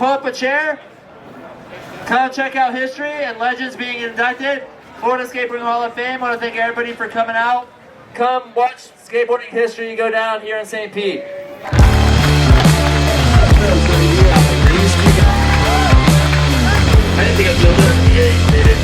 pull up a chair. Come check out history and legends being inducted. Florida Skateboarding Hall of Fame. I want to thank everybody for coming out. Come watch skateboarding history go down here in St. Pete. I didn't think I'd build it. Yeah, they did.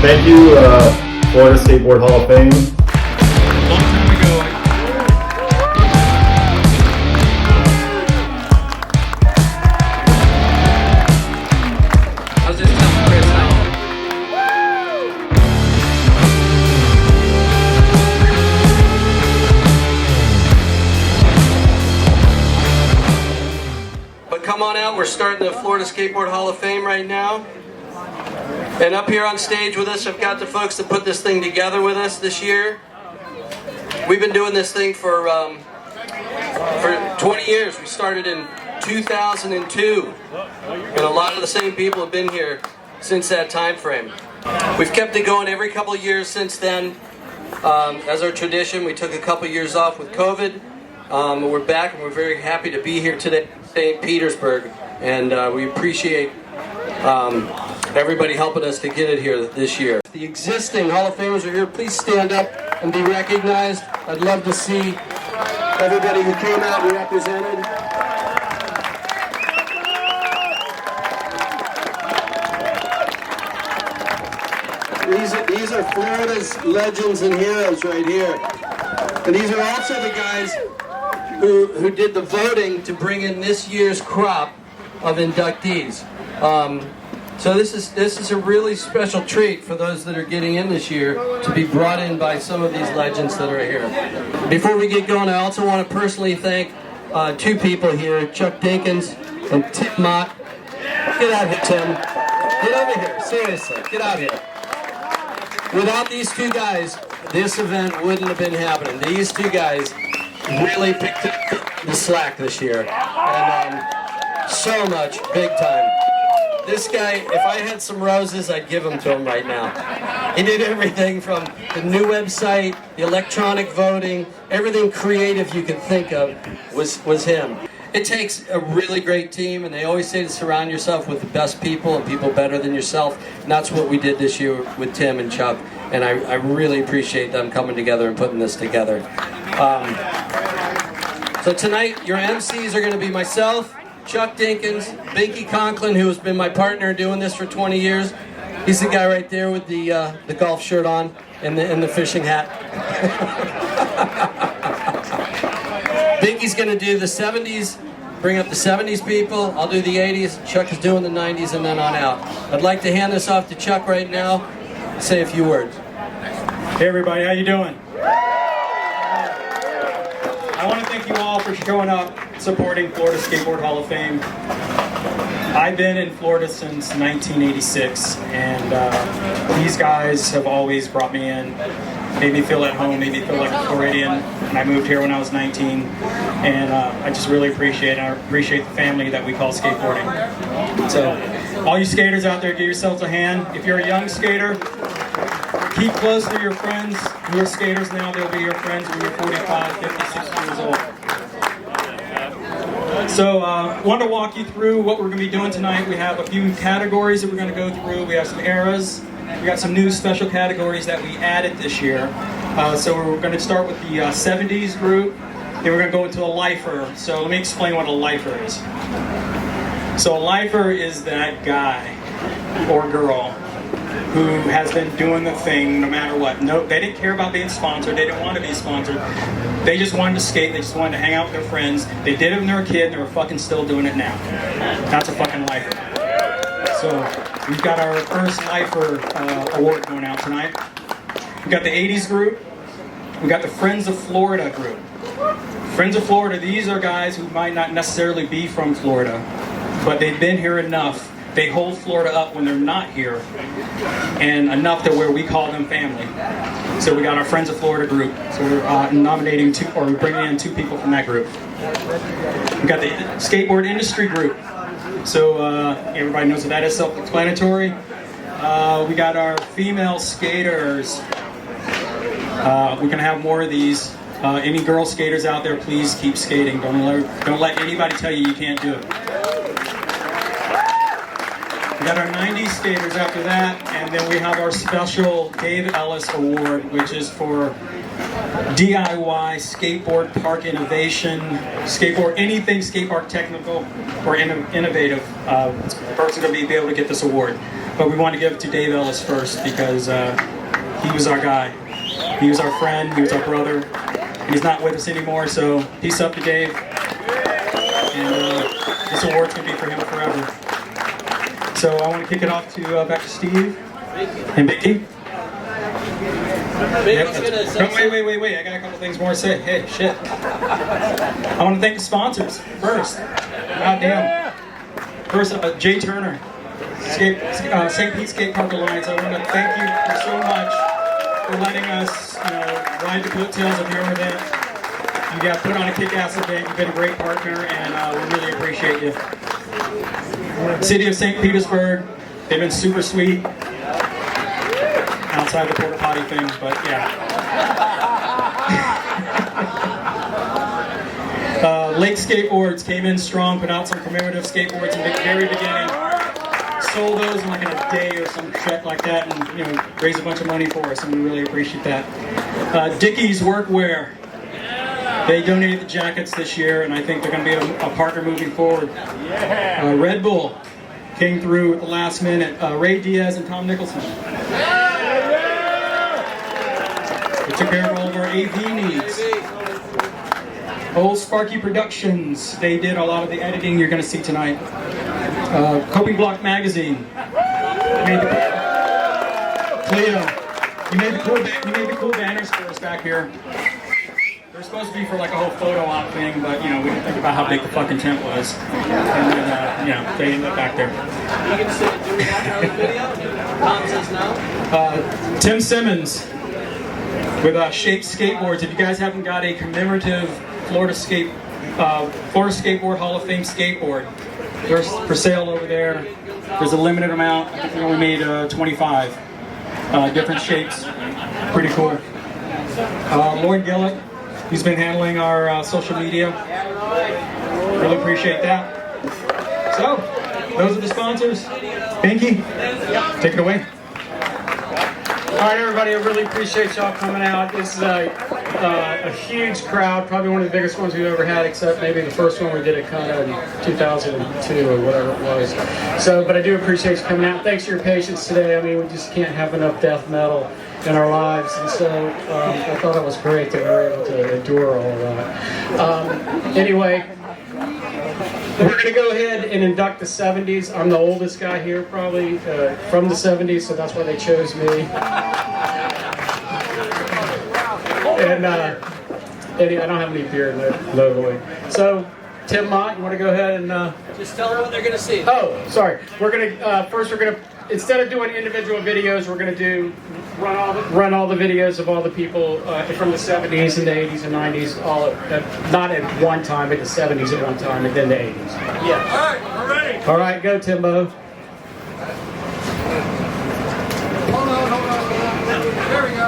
Thank you, Florida Skateboard Hall of Fame. Long time ago. I was just telling Kris But come on out, we're starting the Florida Skateboard Hall of Fame right now. And up here on stage with us, I've got the folks that put this thing together with us this year. We've been doing this thing for 20 years. We started in 2002, and a lot of the same people have been here since that time frame. We've kept it going every couple of years since then. As our tradition, we took a couple of years off with COVID. We're back, and we're very happy to be here today in St. Petersburg, and we appreciate everybody helping us to get it here this year. The existing Hall of Famers are here. Please stand up and be recognized. I'd love to see everybody who came out and represented. These are Florida's legends and heroes right here. And these are also the guys who did the voting to bring in this year's crop of inductees. So this is a really special treat for those that are getting in this year to be brought in by some of these legends that are here. Before we get going, I also want to personally thank two people here, Chuck Dinkins and Tim Mott. Get out here, Tim. Get over here, seriously, get out here. Without these two guys, this event wouldn't have been happening. These two guys really picked up the slack this year. And so much, big time. This guy, if I had some roses, I'd give them to him right now. He did everything from the new website, the electronic voting, everything creative you could think of was him. It takes a really great team, and they always say to surround yourself with the best people and people better than yourself. And that's what we did this year with Tim and Chuck, and I really appreciate them coming together and putting this together. So tonight, your MCs are going to be myself, Chuck Dinkins, Binky Conklin, who has been my partner doing this for 20 years. He's the guy right there with the golf shirt on and the fishing hat. Binky's going to do the 70s, bring up the 70s people. I'll do the 80s. Chuck is doing the 90s and then on out. I'd like to hand this off to Chuck right now and say a few words. Hey everybody, how you doing? I want to thank you all for showing up, supporting Florida Skateboard Hall of Fame. I've been in Florida since 1986, and these guys have always brought me in, made me feel at home, made me feel like a Floridian. And I moved here when I was 19, and I just really appreciate it. I appreciate the family that we call skateboarding. So, all you skaters out there, give yourselves a hand. If you're a young skater, keep close to your friends who are skaters now. They'll be your friends when you're 45, 50, 60 years old. So I wanted to walk you through what we're going to be doing tonight. We have a few categories that we're going to go through. We have some eras. We got some new special categories that we added this year. So we're going to start with the 70s group. Then we're going to go into a lifer. So let me explain what a lifer is. So a lifer is that guy or girl who has been doing the thing no matter what. No, they didn't care about being sponsored. They didn't want to be sponsored. They just wanted to skate. They just wanted to hang out with their friends. They did it when they were a kid, and they were fucking still doing it now. That's a fucking lifer. So we've got our first lifer award going out tonight. We got the 80s group. We got the Friends of Florida group. Friends of Florida, these are guys who might not necessarily be from Florida, but they've been here enough. They hold Florida up when they're not here, and enough to where we call them family. So we got our Friends of Florida group. So we're nominating two, or we're bringing in 2 people from that group. We got the skateboard industry group. So everybody knows what that is, self-explanatory. We got our female skaters. We're gonna have more of these. Any girl skaters out there, please keep skating. Don't let anybody tell you can't do it. We got our 90s skaters after that, and then we have our special Dave Ellis Award, which is for DIY skateboard park innovation, anything skate park technical or innovative. The person's going to be able to get this award. But we want to give it to Dave Ellis first because he was our guy. He was our friend, he was our brother. He's not with us anymore, so peace up to Dave. And this award's going to be for him forever. So I want to kick it off to back to Steve and Vicky. Wait, I got a couple things more to say. Hey, shit. I want to thank the sponsors first. Goddamn. First, Jay Turner, St. Pete Skate Park Alliance. I want to thank you so much for letting us ride the coattails of your event. You got put on a kick-ass event. You've been a great partner, and we really appreciate you. City of St. Petersburg, they've been super sweet. Outside the porta potty thing, but yeah. Lake Skateboards came in strong, put out some commemorative skateboards in the very beginning. Sold those in like in a day or some shit like that, and raised a bunch of money for us, and we really appreciate that. Dickies Workwear, they donated the jackets this year, and I think they're going to be a partner moving forward. Red Bull came through at the last minute. Ray Diaz and Tom Nicholson. We took care of all of our AV needs. Old Sparky Productions, they did a lot of the editing you're going to see tonight. Coping Block Magazine. Cleo, you made the cool banners for us back here. They're supposed to be for like a whole photo op thing, but we didn't think about how big the fucking tent was. And then, they ended up back there. You can sit do that on the video? Tom says no? Tim Simmons with Shaped Skateboards. If you guys haven't got a commemorative Florida Skateboard Hall of Fame skateboard, they're for sale over there. There's a limited amount. I think we only made 25 different shapes. Pretty cool. Lloyd Gillett, he's been handling our social media. Really appreciate that. So, those are the sponsors. Pinky, take it away. All right, everybody, I really appreciate y'all coming out. This is a huge crowd, probably one of the biggest ones we've ever had, except maybe the first one we did at kind of in 2002 or whatever it was. So, but I do appreciate you coming out. Thanks for your patience today. I mean, we just can't have enough death metal in our lives, and so I thought it was great that we were able to endure all of that. Anyway, we're going to go ahead and induct the 70s. I'm the oldest guy here, probably, from the 70s, so that's why they chose me. And I don't have any beard, no way. So, Tim Mott, you want to go ahead and... Just tell them what they're going to see. Oh, sorry. We're going to, first we're going to, instead of doing individual videos, we're going to run all the videos of all the people from the 70s and the 80s and 90s, all not at one time, but the 70s at one time, and then the 80s. Yeah. All right, we're ready. All right, go Timbo. Hold on. There we go.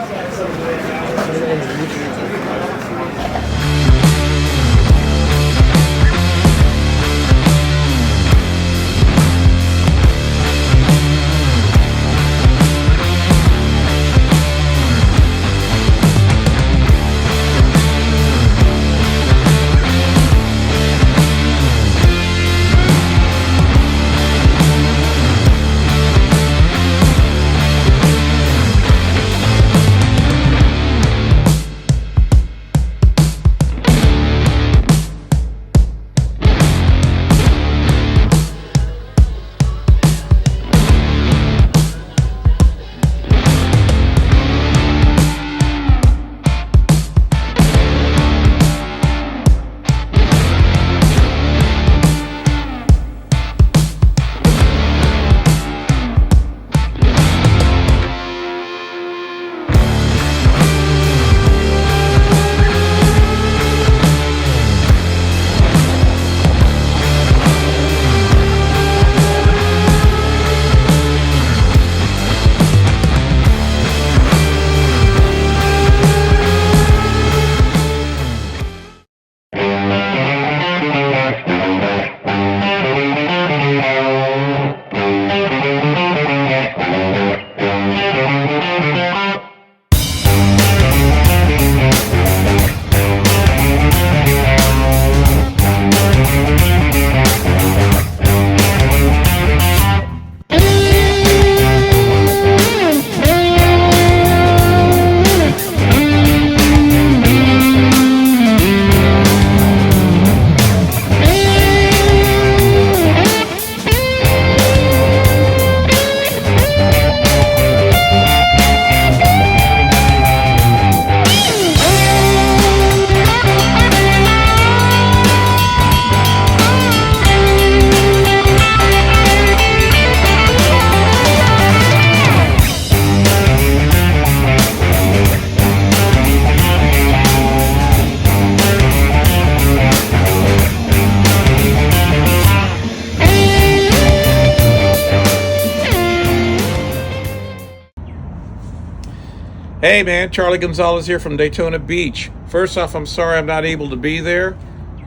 Hey man, Charlie Gonzalez here from Daytona Beach. First off, I'm sorry I'm not able to be there.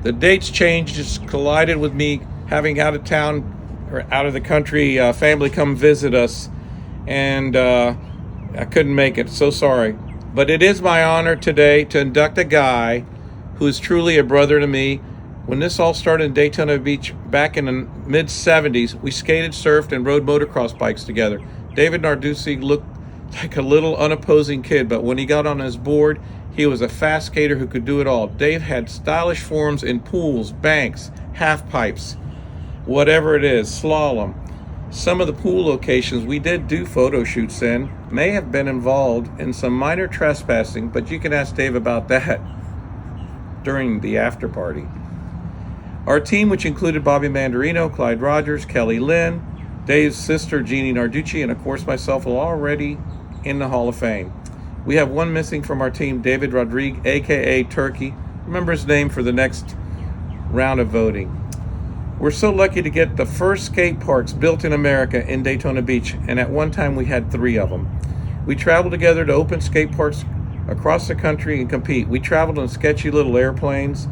The dates changed, just collided with me having out of town or out of the country family come visit us, and I couldn't make it. So sorry. But it is my honor today to induct a guy who is truly a brother to me. When this all started in Daytona Beach back in the mid-'70s, we skated, surfed, and rode motocross bikes together. David Narducci looked like a little unopposing kid, but when he got on his board, he was a fast skater who could do it all. Dave had stylish forms in pools, banks, half pipes, whatever it is, slalom. Some of the pool locations we did do photo shoots in may have been involved in some minor trespassing, but you can ask Dave about that during the after party. Our team, which included Bobby Mandarino, Clyde Rogers, Kelly Lynn, Dave's sister Jeannie Narducci, and of course myself, are already in the Hall of Fame. We have one missing from our team, David Rodriguez, aka Turkey. Remember his name for the next round of voting. We're so lucky to get the first skate parks built in America in Daytona Beach, and at one time we had 3 of them. We traveled together to open skate parks across the country and compete. We traveled in sketchy little airplanes,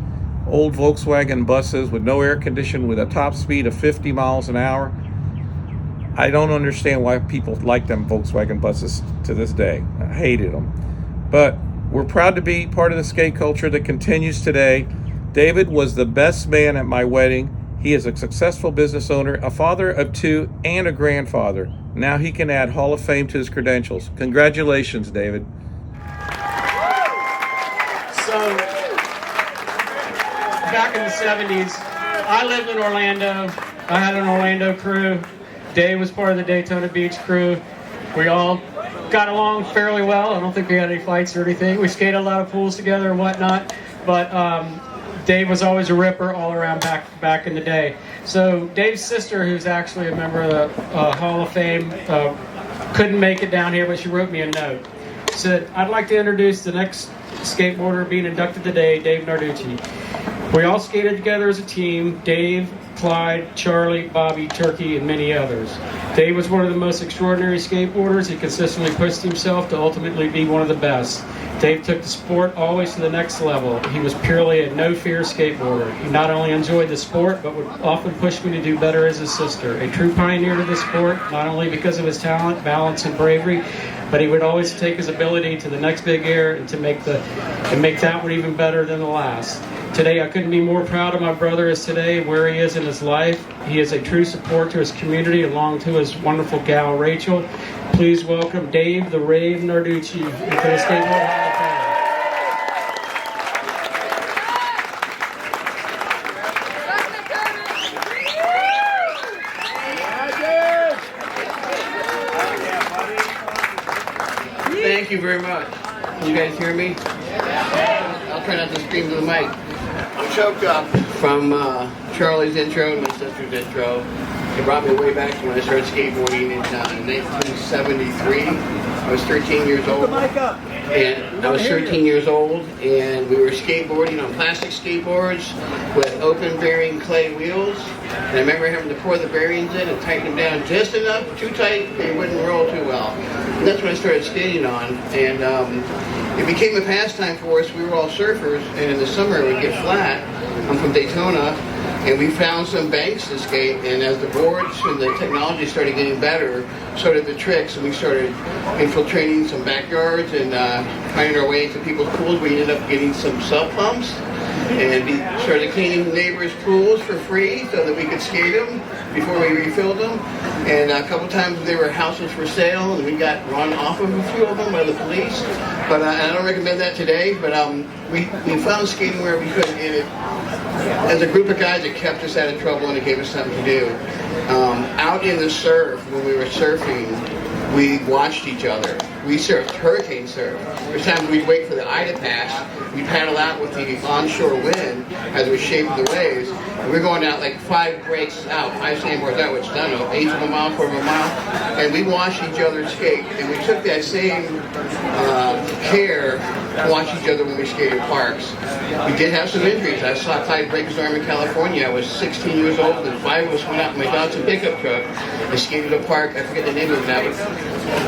old Volkswagen buses with no air conditioning with a top speed of 50 miles an hour. I don't understand why people like them Volkswagen buses to this day. I hated them. But we're proud to be part of the skate culture that continues today. David was the best man at my wedding. He is a successful business owner, a father of 2, and a grandfather. Now he can add Hall of Fame to his credentials. Congratulations, David. So, back in the 70s, I lived in Orlando. I had an Orlando crew. Dave was part of the Daytona Beach crew. We all got along fairly well. I don't think we had any fights or anything. We skated a lot of pools together and whatnot. But Dave was always a ripper all around back in the day. So Dave's sister, who's actually a member of the Hall of Fame, couldn't make it down here, but she wrote me a note. She said, "I'd like to introduce the next skateboarder being inducted today, Dave Narducci. We all skated together as a team, Dave, Clyde, Charlie, Bobby, Turkey, and many others. Dave was one of the most extraordinary skateboarders. He consistently pushed himself to ultimately be one of the best. Dave took the sport always to the next level. He was purely a no-fear skateboarder. He not only enjoyed the sport, but would often push me to do better as his sister. A true pioneer to the sport, not only because of his talent, balance, and bravery, but he would always take his ability to the next big air and to make that one even better than the last. Today, I couldn't be more proud of my brother as today, where he is in his life. He is a true support to his community, along to his wonderful gal, Rachel. Please welcome Dave the Rave Narducci into the Skateboard Hall of Fame." Thank you very much. Can you guys hear me? I'll try not to scream to the mic. I'm choked up from Charlie's intro and my sister's intro. It brought me way back to when I started skateboarding in 1973. I was 13 years old. And I was 13 years old, and we were skateboarding on plastic skateboards with open bearing clay wheels. And I remember having to pour the bearings in and tighten them down just enough, too tight, they wouldn't roll too well. And that's when I started skating on. And it became a pastime for us. We were all surfers, and in the summer it would get flat. I'm from Daytona. And we found some banks to skate, and as the boards and the technology started getting better, so did the tricks, and we started infiltrating some backyards and finding our way into people's pools. We ended up getting some sub pumps, and we started cleaning the neighbors' pools for free so that we could skate them before we refilled them. And a couple times they were houses for sale, and we got run off of a few of them by the police. But I don't recommend that today. But we found skating where we could, and it, as a group of guys, it kept us out of trouble and it gave us something to do. Out in the surf, when we were surfing, we watched each other. We surfed hurricane surf. There's times we'd wait for the eye to pass. We'd paddle out with the onshore wind as we shaped the waves. And we're going out like 5 breaks out, 5 sandboards out, which I don't know, 1/8 of a mile, 1/4 of a mile. And we watched each other skate. And we took that same care to watch each other when we skated parks. We did have some injuries. I saw Clyde break his arm in California. I was 16 years old, and 5 of us went out in my Johnson pickup truck and skated a park. I forget the name of it now, but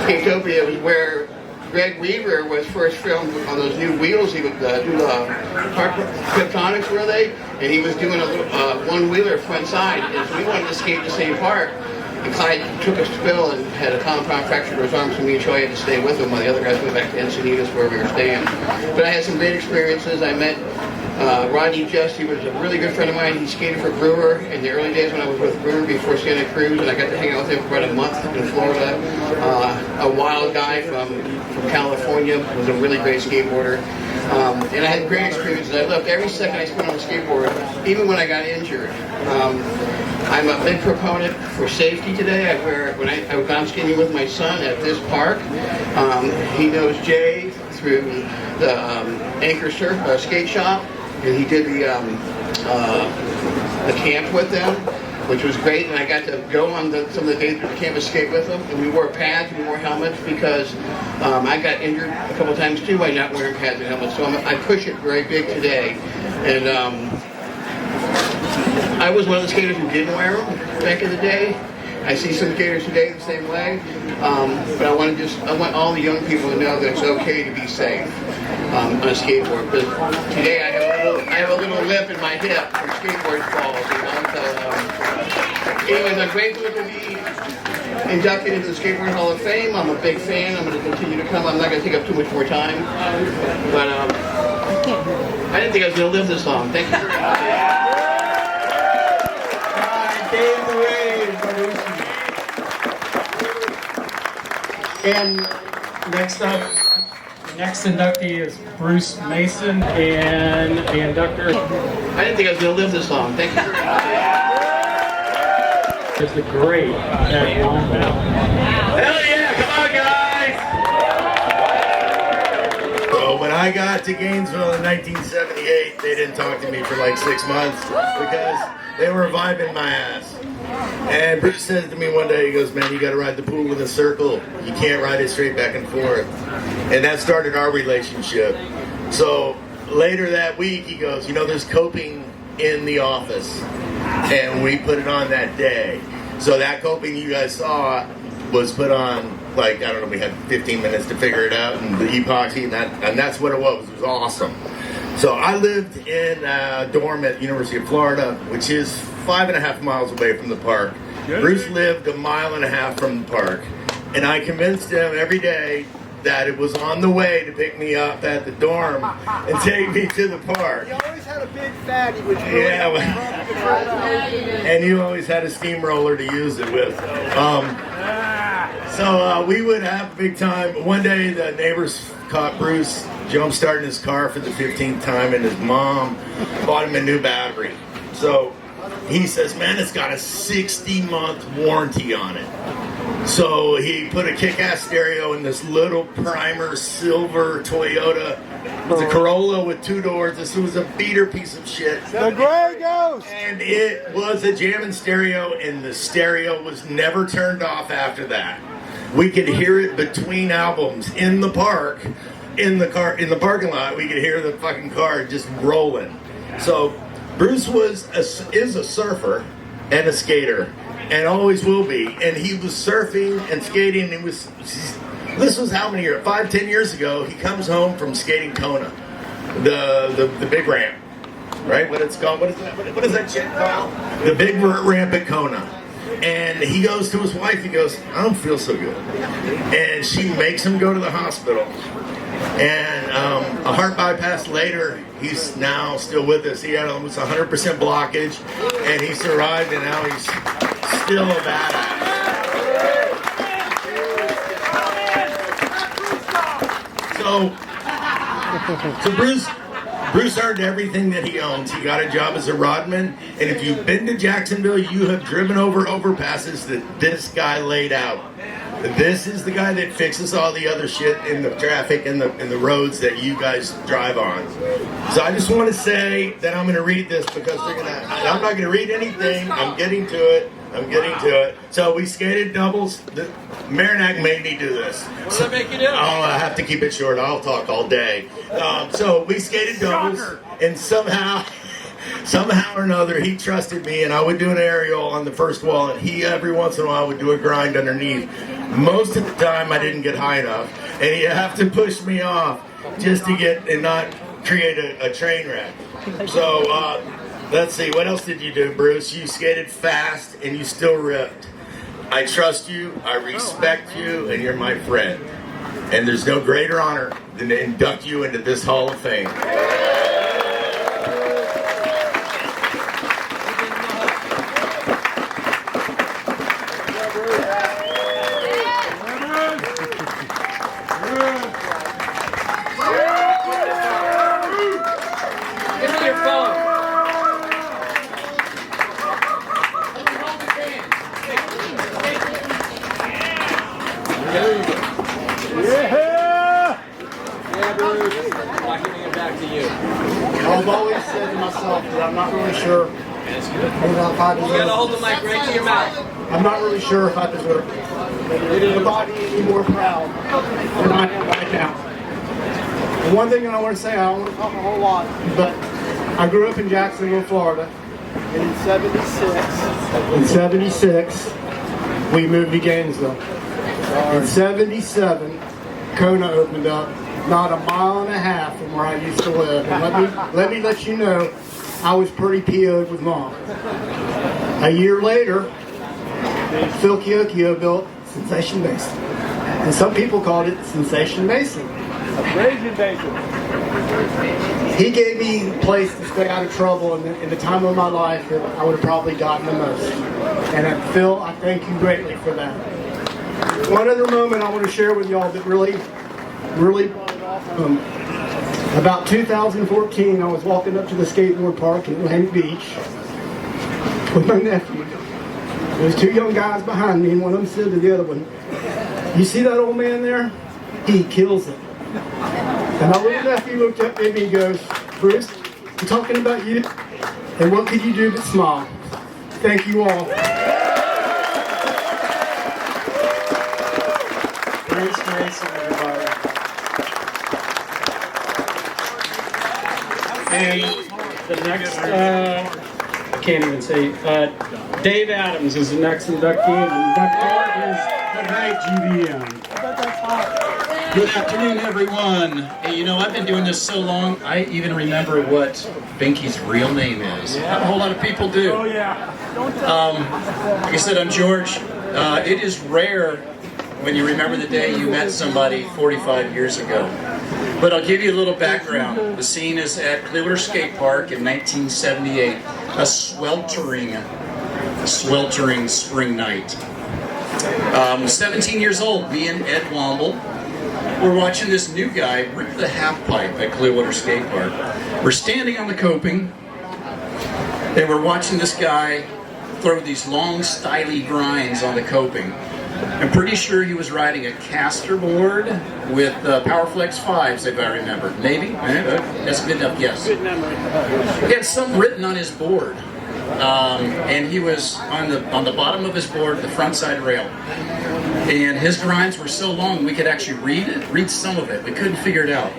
Cape Topia was where Greg Weaver was first filmed on those new wheels. He would do the park tectonics, were they? And he was doing a little one-wheeler front side. And so we wanted to skate the same park. And Clyde took a spill and had a compound fracture to his arm, so me and Troy had to stay with him while the other guys went back to Encinitas where we were staying. But I had some great experiences. I met Rodney Just. He was a really good friend of mine. He skated for Brewer in the early days when I was with Brewer before Santa Cruz, and I got to hang out with him for about a month in Florida. A wild guy from California, was a really great skateboarder. And I had great experiences. I loved every second I spent on the skateboard, even when I got injured. I'm a big proponent for safety today. When I'm skating with my son at this park, he knows Jay through the Anchor Surf skate shop, and he did the camp with them, which was great. And I got to go on some of the days at the campus skate with them, and we wore pads, we wore helmets, because I got injured a couple times too by not wearing pads and helmets. So I push it very big today, and I was one of the skaters who didn't wear them back in the day. I see some skaters today the same way, but I want all the young people to know that it's okay to be safe on a skateboard. But today I have a little lip in my hip from skateboard falls. Anyways, I'm grateful to be inducted into the Skateboard Hall of Fame. I'm a big fan. I'm going to continue to come. I'm not going to take up too much more time, but I didn't think I was going to live this long. Thank you. And next up, the next inductee is Bruce Mason, and the inductor I didn't think I was going to live this long. Thank you. is the great Ed Longwell. Hell yeah, come on guys! So when I got to Gainesville in 1978, they didn't talk to me for like 6 months because they were vibing my ass. And Bruce said to me one day, he goes, man, you got to ride the pool in a circle. You can't ride it straight back and forth. And that started our relationship. So later that week, he goes, you know, there's coping in the office. And we put it on that day. So that coping you guys saw was put on, like, I don't know, we had 15 minutes to figure it out. And the epoxy, and that's what it was. It was awesome. So I lived in a dorm at the University of Florida, which is 5.5 miles away from the park. Bruce lived 1.5 miles from the park. And I convinced him every day that it was on the way to pick me up at the dorm and take me to the park. He always had a big fatty, which really and you always had a steamroller to use it with. So we would have a big time. One day the neighbors caught Bruce jump starting his car for the 15th time, and his mom bought him a new battery. So he says, man, it's got a 60-month warranty on it. So he put a kick-ass stereo in this little primer silver Toyota. It was a Corolla with 2 doors. This was a beater piece of shit. The Gray Ghost! And it was a jamming stereo, and the stereo was never turned off after that. We could hear it between albums in the park, in the parking lot. We could hear the fucking car just rolling. So Bruce is a surfer and a skater, and always will be. And he was surfing and skating. This was how many years? 5-10 years ago. He comes home from skating Kona, the big ramp, right? What it's called? What is that shit called? The big ramp at Kona. And he goes to his wife, he goes, I don't feel so good. And she makes him go to the hospital. And a heart bypass later, he's now still with us. He had almost 100% blockage, and he survived, and now he's still a badass. So Bruce earned everything that he owns. He got a job as a rodman, and if you've been to Jacksonville, you have driven over overpasses that this guy laid out. This is the guy that fixes all the other shit in the traffic and the roads that you guys drive on. So I just want to say that I'm going to read this because I'm not going to read anything. I'm getting to it. So we skated doubles. Meronek made me do this. What does that make you do? Oh, I have to keep it short. I'll talk all day. So we skated doubles, and somehow or another, he trusted me, and I would do an aerial on the first wall, and he every once in a while would do a grind underneath. Most of the time, I didn't get high enough, and he'd have to push me off just to get and not create a train wreck. So let's see, what else did you do, Bruce? You skated fast, and you still ripped. I trust you, I respect you, and you're my friend. And there's no greater honor than to induct you into this Hall of Fame. I've always said to myself that I'm not really sure. You gotta hold the mic right to your mouth. I'm not really sure if I deserve the body any more proud than I am right now. And one thing that I want to say, I don't want to talk a whole lot, but I grew up in Jacksonville, Florida. And in '76, we moved to Gainesville. In '77, Kona opened up, not a mile and a half from where I used to live. And let me let you know, I was pretty PO'd with Mom. A year later, Phil Kiokio built Sensation Basin. And some people called it Sensation Basin. Raging Basin. He gave me a place to stay out of trouble in the time of my life that I would have probably gotten the most. And Phil, I thank you greatly for that. One other moment I want to share with y'all that really brought it off. About 2014, I was walking up to the skateboard park in Atlantic Beach with my nephew. There was two young guys behind me, and one of them said to the other one, "You see that old man there? He kills it." And my little nephew looked up at me and goes, "Bruce, I'm talking about you, and what could you do but smile?" Thank you all. Bruce Mason, everybody. And the next, I can't even say, Dave Adams is the next inductee, and the inductee is the great GBM. Good afternoon, everyone. Hey, you know, I've been doing this so long, I even remember what Binky's real name is. Not a whole lot of people do. Oh, yeah. Like I said, I'm George. It is rare when you remember the day you met somebody 45 years ago. But I'll give you a little background. The scene is at Clearwater Skate Park in 1978, a sweltering spring night. 17 years old, me and Ed Womble. We're watching this new guy rip the half pipe at Clearwater Skate Park. We're standing on the coping, and we're watching this guy throw these long, styly grinds on the coping. I'm pretty sure he was riding a caster board with PowerFlex 5s, if I remember. Maybe? That's a good enough guess. Good memory. He had something written on his board. And he was on the bottom of his board, the front side rail. And his grinds were so long we could actually read some of it. We couldn't figure it out.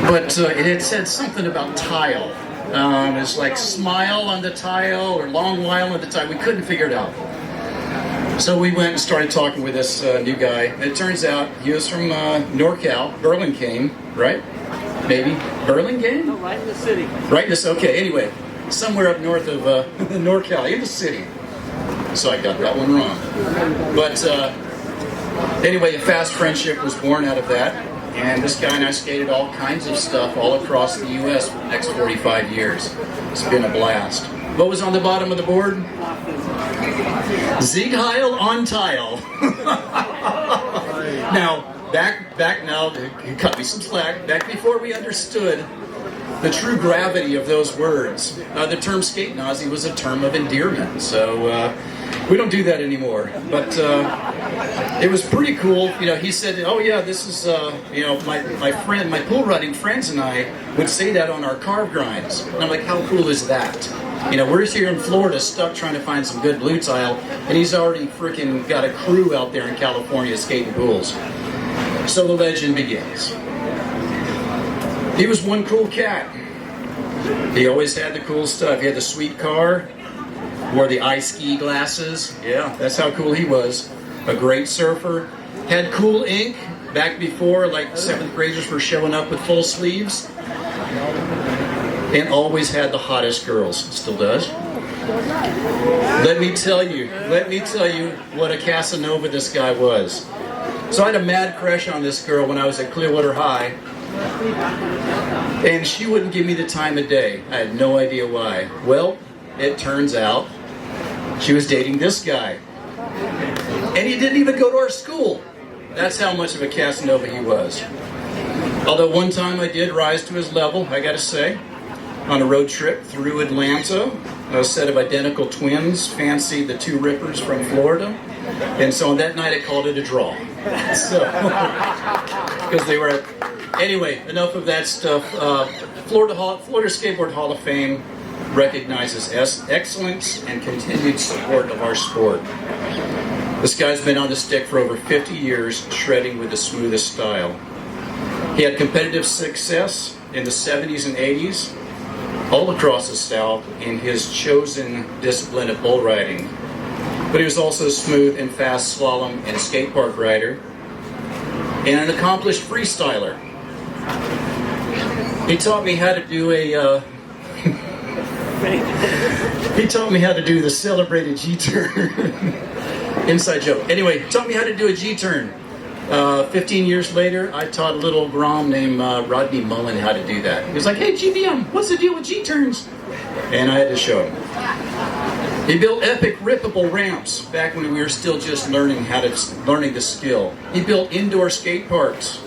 But it had said something about tile. It's like smile on the tile or long while on the tile. We couldn't figure it out. So we went and started talking with this new guy. And it turns out he was from NorCal, Burlingame, right? maybe Burlingame? No, right in the city. Right in this, okay, anyway, somewhere up north of NorCal, in the city. So I got that one wrong. But anyway, a fast friendship was born out of that. And this guy and I skated all kinds of stuff all across the U.S. for the next 45 years. It's been a blast. What was on the bottom of the board? Sieg Heil on tile. Now, back now, you cut me some slack. Back before we understood the true gravity of those words, the term skate Nazi was a term of endearment. So we don't do that anymore. But it was pretty cool. You know, he said, "Oh yeah, this is you know, my friend, my pool riding friends and I would say that on our carve grinds." And I'm like, "How cool is that?" You know, we're here in Florida stuck trying to find some good blue tile, and he's already freaking got a crew out there in California skating pools. So the legend begins. He was one cool cat. He always had the cool stuff. He had the sweet car, wore the ice ski glasses. Yeah, that's how cool he was. A great surfer. Had cool ink back before, like 7th graders were showing up with full sleeves. And always had the hottest girls. Still does. Let me tell you what a Casanova this guy was. So I had a mad crush on this girl when I was at Clearwater High. And she wouldn't give me the time of day. I had no idea why. Well, it turns out she was dating this guy. And he didn't even go to our school. That's how much of a Casanova he was. Although one time I did rise to his level, I gotta say. On a road trip through Atlanta, a set of identical twins fancied the two rippers from Florida. And so on that night I called it a draw. So, because they were... Anyway, enough of that stuff. Florida Skateboard Hall of Fame recognizes excellence and continued support of our sport. This guy's been on the stick for over 50 years, shredding with the smoothest style. He had competitive success in the 70s and 80s, all across the South in his chosen discipline of bull riding. But he was also a smooth and fast slalom and skate park rider, and an accomplished freestyler. He taught me how to do he taught me how to do the celebrated G-turn. Inside joke. Anyway, he taught me how to do a G-turn. 15 years later, I taught a little Grom named Rodney Mullen how to do that. He was like, "Hey, GVM, what's the deal with G-turns?" And I had to show him. He built epic rippable ramps back when we were still just learning the skill. He built indoor skate parks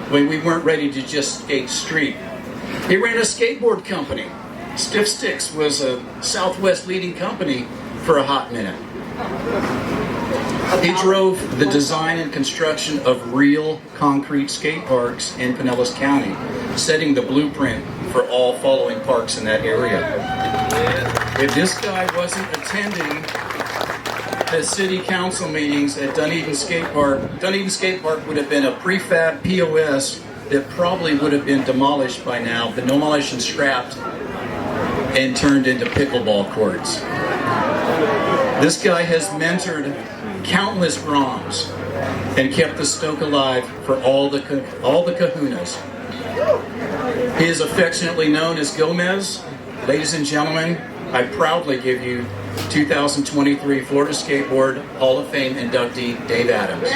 when we weren't ready to just skate street. He ran a skateboard company. Stiff Sticks was a Southwest leading company for a hot minute. He drove the design and construction of real concrete skate parks in Pinellas County, setting the blueprint for all following parks in that area. If this guy wasn't attending the city council meetings at Dunedin Skate Park would have been a prefab POS that probably would have been demolished by now, demolished and scrapped, and turned into pickleball courts. This guy has mentored countless Broms and kept the Stoke alive for all the kahunas. He is affectionately known as Gomez. Ladies and gentlemen, I proudly give you 2023 Florida Skateboard Hall of Fame inductee, Dave Adams.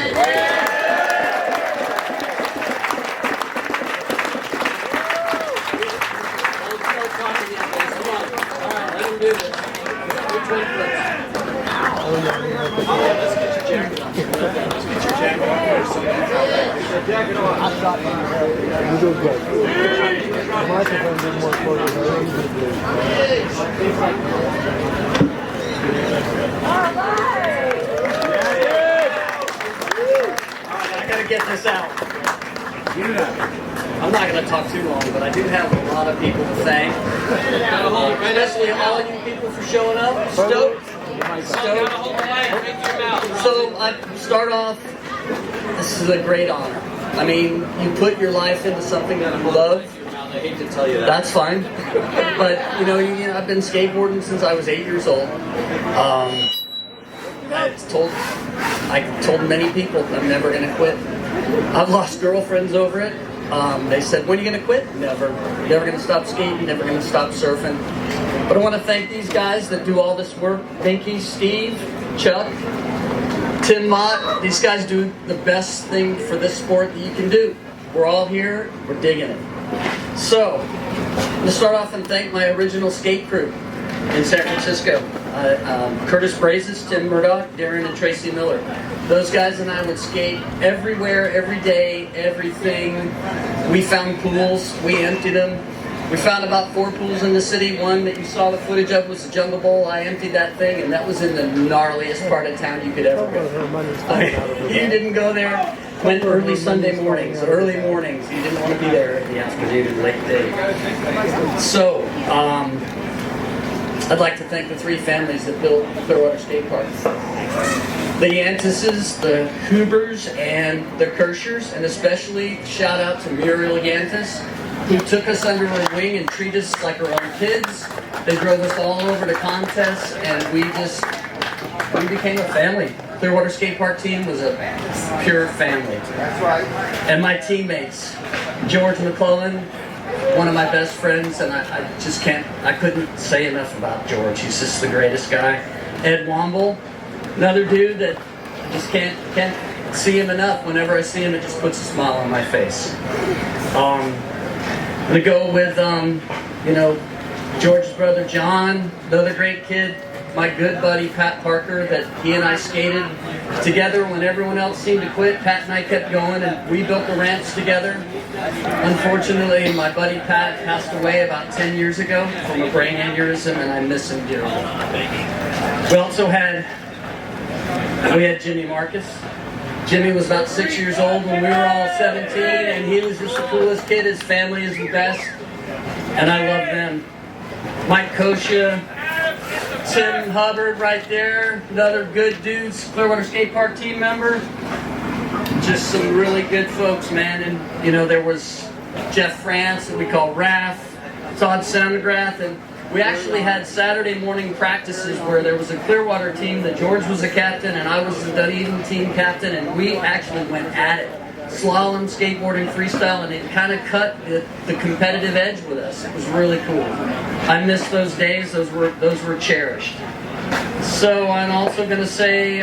I gotta get this out. I'm not gonna talk too long, but I do have a lot of people to thank. Especially all you people for showing up. Stoked. So I start off, this is a great honor. I mean, you put your life into something that you love. I hate to tell you that. That's fine. But, you know, I've been skateboarding since I was 8 years old. I told many people I'm never going to quit. I've lost girlfriends over it. They said, when are you going to quit? Never. Never going to stop skating, never going to stop surfing. But I want to thank these guys that do all this work. Dinky, Steve, Chuck, Tim Mott. These guys do the best thing for this sport that you can do. We're all here, we're digging it. So, I'm going to start off and thank my original skate crew in San Francisco. Curtis Brazes, Tim Murdoch, Darren and Tracy Miller. Those guys and I would skate everywhere, every day, everything. We found pools, we emptied them. We found about 4 pools in the city. One that you saw the footage of was the Jungle Bowl. I emptied that thing, and that was in the gnarliest part of town you could ever go. You didn't go there. Went early Sunday mornings, early mornings. You didn't want to be there in the afternoon and late day. So, I'd like to thank the 3 families that built Clearwater Skate Park. The Yantises, the Hubers, and the Kirschers, and especially shout out to Muriel Yantis, who took us under her wing and treated us like her own kids. They drove us all over to contests, and we became a family. Clearwater Skate Park team was a pure family. That's right. And my teammates, George McClellan, one of my best friends, and I couldn't say enough about George. He's just the greatest guy. Ed Womble, another dude that I just can't see him enough. Whenever I see him, it just puts a smile on my face. I'm gonna go with, George's brother John, another great kid. My good buddy Pat Parker, that he and I skated together when everyone else seemed to quit. Pat and I kept going, and we built the ramps together. Unfortunately, my buddy Pat passed away about 10 years ago from a brain aneurysm, and I miss him dearly. We also had Jimmy Marcus. Jimmy was about 6 years old when we were all 17, and he was just the coolest kid. His family is the best, and I love them. Mike Kosha, Tim Hubbard right there, another good dudes, Clearwater Skate Park team member. Just some really good folks, man. And there was Jeff France, that we call Raph, Todd Soundgrath, and we actually had Saturday morning practices where there was a Clearwater team that George was the captain and I was the Dunedin team captain, and we actually went at it. Slalom, skateboarding, freestyle, and it kind of cut the competitive edge with us. It was really cool. I miss those days. Those were cherished. So I'm also going to say,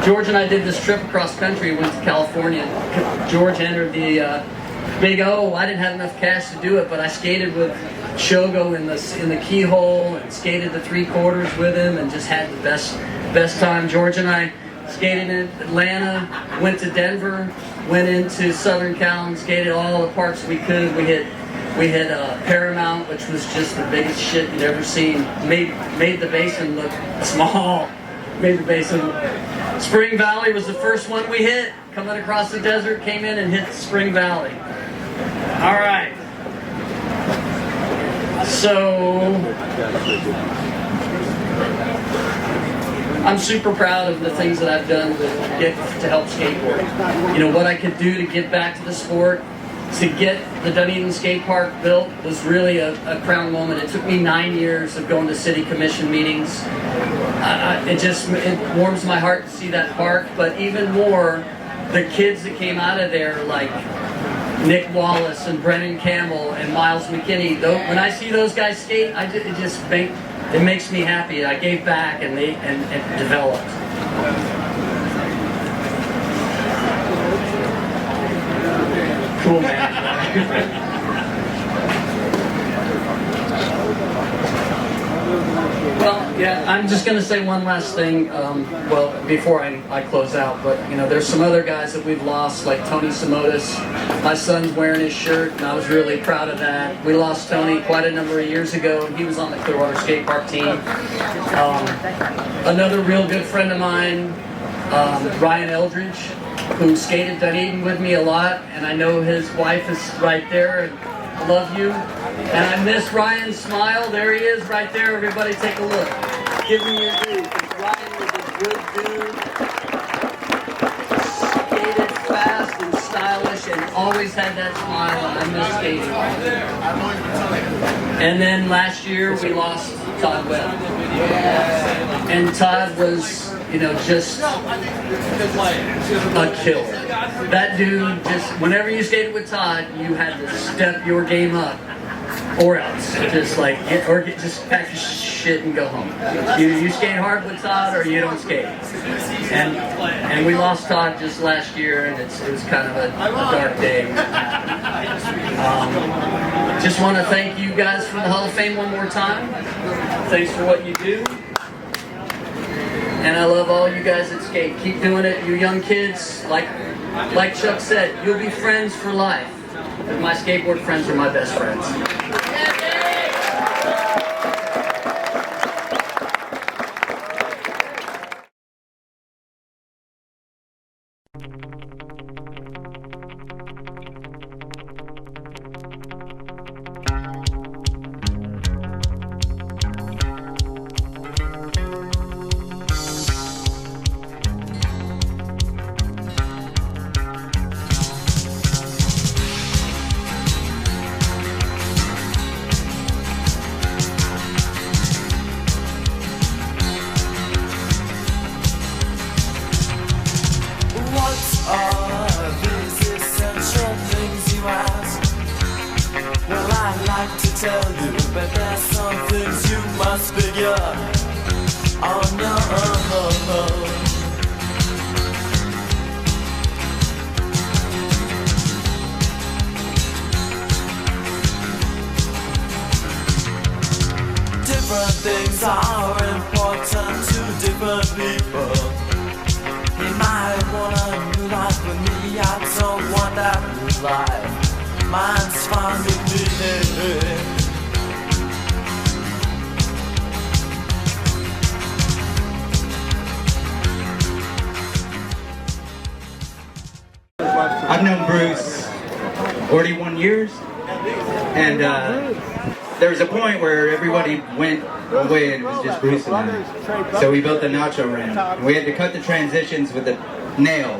George and I did this trip across country. We went to California. George entered the Big O. I didn't have enough cash to do it, but I skated with Shogo in the keyhole and skated the 3/4 with him and just had the best time. George and I skated in Atlanta, went to Denver, went into Southern Cal and skated all the parks we could. We hit Paramount, which was just the biggest shit you'd ever seen. Made the basin look small. Made the basin. Spring Valley was the first one we hit. Coming across the desert, came in and hit Spring Valley. All right. So I'm super proud of the things that I've done to help skateboard. What I could do to give back to the sport, to get the Dunedin Skate Park built was really a crown moment. It took me 9 years of going to city commission meetings. It warms my heart to see that park, but even more, the kids that came out of there, like Nick Wallace and Brennan Campbell and Miles McKinney. When I see those guys skate, it makes me happy. I gave back and it developed. Cool, man. Well, yeah, I'm just going to say one last thing, before I close out, but, there's some other guys that we've lost, like Tony Simotis. My son's wearing his shirt, and I was really proud of that. We lost Tony quite a number of years ago, and he was on the Clearwater Skate Park team. Another real good friend of mine, Ryan Eldridge, who skated Dunedin with me a lot, and I know his wife is right there, and I love you. And I miss Ryan's smile. There he is right there. Everybody take a look. Give him your due. Ryan was a good dude. Skated fast and stylish and always had that smile. I miss skating. And then last year we lost Todd Webb. And Todd was you know, just a killer. That dude, just whenever you skated with Todd, you had to step your game up, or else just like just pack your shit and go home. You skate hard with Todd, or you don't skate. And we lost Todd just last year, and it was kind of a dark day. Just want to thank you guys for the Hall of Fame one more time. Thanks for what you do. And I love all you guys that skate. Keep doing it, you young kids. Like Chuck said, you'll be friends for life. My skateboard friends are my best friends. Things are important to different people. You might want a new life with me. I don't want that new life. Mine's fine with me. I've known Bruce 41 years, and there was a point where everybody went away and it was just Bruce and I. So we built the nacho ramp. We had to cut the transitions with a nail.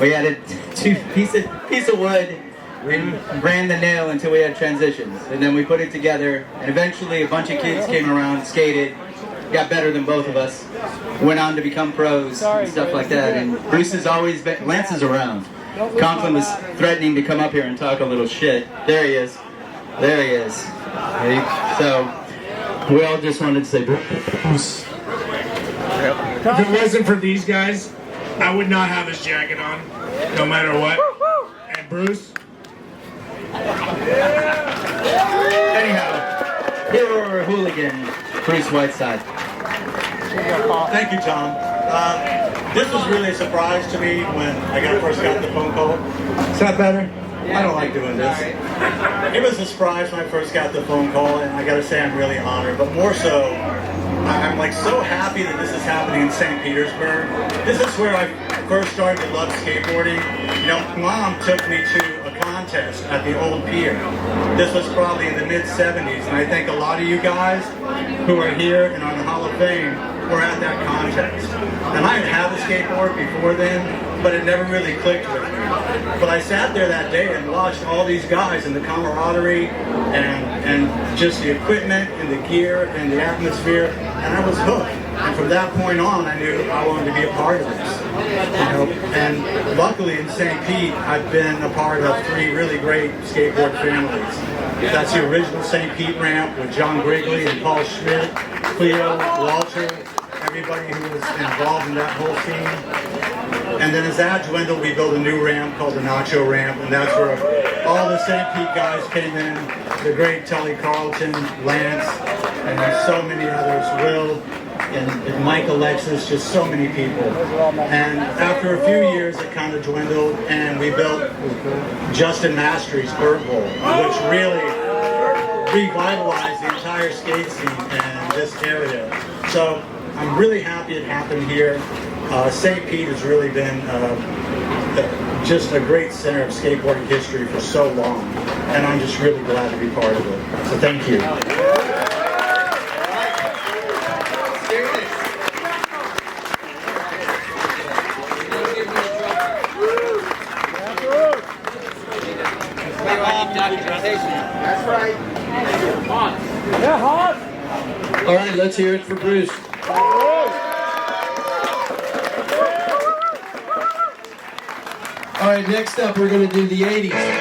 We had a piece of wood and ran the nail until we had transitions. And then we put it together, and eventually a bunch of kids came around, skated, got better than both of us, went on to become pros and stuff like that. And Bruce has always been, Lance is around. Conklin was threatening to come up here and talk a little shit. There he is. There he is. So, we all just wanted to say Bruce. If it wasn't for these guys, I would not have this jacket on, no matter what. And Bruce? Anyhow, hero or hooligan, Bruce Whiteside. Thank you, Tom. This was really a surprise to me when I first got the phone call. Is that better? I don't like doing this. It was a surprise when I first got the phone call, and I gotta say I'm really honored, but more so, I'm like so happy that this is happening in St. Petersburg. This is where I first started to love skateboarding. You know, Mom took me to a contest at the old pier. This was probably in the mid-70s, and I think a lot of you guys who are here and on the Hall of Fame were at that contest. And I had had a skateboard before then, but it never really clicked with me. But I sat there that day and watched all these guys and the camaraderie and just the equipment and the gear and the atmosphere, and I was hooked. And from that point on, I knew I wanted to be a part of this. You know? And luckily in St. Pete, I've been a part of 3 really great skateboard families. That's the original St. Pete ramp with John Grigley and Paul Schmidt, Cleo, Walter, everybody who was involved in that whole scene. And then as that dwindled, we built a new ramp called the Nacho Ramp, and that's where all the St. Pete guys came in, the great Tully Carlton, Lance, and there's so many others, Will, and Mike Alexis, just so many people. And after a few years, it kind of dwindled, and we built Justin Mastery's Bird Bowl, which really revitalized the entire skate scene in this area. So I'm really happy it happened here. St. Pete has really been just a great center of skateboarding history for so long, and I'm just really glad to be part of it. So thank you. That's right. Yeah, hot. All right, let's hear it for Bruce. All right, next up we're going to do the 80s.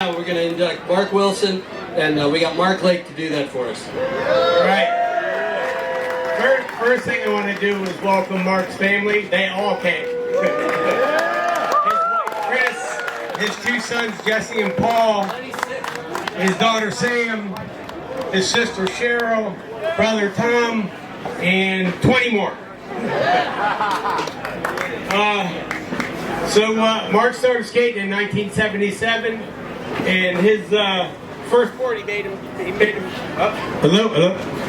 Now we're going to induct Mark Wilson, and we got Mark Lake to do that for us. All right. First thing I want to do is welcome Mark's family. They all came. his two sons, Jesse and Paul, his daughter Sam, his sister Cheryl, brother Tom, and 20 more. Mark started skating in 1977, and his first board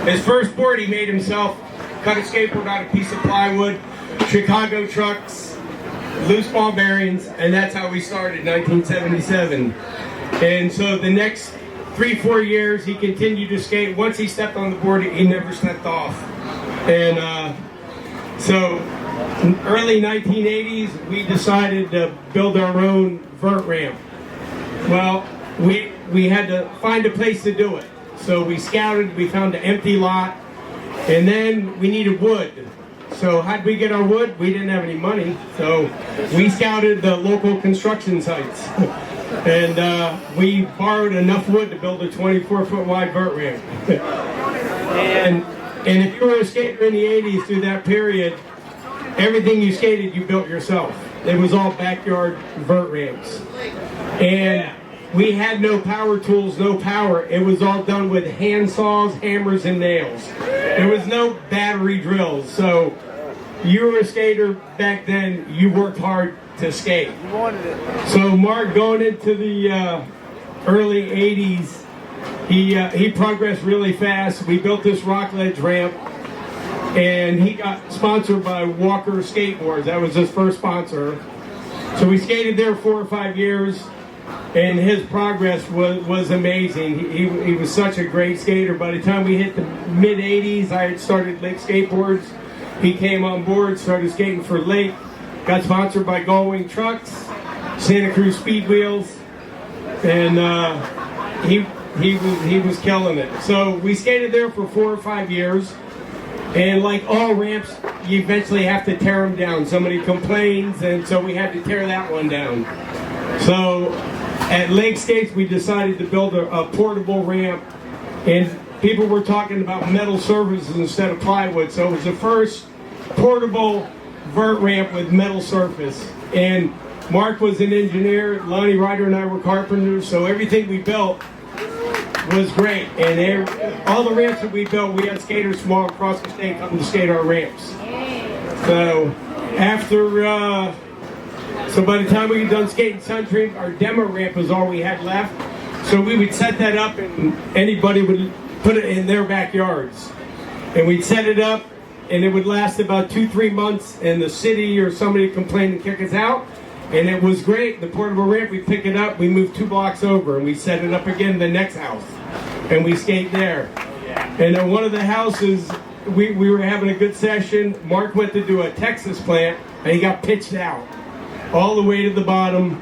His first board he made himself, cut a skateboard out of a piece of plywood, Chicago trucks, loose ball bearings, and that's how we started in 1977. And so the next 3-4 years he continued to skate. Once he stepped on the board, he never stepped off. And so early 1980s, we decided to build our own vert ramp. Well, we had to find a place to do it. So we scouted, we found an empty lot, and then we needed wood. So how'd we get our wood? We didn't have any money, so we scouted the local construction sites. And we borrowed enough wood to build a 24-foot wide vert ramp. And if you were a skater in the 80s through that period, everything you skated, you built yourself. It was all backyard vert ramps. And we had no power tools, no power. It was all done with hand saws, hammers, and nails. There was no battery drills. So you were a skater back then, you worked hard to skate. You wanted it. So Mark, going into the early 80s, he progressed really fast. We built this rock ledge ramp, and he got sponsored by Walker Skateboards. That was his first sponsor. So we skated there 4 or 5 years, and his progress was amazing. He was such a great skater. By the time we hit the mid-80s, I had started Lake Skateboards. He came on board, started skating for Lake, got sponsored by Gullwing Trucks, Santa Cruz Speed Wheels, and he was killing it. So we skated there for 4 or 5 years, and like all ramps, you eventually have to tear them down. Somebody complains, and so we had to tear that one down. So at Lake Skates, we decided to build a portable ramp, and people were talking about metal surfaces instead of plywood. So it was the first portable vert ramp with metal surface. And Mark was an engineer, Lonnie Ryder and I were carpenters, so everything we built was great. And all the ramps that we built, we had skaters from all across the state coming to skate our ramps. So so by the time we were done skating Sun Dream, our demo ramp was all we had left. So we would set that up, and anybody would put it in their backyards. And we'd set it up, and it would last about 2-3 months, and the city or somebody would complain and kick us out. And it was great. The portable ramp, we pick it up, we move 2 blocks over, and we set it up again in the next house. And we skate there. And then one of the houses, we were having a good session. Mark went to do a Texas plant, and he got pitched out all the way to the bottom,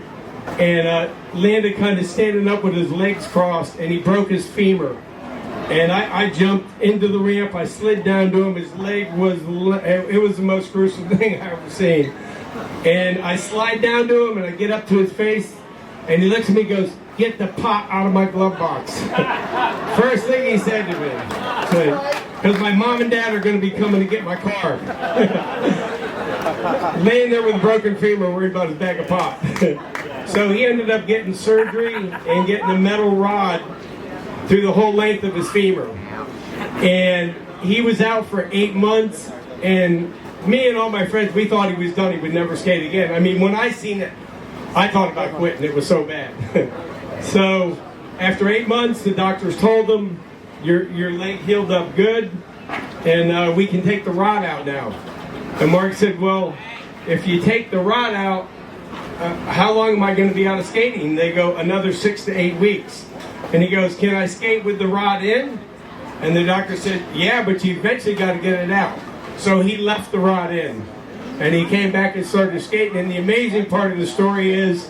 and landed kind of standing up with his legs crossed, and he broke his femur. And I jumped into the ramp, I slid down to him, his leg it was the most gruesome thing I ever seen. And I slide down to him, and I get up to his face, and he looks at me and goes, "Get the pot out of my glove box." First thing he said to me, because my mom and dad are going to be coming to get my car. Laying there with a broken femur, worried about his bag of pot. So he ended up getting surgery and getting a metal rod through the whole length of his femur. And he was out for 8 months, and me and all my friends, we thought he was done. He would never skate again. I mean, when I seen it, I thought about quitting. It was so bad. So after 8 months, the doctors told him, your leg healed up good, and we can take the rod out now. And Mark said, "Well, if you take the rod out, how long am I going to be out of skating?" They go, "Another 6 to 8 weeks." And he goes, "Can I skate with the rod in?" And the doctor said, "Yeah, but you eventually got to get it out." So he left the rod in, and he came back and started skating. And the amazing part of the story is,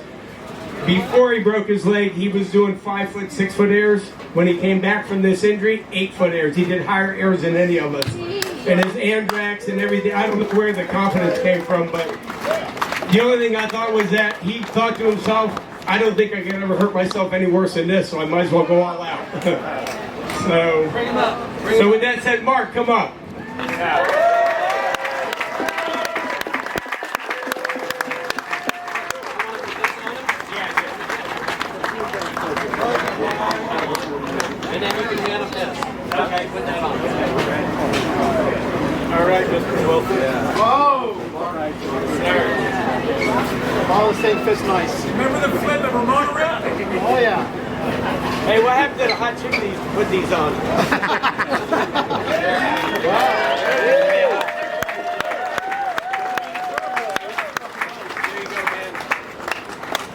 before he broke his leg, he was doing 5-foot, 6-foot airs. When he came back from this injury, 8-foot airs. He did higher airs than any of us. And his Amdrax and everything, I don't know where the confidence came from, but the only thing I thought was that he thought to himself, "I don't think I can ever hurt myself any worse than this, so I might as well go all out." So with that said, Mark, come up. Okay, put that on. All right, Mr. Wilson. Yeah. Whoa! All right. All the same fist nice. Remember the flip of Ramona Rip? Oh, yeah. Hey, what happened to the hot chick these put these on? Wow.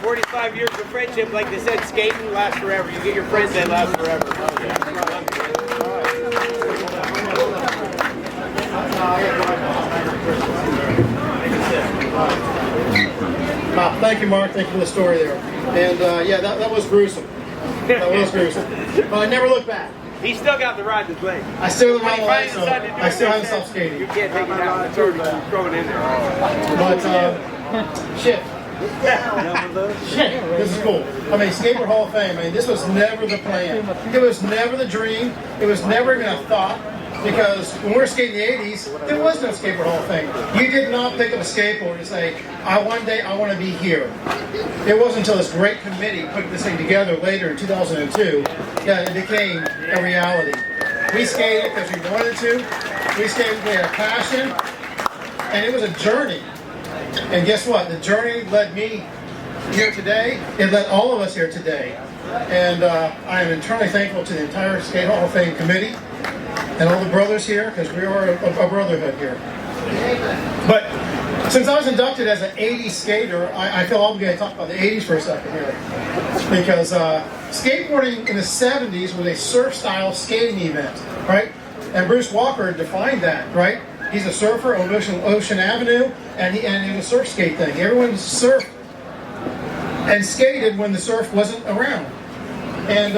45 years of friendship, like they said, skating lasts forever. You get your friends that last forever. Thank you, Mark. Thank you for the story there. And yeah, that was gruesome. That was gruesome. But I never looked back. He still got the ride to play. I still have I still haven't stopped skating. You can't take it out. It's already thrown in there. But shit. Shit, this is cool. I mean, Skateboard Hall of Fame, I mean, this was never the plan. It was never the dream. It was never even a thought. Because when we were skating in the 80s, there was no Skateboard Hall of Fame. You did not pick up a skateboard and say, one day I want to be here. It wasn't until this great committee put this thing together later in 2002 that it became a reality. We skated because we wanted to. We skated with a passion. And it was a journey. And guess what? The journey led me here today. It led all of us here today. And I am eternally thankful to the entire Skate Hall of Fame committee and all the brothers here, because we are a brotherhood here. But since I was inducted as an 80s skater, I feel obligated to talk about the 80s for a second here. Because skateboarding in the 70s was a surf-style skating event, right? And Bruce Walker defined that, right? He's a surfer on Ocean Avenue, and it was a surf skate thing. Everyone surfed and skated when the surf wasn't around. And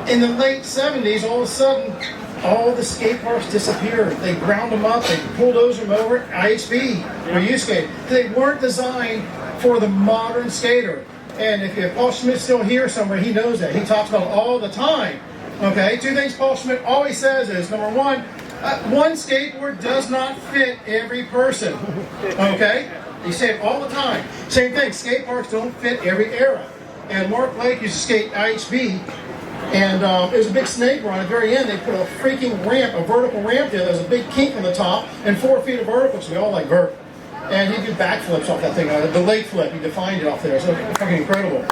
in the late 70s, all of a sudden, all the skate parks disappeared. They ground them up, they bulldozed them over. IHB, where you skate. They weren't designed for the modern skater. And if Paul Schmidt's still here somewhere, he knows that. He talks about it all the time. Okay, two things Paul Schmidt always says is, number one skateboard does not fit every person. Okay? He said it all the time. Same thing, skate parks don't fit every era. And Mark Lake used to skate IHB, and it was a big snake run. At the very end, they put a freaking ramp, a vertical ramp there. There was a big kink on the top, and 4 feet of vertical, so we all like vert. And he did backflips off that thing. The lake flip, he defined it off there. So fucking incredible.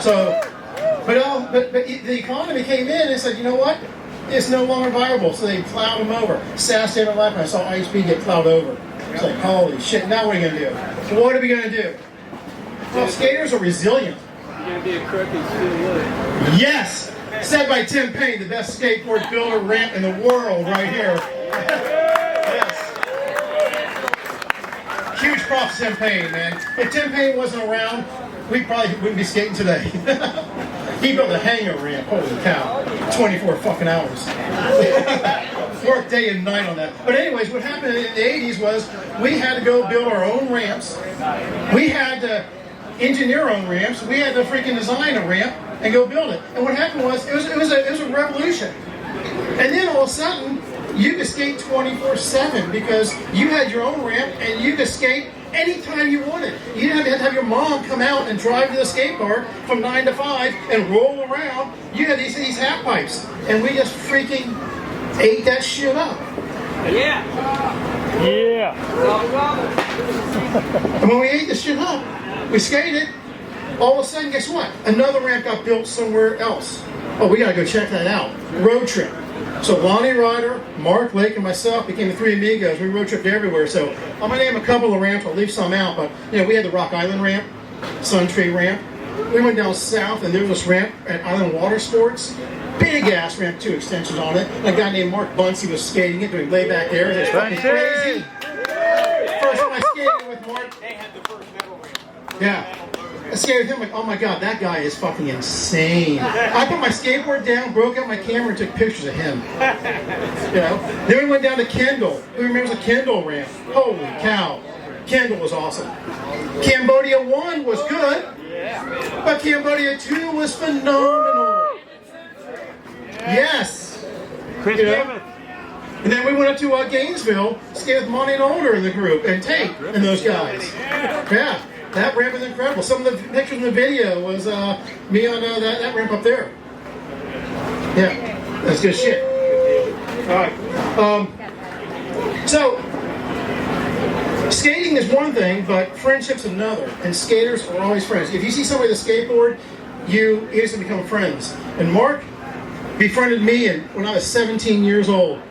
So, but the economy came in and said, you know what? It's no longer viable, so they plowed them over. Saturday Night Live, and I saw IHB get plowed over. It's like, holy shit, now what are you going to do? So what are we going to do? Well, skaters are resilient. You're going to be a crook and steal wood. Yes! Said by Tim Payne, the best skateboard builder ramp in the world, right here. Yes. Huge props to Tim Payne, man. If Tim Payne wasn't around, we probably wouldn't be skating today. He built a hangar ramp, holy cow. 24 fucking hours. Worked day and night on that. But anyways, what happened in the 80s was we had to go build our own ramps. We had to engineer our own ramps. We had to freaking design a ramp and go build it. And what happened was, it was a revolution. And then all of a sudden, you could skate 24/7 because you had your own ramp and you could skate anytime you wanted. You didn't have to have your mom come out and drive to the skate park from 9 to 5 and roll around. You had these half pipes, and we just freaking ate that shit up. Yeah. Yeah. And when we ate the shit up, we skated. All of a sudden, guess what? Another ramp got built somewhere else. Oh, we gotta go check that out. Road trip. So Lonnie Ryder, Mark Lake, and myself became the three amigos. We road tripped everywhere. So I'm gonna name a couple of ramps. I'll leave some out, but you know, we had the Rock Island ramp, Sun Tree ramp. We went down south, and there was this ramp at Island Water Sports. Big ass ramp, 2 extensions on it. And a guy named Mark Bunsey was skating it, doing layback there. It was fucking crazy. First time I skated with Mark. They had the first metal ramp. Yeah. I skated with him like, oh my god, that guy is fucking insane. I put my skateboard down, broke out my camera, and took pictures of him. You know. Then we went down to Kendall. Who remembers the Kendall ramp? Holy cow. Kendall was awesome. Cambodia 1 was good, but Cambodia 2 was phenomenal. Yes. Chris Markovitch. And then we went up to Gainesville, skated with Monty and Older in the group, and Tate and those guys. Yeah. That ramp is incredible. Some of the pictures in the video was me on that ramp up there. Yeah, that's good shit. All right. So, skating is one thing, but friendship's another. And skaters are always friends. If you see somebody with a skateboard, you instantly become friends. And Mark befriended me when I was 17 years old.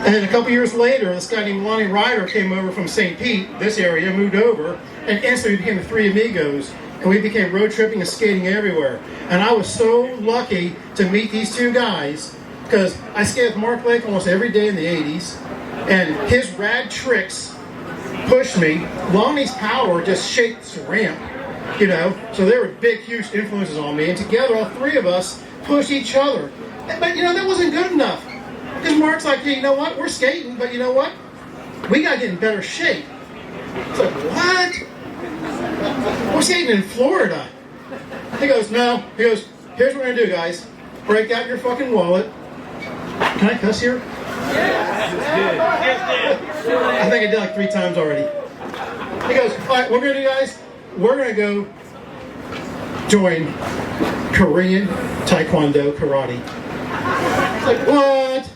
And then a couple years later, this guy named Lonnie Ryder came over from St. Pete, this area, moved over, and instantly became the Three Amigos. And we became road tripping and skating everywhere. And I was so lucky to meet these two guys because I skated with Mark Lake almost every day in the 80s. And his rad tricks pushed me. Lonnie's power just shakes the ramp, you know. So they were big, huge influences on me. And together, all three of us pushed each other. But, you know, that wasn't good enough. Because Mark's like, hey, you know what? We're skating, but you know what? We got to get in better shape. It's like, what? We're skating in Florida. He goes, no. He goes, here's what we're going to do, guys. Break out your fucking wallet. Can I cuss here? I think I did like 3 times already. He goes, all right, what we're going to do, guys, we're going to go join Korean Taekwondo Karate. It's like, what?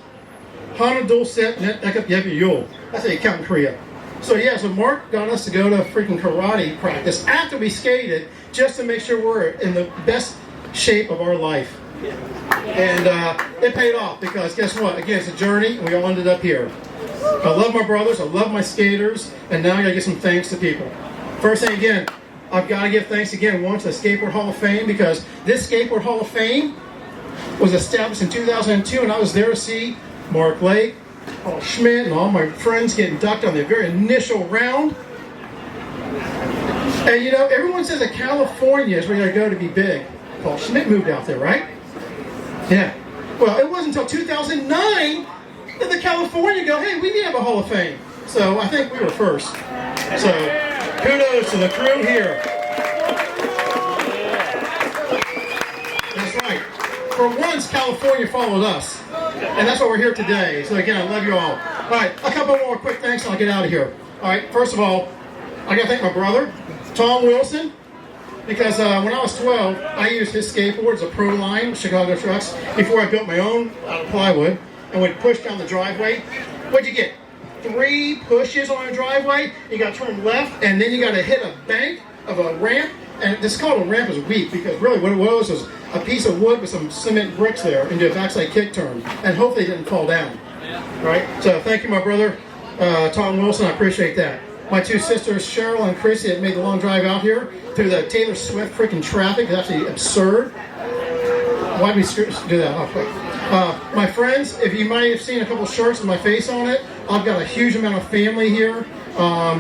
Hana Dul Set Yul. That's how you count in Korea. So yeah, so Mark got us to go to freaking karate practice after we skated just to make sure we're in the best shape of our life. And it paid off because guess what? Again, it's a journey and we all ended up here. I love my brothers, I love my skaters, and now I gotta give some thanks to people. First thing again, I've got to give thanks again once to the Skateboard Hall of Fame because this Skateboard Hall of Fame was established in 2002 and I was there to see Mark Lake, Paul Schmidt, and all my friends get inducted on the very initial round. And you know, everyone says that California is where you gotta go to be big. Paul Schmidt moved out there, right? Yeah. Well, it wasn't until 2009 that the California go, hey, we need to have a Hall of Fame. So I think we were first. So kudos to the crew here. That's right. For once, California followed us. And that's why we're here today. So again, I love you all. All right, a couple more quick thanks and I'll get out of here. All right, first of all, I gotta thank my brother, Tom Wilson, because when I was 12, I used his skateboards, a Pro Line, Chicago trucks, before I built my own out of plywood, and would push down the driveway. What'd you get? 3 pushes on a driveway, you got to turn left, and then you got to hit a bank of a ramp, and this called a ramp is weak, because really what it was a piece of wood with some cement bricks there, and do a backside kick turn, and hopefully it didn't fall down. Right? So thank you, my brother, Tom Wilson, I appreciate that. My 2 sisters, Cheryl and Chrissy, that made the long drive out here through the Taylor Swift freaking traffic. It's actually absurd. Why did we do that? Oh, quick. My friends, if you might have seen a couple shirts with my face on it, I've got a huge amount of family here.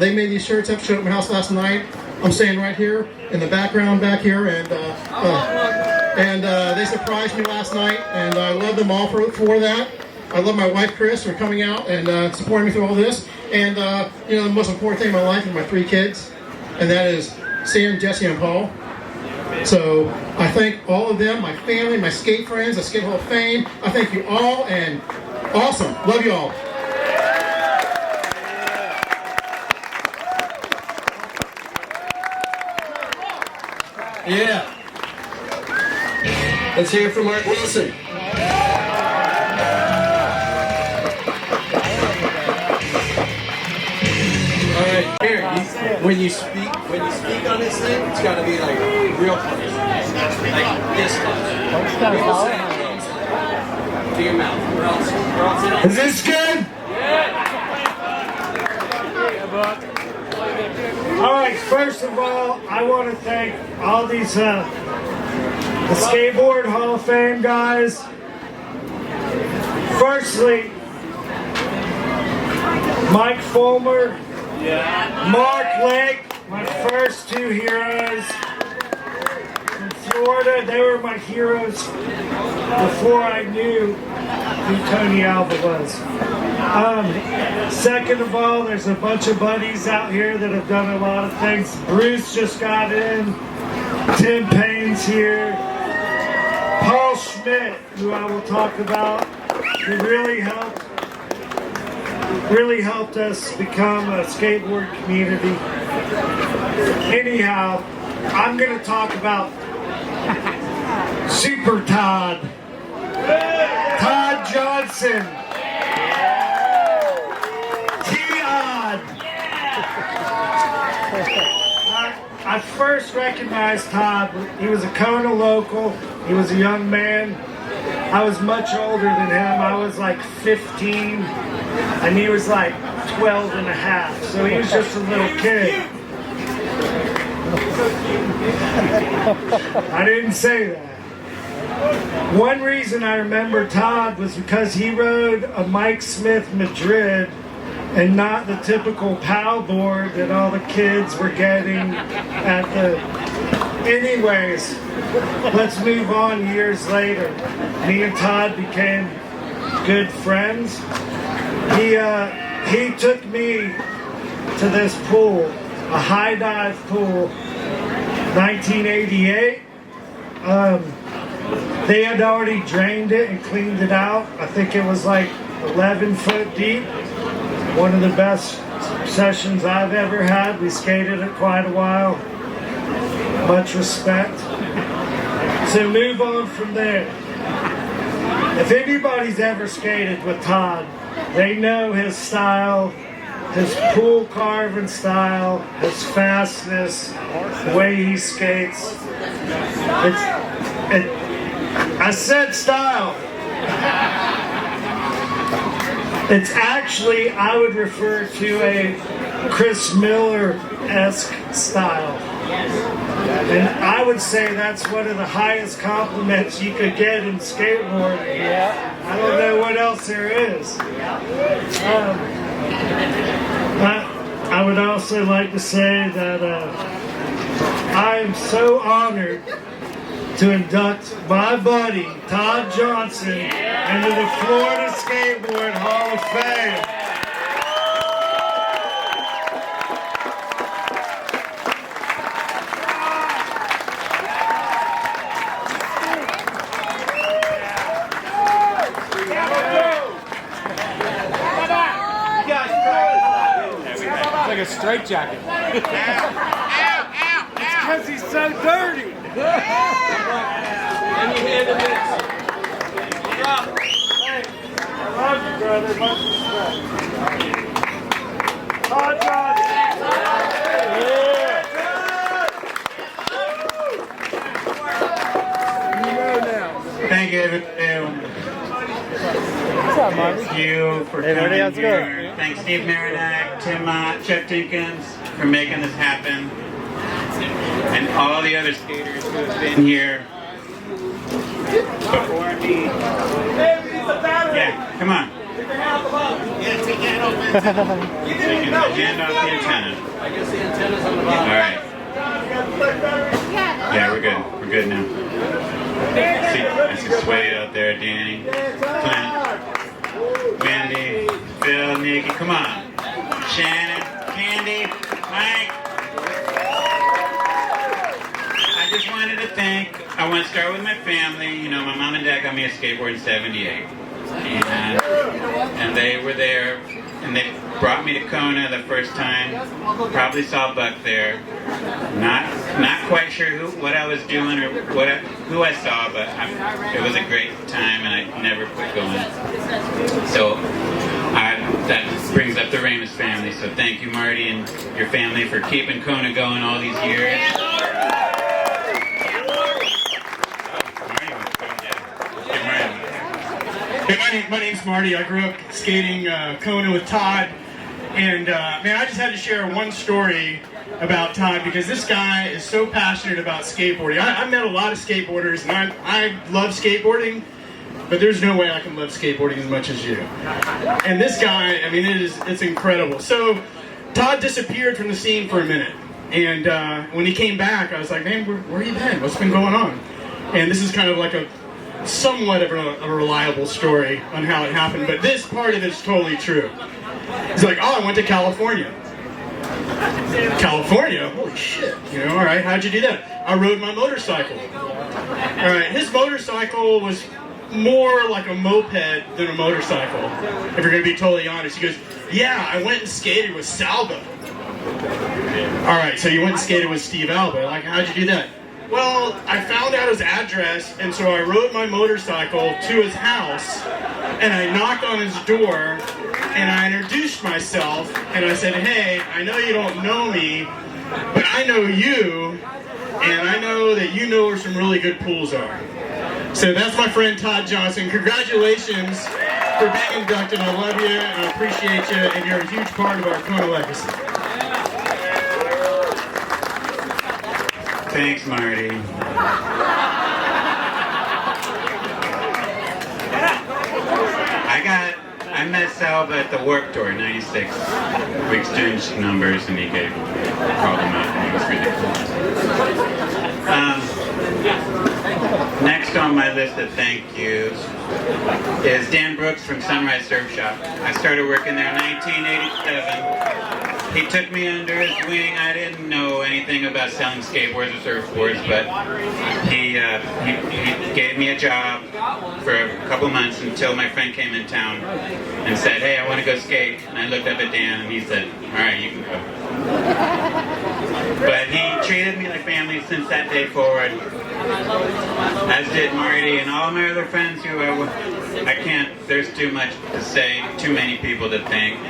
They made these shirts up, showed up at my house last night. I'm staying right here in the background back here, and they surprised me last night, and I love them all for that. I love my wife, Kris, for coming out and supporting me through all this. And, you know, the most important thing in my life is my 3 kids, and that is Sam, Jesse, and Paul. So I thank all of them, my family, my skate friends, the Skate Hall of Fame. I thank you all, and awesome. Love you all. Yeah. Let's hear it from Mark Wilson. All right, here. When you speak on this thing, it's got to be like real close, like this close. To your mouth. Or else Is this good? All right, first of all, I want to thank all these the Skateboard Hall of Fame guys. Firstly, Mike Fulmer, Mark Lake, my first 2 heroes from Florida. They were my heroes before I knew who Tony Alva was. Second of all, there's a bunch of buddies out here that have done a lot of things. Bruce just got in. Tim Payne's here. Paul Schmidt, who I will talk about, who really helped us become a skateboard community. Anyhow, I'm going to talk about Super Todd. Todd Johnson. I first recognized Todd. He was a Kona local. He was a young man. I was much older than him. I was like 15, and he was like 12 and a half. So he was just a little kid. I didn't say that. One reason I remember Todd was because he rode a Mike Smith Madrid and not the typical PAL board that all the kids were getting at the... Anyways, let's move on years later. Me and Todd became good friends. He took me to this pool, a high dive pool, 1988. They had already drained it and cleaned it out. I think it was like 11 foot deep. One of the best sessions I've ever had. We skated it quite a while. Much respect. So move on from there. If anybody's ever skated with Todd, they know his style, his pool carving style, his fastness, the way he skates. I said style. It's actually, I would refer to a Chris Miller-esque style. And I would say that's one of the highest compliments you could get in skateboarding. I don't know what else there is. I would also like to say that I am so honored to induct my buddy, Todd Johnson, into the Florida Skateboard Hall of Fame. It's like a straight jacket. It's because he's so dirty. And you handle this. Drop. Hey, I love you, brother. Much respect. Todd Johnson. You know now. Thank you, everyone. Thank you for coming here. Thanks, Steve Meronek, Tim Mott, Chuck Dinkins for making this happen. And all the other skaters who have been here before me. Yeah, come on. Take your hand off the Taking the hand off the antenna. I guess the antenna's on the bottom. All right. Yeah, we're good. We're good now. I see Sway out there, Danny, Clint, Wendy, Phil, Nikki. Come on. Shannon, Candy, Mike. I just wanted to thank, I want to start with my family. You know, my mom and dad got me a skateboard in '78. And they were there, and they brought me to Kona the first time. Probably saw Buck there. Not quite sure what I was doing or who I saw, but it was a great time, and I never quit going. So that brings up the Reynolds family. So thank you, Marty, and your family for keeping Kona going all these years. Hey, my name's Marty. I grew up skating Kona with Todd, and man, I just had to share one story about Todd because this guy is so passionate about skateboarding. I met a lot of skateboarders, and I love skateboarding, but there's no way I can love skateboarding as much as you. And this guy, I mean, it's incredible. So Todd disappeared from the scene for a minute, and when he came back, I was like, man, where you been? What's been going on? And this is kind of like a somewhat of a reliable story on how it happened, but this part of it is totally true. He's like, oh, I went to California. California? Holy shit. You know, all right, how'd you do that? I rode my motorcycle. All right, his motorcycle was more like a moped than a motorcycle, if you're going to be totally honest. He goes, yeah, I went and skated with Salva. All right, so you went and skated with Steve Alba. Like, how'd you do that? Well, I found out his address, and so I rode my motorcycle to his house, and I knocked on his door, and I introduced myself, and I said, hey, I know you don't know me, but I know you, and I know that you know where some really good pools are. So that's my friend Todd Johnson. Congratulations for being inducted. I love you, and I appreciate you, and you're a huge part of our Kona legacy. Thanks, Marty. I met Salva at the Warped Tour in '96. We exchanged numbers and he called him out, and it was really cool. Next on my list of thank yous is Dan Brooks from Sunrise Surf Shop. I started working there in 1987. He took me under his wing. I didn't know anything about selling skateboards or surfboards, but he gave me a job for a couple months until my friend came in town and said, "Hey, I want to go skate." And I looked up at Dan and he said, "All right, you can go." But he treated me like family since that day forward, as did Marty and all my other friends who I can't, there's too much to say, too many people to thank.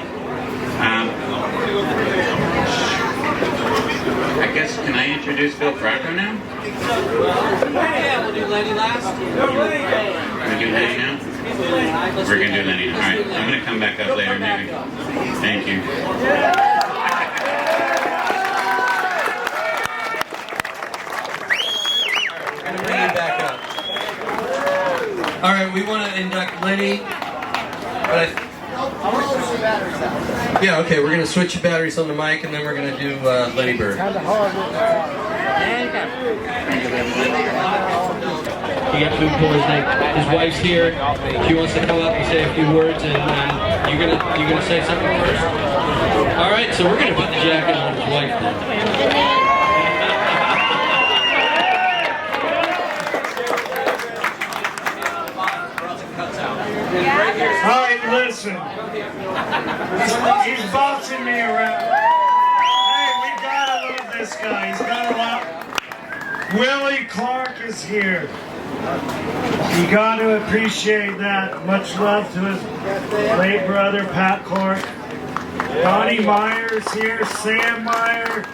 I guess, can I introduce Bill Proko now? Yeah, we'll do Lenny last. We're going to do Lenny now? We're going to do Lenny. All right, I'm going to come back up later, maybe. Thank you. We're going to bring you back up. All right, we want to induct Lenny, but yeah, okay, we're going to switch the batteries on the mic, and then we're going to do Lenny Byrd. You got food for his wife's here. She wants to come up and say a few words, and you're gonna say something first. All right, so we're gonna put the jacket on his wife then. All right, listen. He's bossing me around. Hey, we gotta love this guy. He's got a lot. Willie Clark is here. You got to appreciate that. Much love to his late brother, Pat Clark. Donnie Meyer's here. Sam Meyer.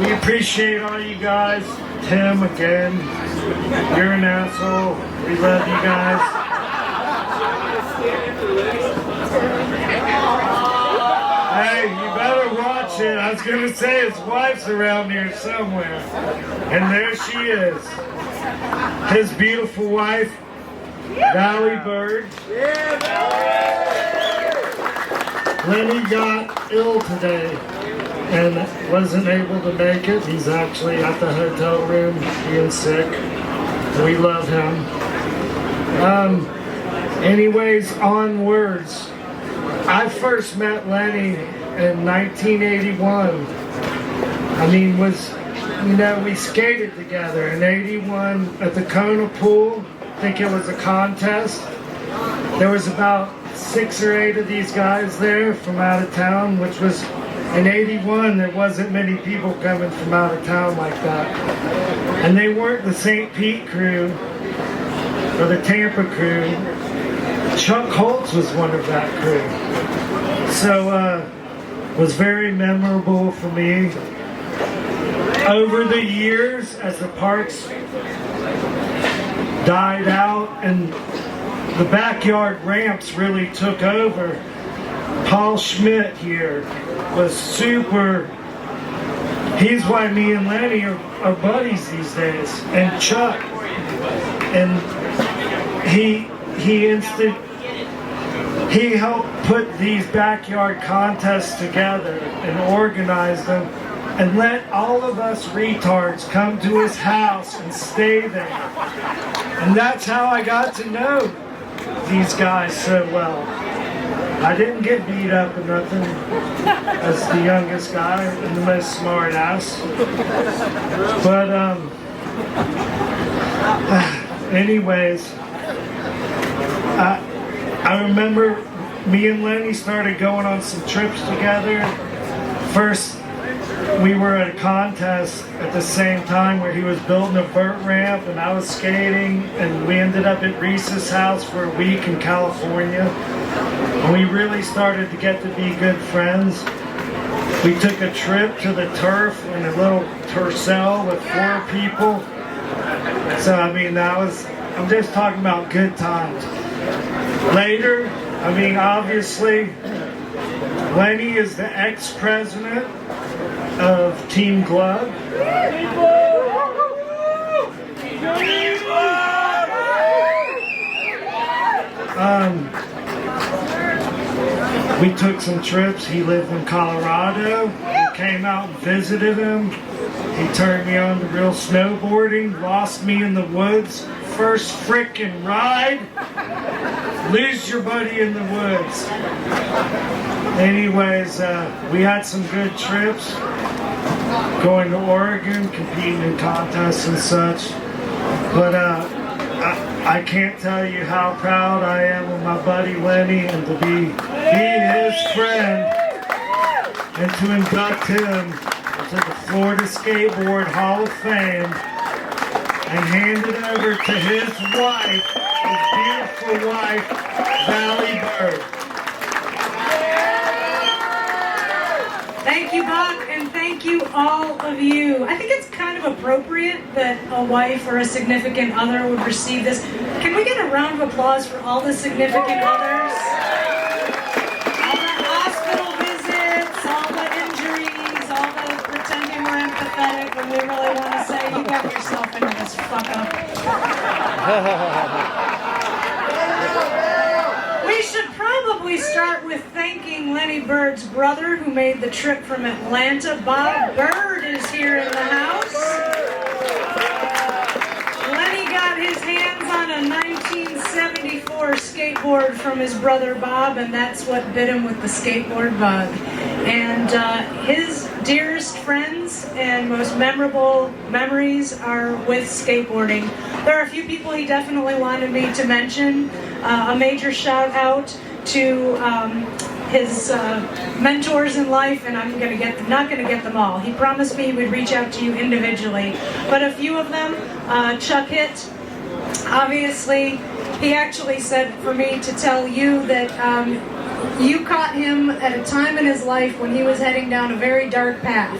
We appreciate all you guys. Tim, again. You're an asshole. We love you guys. Hey, you better watch it. I was going to say his wife's around here somewhere. And there she is. His beautiful wife, Valley Byrd. Lenny got ill today and wasn't able to make it. He's actually at the hotel room being sick. We love him. Anyways, onwards. I first met Lenny in 1981. I mean, we skated together in 81 at the Kona pool. I think it was a contest. There was about 6 or 8 of these guys there from out of town, which was, in 81, there wasn't many people coming from out of town like that. And they weren't the St. Pete crew or the Tampa crew. Chuck Holtz was one of that crew. So, was very memorable for me. Over the years, as the parks died out and the backyard ramps really took over, Paul Schmidt here was super. He's why me and Lenny are buddies these days, and Chuck. And he helped put these backyard contests together and organize them and let all of us retards come to his house and stay there. And that's how I got to know these guys so well. I didn't get beat up or nothing as the youngest guy and the most smart ass. But anyways, I remember me and Lenny started going on some trips together. First, we were at a contest at the same time where he was building a vert ramp and I was skating, and we ended up at Reese's house for a week in California. And we really started to get to be good friends. We took a trip to the turf in a little tercel with 4 people. So, I mean, I'm just talking about good times. Later, I mean, obviously, Lenny is the ex-president of Team Glove. We took some trips. He lived in Colorado. We came out and visited him. He turned me on to real snowboarding, lost me in the woods. First frickin' ride. Lose your buddy in the woods. Anyways, we had some good trips. Going to Oregon, competing in contests and such. But I can't tell you how proud I am of my buddy Lenny and to be his friend and to induct him into the Florida Skateboard Hall of Fame and hand it over to his wife, his beautiful wife, Lenny Byrd. Thank you, Buck, and thank you, all of you. I think it's kind of appropriate that a wife or a significant other would receive this. Can we get a round of applause for all the significant others? All the hospital visits, all the injuries, all the pretending we're empathetic when we really want to say, you got yourself into this fuck up. We should probably start with thanking Lenny Byrd's brother who made the trip from Atlanta. Bob Byrd is here in the house. Lenny got his hands on a 1974 skateboard from his brother Bob, and that's what bit him with the skateboard bug. And his dearest friends and most memorable memories are with skateboarding. There are a few people he definitely wanted me to mention. A major shout out to his mentors in life, and I'm not going to get them all. He promised me he would reach out to you individually, but a few of them. Chuck Hitt, obviously, he actually said for me to tell you that you caught him at a time in his life when he was heading down a very dark path.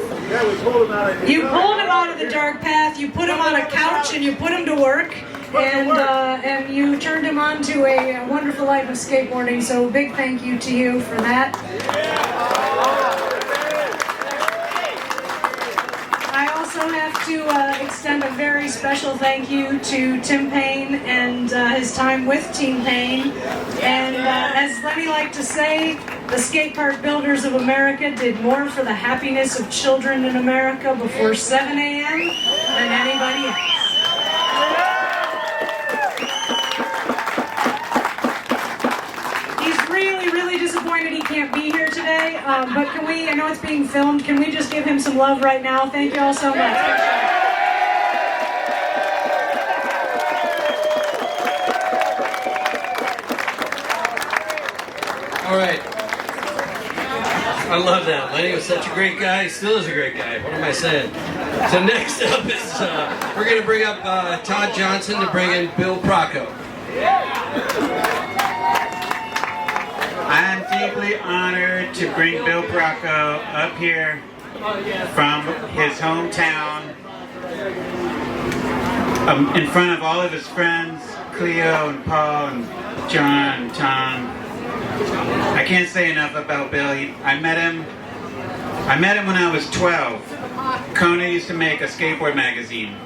You pulled him out of the dark path, you put him on a couch, and you put him to work. And you turned him on to a wonderful life of skateboarding, so big thank you to you for that. I also have to extend a very special thank you to Tim Payne and his time with Team Payne. And as Lenny liked to say, the skate park builders of America did more for the happiness of children in America before 7 a.m. than anybody else. Disappointed he can't be here today, but can we, I know it's being filmed, can we just give him some love right now? Thank you all so much. All right. I love that. Lenny was such a great guy. He still is a great guy. What am I saying? So next up is, we're going to bring up Todd Johnson to bring in Bill Proko. I'm deeply honored to bring Bill Proko up here from his hometown in front of all of his friends, Cleo and Paul and John and Tom. I can't say enough about Bill. I met him when I was 12. Kona used to make a skateboard magazine,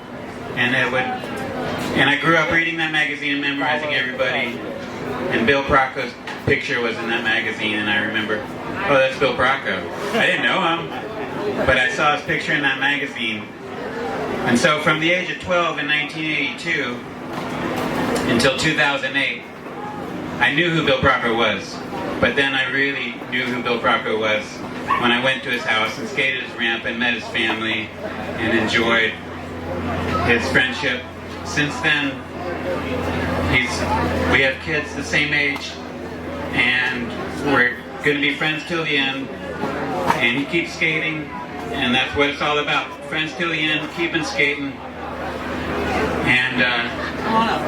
and I grew up reading that magazine and memorizing everybody. And Bill Proko's picture was in that magazine, and I remember, oh, that's Bill Proko. I didn't know him, but I saw his picture in that magazine. And so from the age of 12 in 1982 until 2008, I knew who Bill Proko was. But then I really knew who Bill Proko was when I went to his house and skated his ramp and met his family and enjoyed his friendship. Since then, we have kids the same age, and we're going to be friends till the end. And he keeps skating, and that's what it's all about. Friends till the end, keeping skating. And come on up.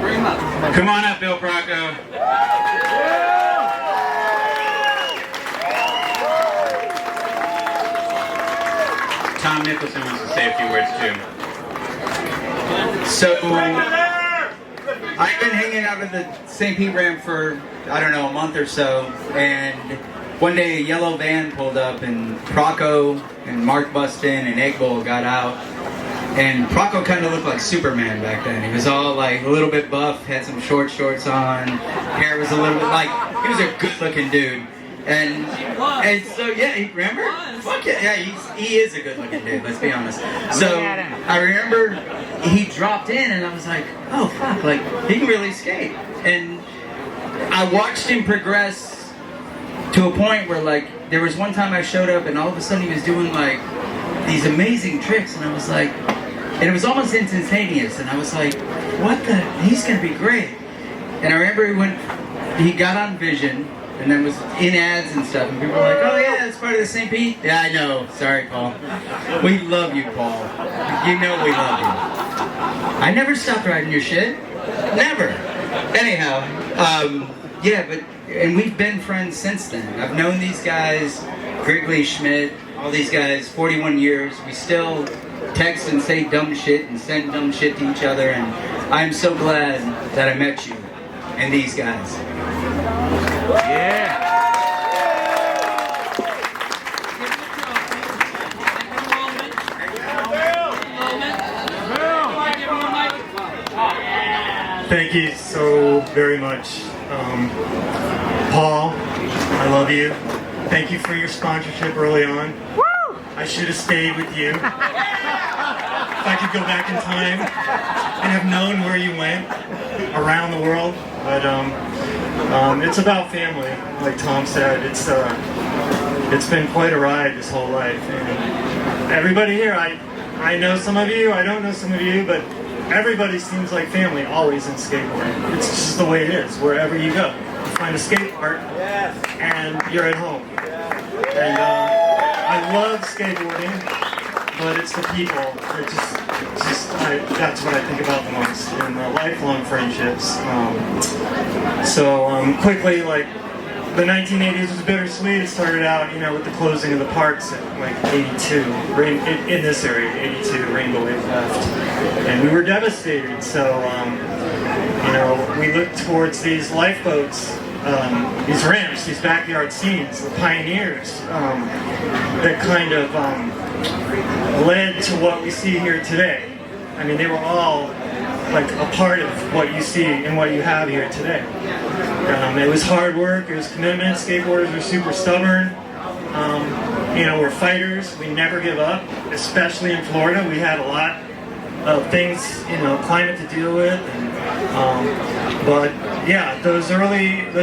Bring him up. Come on up, Bill Proko. Nicholson wants to say a few words too. So, I've been hanging out at the St. Pete ramp for, I don't know, a month or so, and one day a yellow van pulled up and Proko and Mark Bustin and Egg Bowl got out. And Proko kind of looked like Superman back then. He was all like a little bit buff, had some short shorts on, hair was a little bit like, he was a good looking dude. And so yeah, remember? Fuck yeah, he is a good looking dude, let's be honest. So I remember he dropped in and I was like, oh fuck, like he can really skate. And I watched him progress to a point where like, there was one time I showed up and all of a sudden he was doing like these amazing tricks and I was like, and it was almost instantaneous and I was like, what the, he's gonna be great. And I remember he got on Vision and then was in ads and stuff and people were like, oh yeah, it's part of the St. Pete. Yeah, I know, sorry Paul. We love you, Paul. You know we love you. I never stopped riding your shit. Never. Anyhow, yeah, but, and we've been friends since then. I've known these guys, Grigley, Schmidt, all these guys, 41 years. We still text and say dumb shit and send dumb shit to each other, and I'm so glad that I met you and these guys. Yeah. Thank you so very much. Paul, I love you. Thank you for your sponsorship early on. I should have stayed with you. If I could go back in time and have known where you went around the world. But it's about family, like Tom said. It's been quite a ride this whole life. And everybody here, I know some of you, I don't know some of you, but everybody seems like family always in skateboarding. It's just the way it is, wherever you go. You find a skate park and you're at home. And I love skateboarding, but it's the people. That's what I think about the most, and the lifelong friendships. Quickly, like, the 1980s was bittersweet. It started out, you know, with the closing of the parks at like 82, in this area, 82, Rainbow Wave left. And we were devastated, so, you know, we looked towards these lifeboats, these ramps, these backyard scenes, the pioneers, that kind of led to what we see here today. I mean, they were all like a part of what you see and what you have here today. It was hard work, it was commitment. Skateboarders were super stubborn. You know, we're fighters, we never give up, especially in Florida. We had a lot of things, you know, climate to deal with. But yeah, those early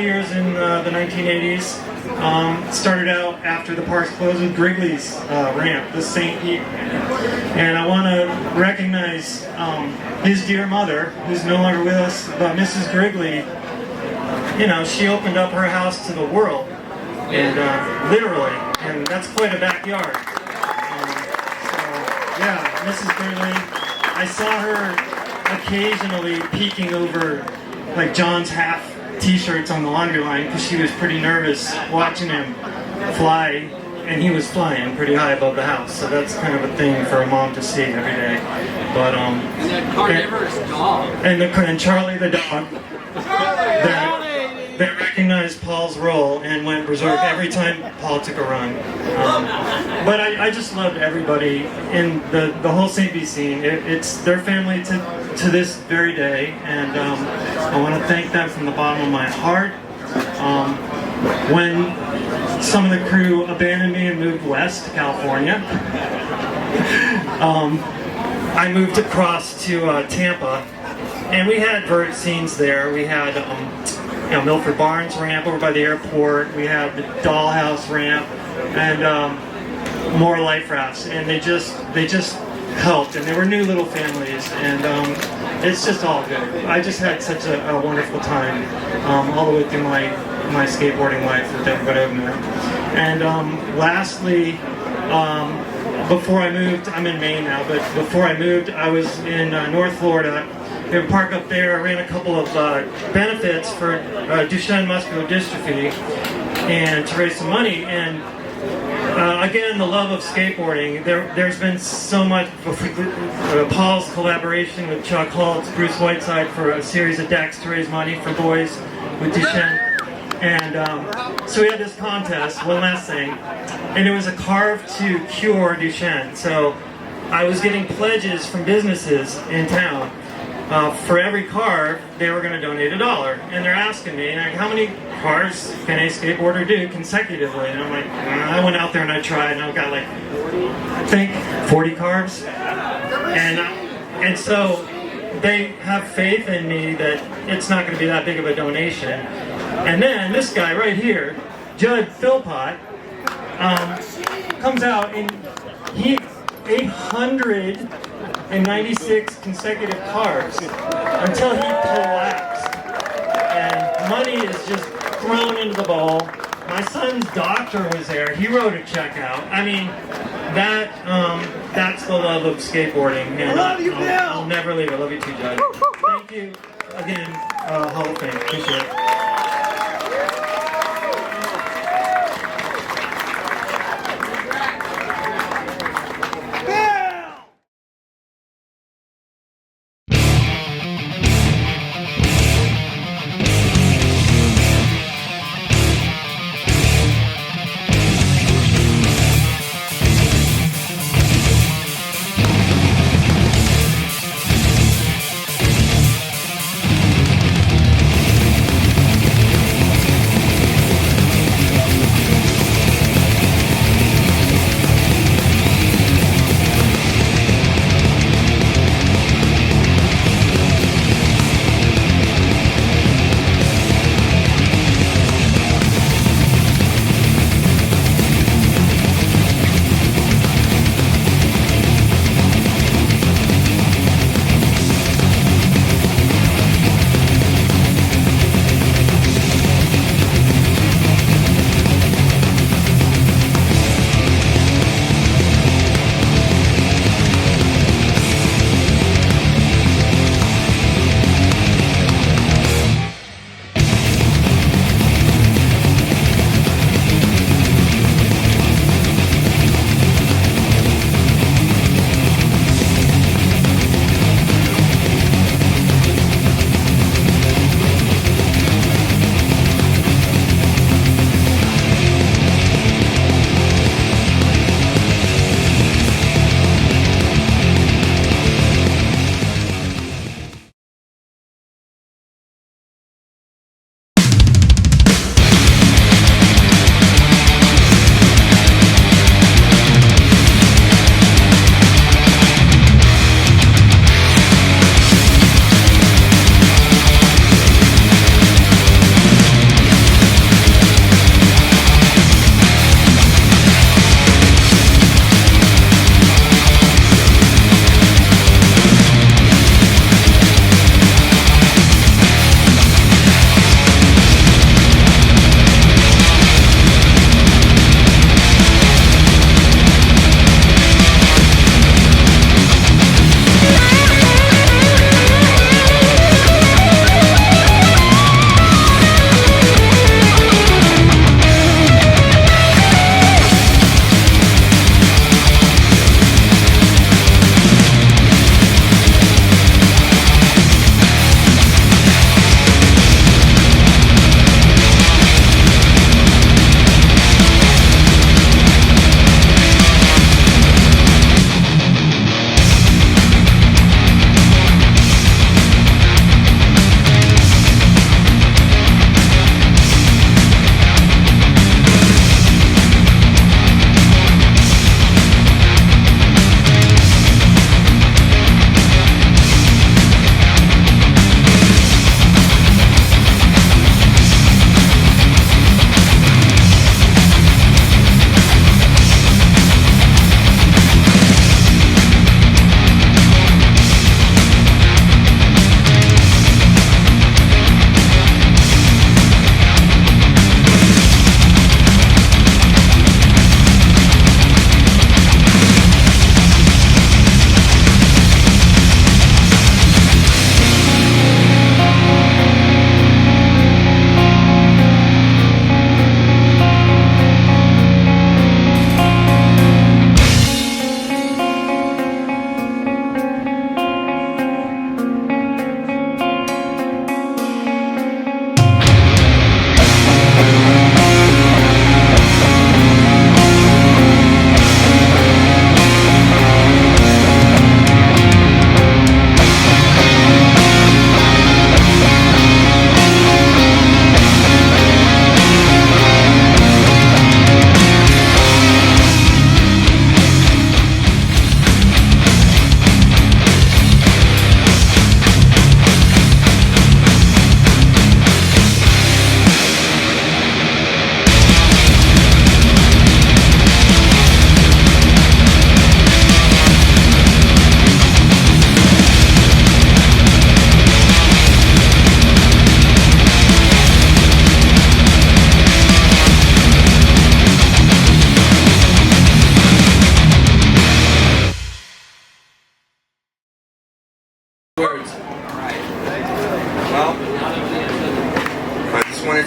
years in the 1980s started out after the parks closed with Grigley's ramp, the St. Pete ramp. And I want to recognize his dear mother, who's no longer with us, but Mrs. Grigley. You know, she opened up her house to the world, and literally, and that's quite a backyard. Yeah, Mrs. Grigley, I saw her occasionally peeking over like John's half t-shirts on the laundry line because she was pretty nervous watching him fly, and he was flying pretty high above the house, so that's kind of a thing for a mom to see every day. But and that carnivorous dog. And Charlie the dog that recognized Paul's role and went berserk every time Paul took a run. But I just loved everybody in the whole St. Pete scene. It's their family to this very day, and I want to thank them from the bottom of my heart. When some of the crew abandoned me and moved west to California, I moved across to Tampa, and we had vert scenes there. We had you know, Milford Barnes ramp over by the airport. We had the Dollhouse ramp, and more life rafts, and they just helped, and they were new little families, and it's just all good. I just had such a wonderful time all the way through my skateboarding life with everybody I've met. And lastly, before I moved, I'm in Maine now, but before I moved, I was in North Florida. We have a park up there. I ran a couple of benefits for Duchenne muscular dystrophy and to raise some money. And Again, the love of skateboarding. There's been so much. Paul's collaboration with Chuck Dinkins, Bruce Whiteside for a series of decks to raise money for boys with Duchenne. And so we had this contest, one last thing, and it was a carve to cure Duchenne. So I was getting pledges from businesses in town. For every carve, they were going to donate $1. And they're asking me, like, how many carves can a skateboarder do consecutively? And I'm like, I went out there and I tried, and I got like, I think 40 carves. And so they have faith in me that it's not going to be that big of a donation. And then this guy right here, Judd Philpott, comes out and he 896 consecutive carves until he collapsed. And money is just thrown into the bowl. My son's doctor was there. He wrote a check out. I mean, that's the love of skateboarding. And I love you, Bill. I'll never leave it. I love you too, Judd. Thank you again, Hall of Fame. Appreciate it.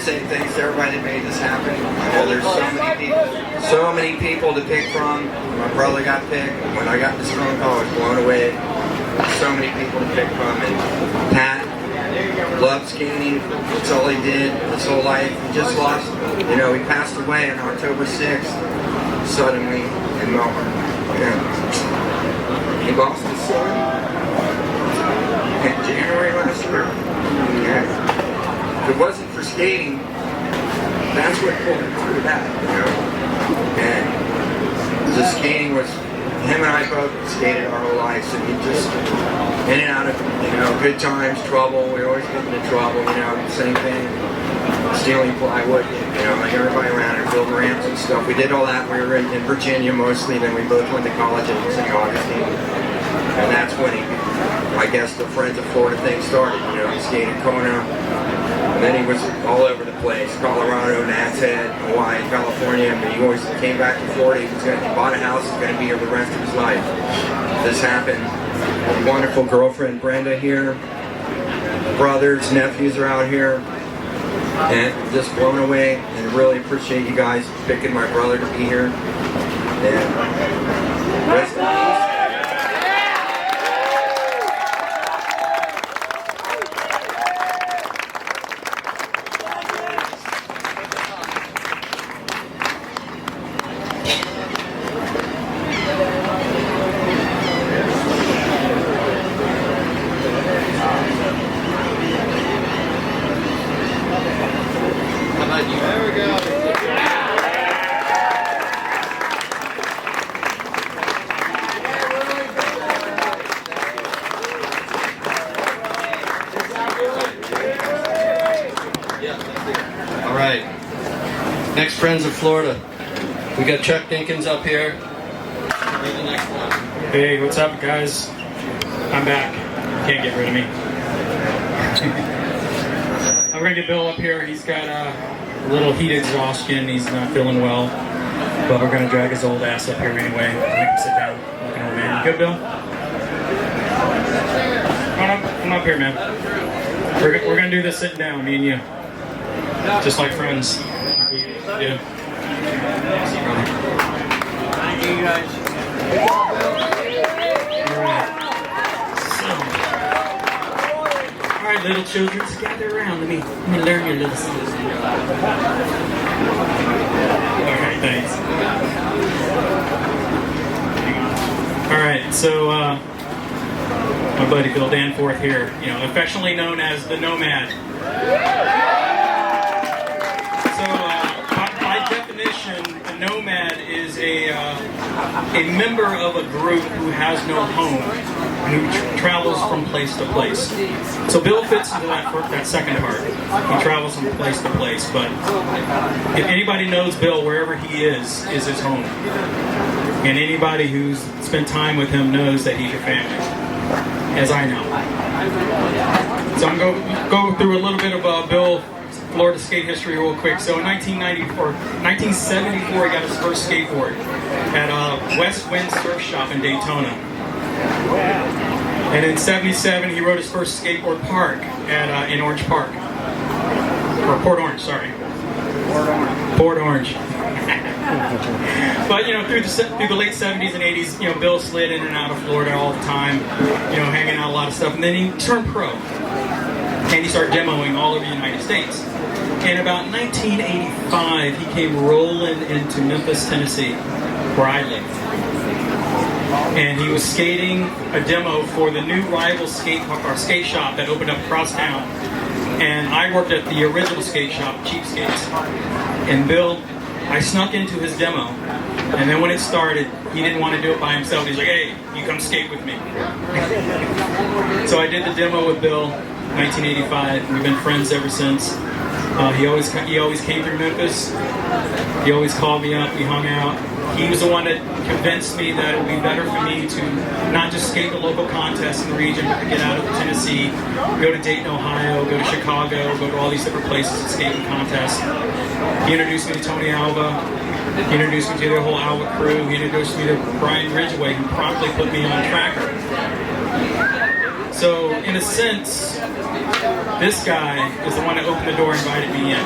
say thanks to everybody that made this happen. I know there's so many people to pick from. My brother got picked. When I got this phone call, I was blown away. So many people to pick from. And Pat loved skating. That's all he did his whole life. He just lost, he passed away on October 6th, suddenly in Melbourne. And he lost his son in January last year. And if it wasn't for skating, that's what pulled him through that, And the skating was, him and I both skated our whole lives, and he just, in and out of, good times, trouble, we always get into trouble, same thing, stealing plywood, like everybody around here, building ramps and stuff. We did all that, we were in Virginia mostly, then we both went to college in St. Augustine, and that's when I guess the Friends of Florida thing started, he skated Kona, and then he was all over the place, Colorado, Nats Head, Hawaii, California, but he always came back to Florida. He bought a house, he's going to be here the rest of his life. This happened. A wonderful girlfriend, Brenda, here. Brothers, nephews are out here. And just blown away, and really appreciate you guys picking my brother to be here. And rest in peace. Next, Friends of Florida. We got Chuck Dinkins up here. Hey, what's up, guys? I'm back. Can't get rid of me. I'm gonna get Bill up here. He's got a little heat exhaustion. He's not feeling well, but we're gonna drag his old ass up here anyway. Make him sit down. Like an old man. You good, Bill? Come up here, man. We're gonna do this sitting down, me and you, just like friends. Yeah. Thank you, guys. All right, little children, just gather around. Let me learn your little skills. All right, thanks. All right, so my buddy Bill Danforth here, affectionately known as the Nomad. A nomad is a member of a group who has no home, who travels from place to place. So Bill fits into that second part. He travels from place to place, but if anybody knows Bill, wherever he is his home. And anybody who's spent time with him knows that he's your family, as I know. So I'm going to go through a little bit of Bill Florida skate history real quick. So in 1974, he got his first skateboard at West Wind Surf Shop in Daytona. And in 77, he rode his first skateboard park in Orange Park. Or Port Orange, sorry. Port Orange. But through the late 70s and 80s, Bill slid in and out of Florida all the time, hanging out a lot of stuff. And then he turned pro. And he started demoing all over the United States. In about 1985, he came rolling into Memphis, Tennessee, where I live. And he was skating a demo for the new rival skate shop that opened up across town. And I worked at the original skate shop, Cheap Skates. And Bill, I snuck into his demo. And then when it started, he didn't want to do it by himself. He's like, hey, you come skate with me. So I did the demo with Bill, 1985. We've been friends ever since. He always came through Memphis. He always called me up. We hung out. He was the one that convinced me that it would be better for me to not just skate the local contests in the region, but to get out of Tennessee, go to Dayton, Ohio, go to Chicago, go to all these different places and skate in contests. He introduced me to Tony Alva. He introduced me to the whole Alva crew. He introduced me to Brian Ridgway, who promptly put me on Tracker. So, in a sense, this guy is the one that opened the door and invited me in.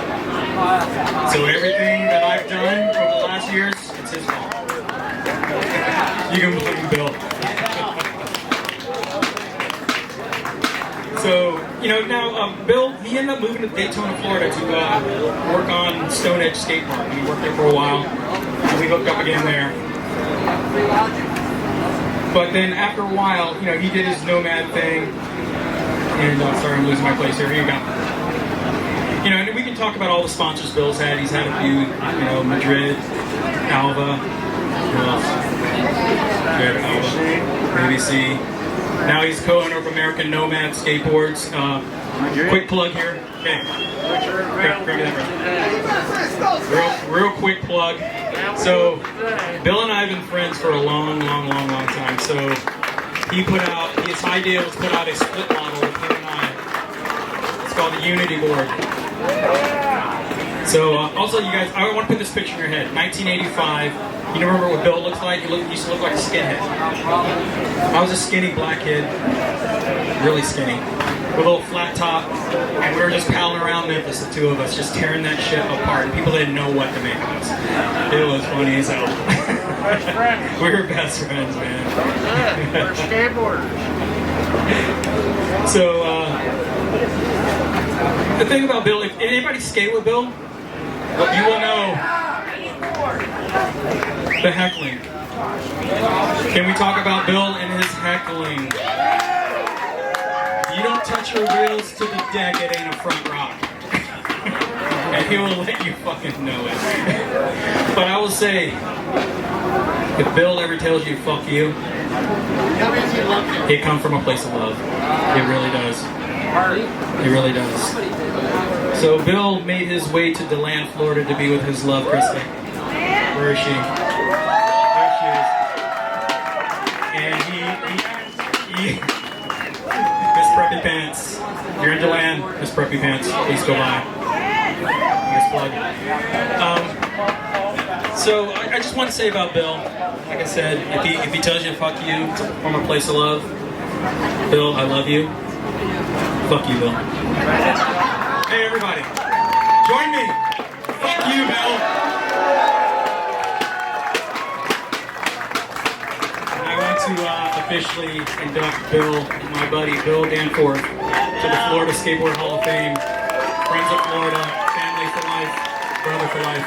So everything that I've done over the last years, it's his fault. You can blame Bill. So, you know, now Bill, he ended up moving to Daytona, Florida to work on Stone Edge Skate Park. He worked there for a while, and we hooked up again there. But then after a while, you know, he did his nomad thing. And sorry, I'm losing my place here. Here you go. You know, and we can talk about all the sponsors Bill's had. He's had a few, you know, Madrid, Alva, who else? ABC. Now he's co-owner of American Nomad Skateboards. Quick plug here. Okay. Real quick plug. So, Bill and I have been friends for a long time. So, he put out, his idea was put out a split model with him and I. It's called the Unity Board. So, also you guys, I want to put this picture in your head. 1985. You remember what Bill looks like? He used to look like a skinhead. I was a skinny black kid. Really skinny. With a little flat top. And we were just palling around Memphis, the two of us, just tearing that shit apart. People didn't know what to make of us. It was funny as hell. Best friends. We were best friends, man. We're skateboarders. So, the thing about Bill, if anybody skate with Bill, you will know the heckling. Can we talk about Bill and his heckling? You don't touch your wheels to the deck, it ain't a front rock. And he will let you fucking know it. But I will say, if Bill ever tells you fuck you, it comes from a place of love. It really does. It really does. So Bill made his way to DeLand, Florida to be with his love, Krista. Where is she? There she is. And he Miss Preppy Pants. If you're in DeLand, Miss Preppy Pants, please go by. Nice plug. So I just want to say about Bill, like I said, if he tells you fuck you from a place of love, Bill, I love you. Fuck you, Bill. Hey everybody, join me. Fuck you, Bill. And I want to officially induct Bill, my buddy Bill Danforth, to the Florida Skateboard Hall of Fame. Friends of Florida, family for life, brother for life.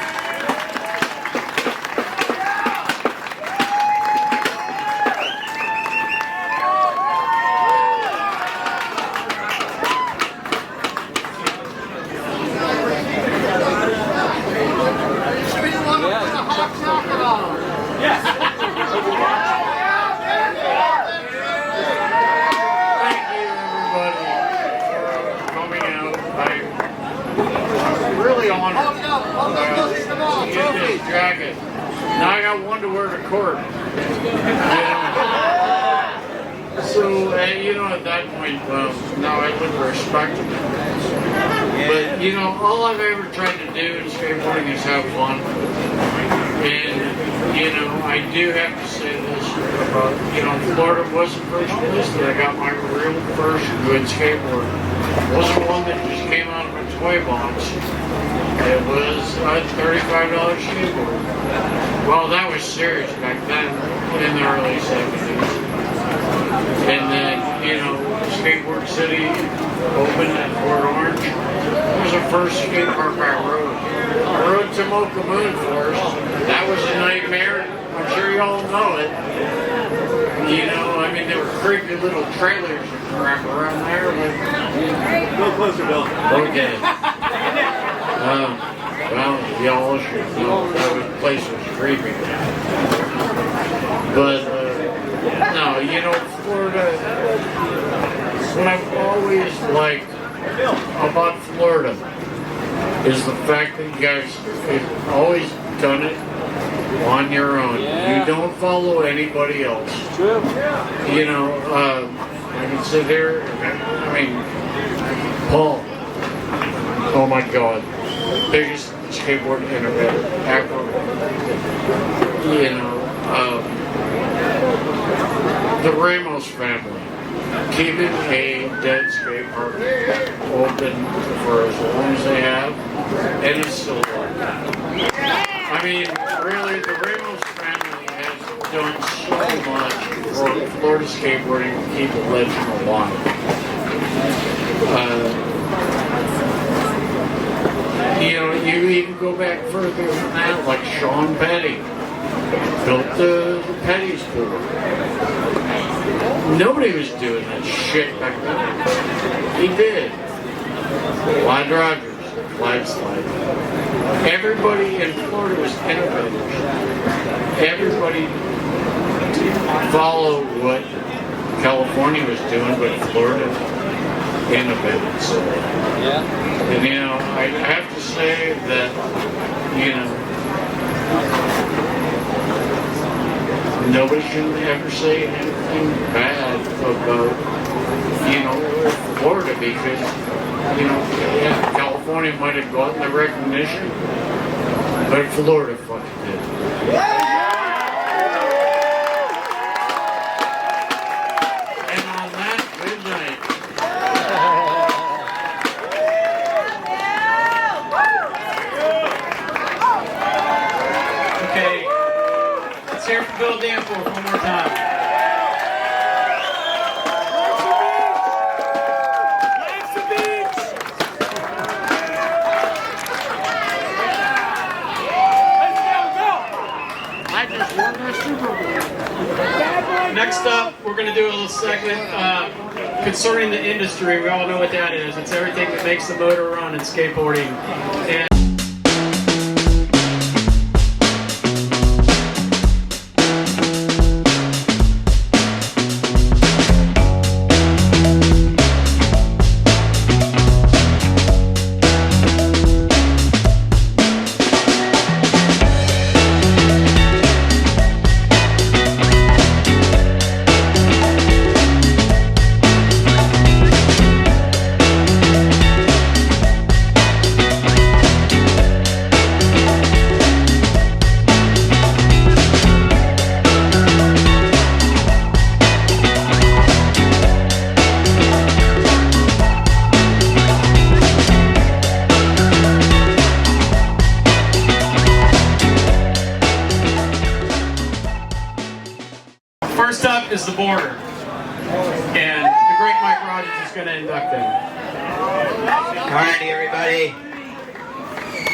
Jacket. Now I got one to wear to court. So, you know, at that point, well, now I look respectable. But, you know, all I've ever tried to do in skateboarding is have fun. And, you know, I do have to say this about, you know, Florida was the first place that I got my real first good skateboard. It wasn't one that just came out of a toy box. It was a $35 skateboard. Well, that was serious back then, in the early 70s. And then, you know, Skateboard City opened at Fort Orange. It was the first skate park I rode. I rode to Mocha Moon first. That was a nightmare. I'm sure you all know it. You know, I mean, there were creepy little trailers and crap around there. But... Go closer, Bill. Okay. Well, y'all should know that place was creepy. But, no, you know, Florida, what I've always liked about Florida is the fact that you guys have always done it on your own. You don't follow anybody else. You know, I can sit here, I mean, Paul, oh my God, biggest skateboard innovator ever. You know, the Ramos family. keeping a dead skate park open for as long as they have, and it's still like that. I mean, really, the Reynolds family has done so much for Florida skateboarding to keep the legend alive. You know, you even go back further than that, like Sean Petty built the Petty's pool. Nobody was doing that shit back then. He did. Clyde Rogers, Whiteside. Everybody in Florida was innovators. Everybody followed what California was doing, but Florida innovated. So, and you know, I have to say that, you know, nobody can ever say anything bad about, you know, Florida, because, you know, yeah, California might have gotten the recognition, but Florida fucking did. And on that, good night. Okay, let's hear from Bill Danforth one more time. Next up, we're going to do a little segment concerning the industry. We all know what that is. It's everything that makes the motor run in skateboarding. And first up is the border. And the great Mike Rogers is going to induct them. Alrighty, everybody.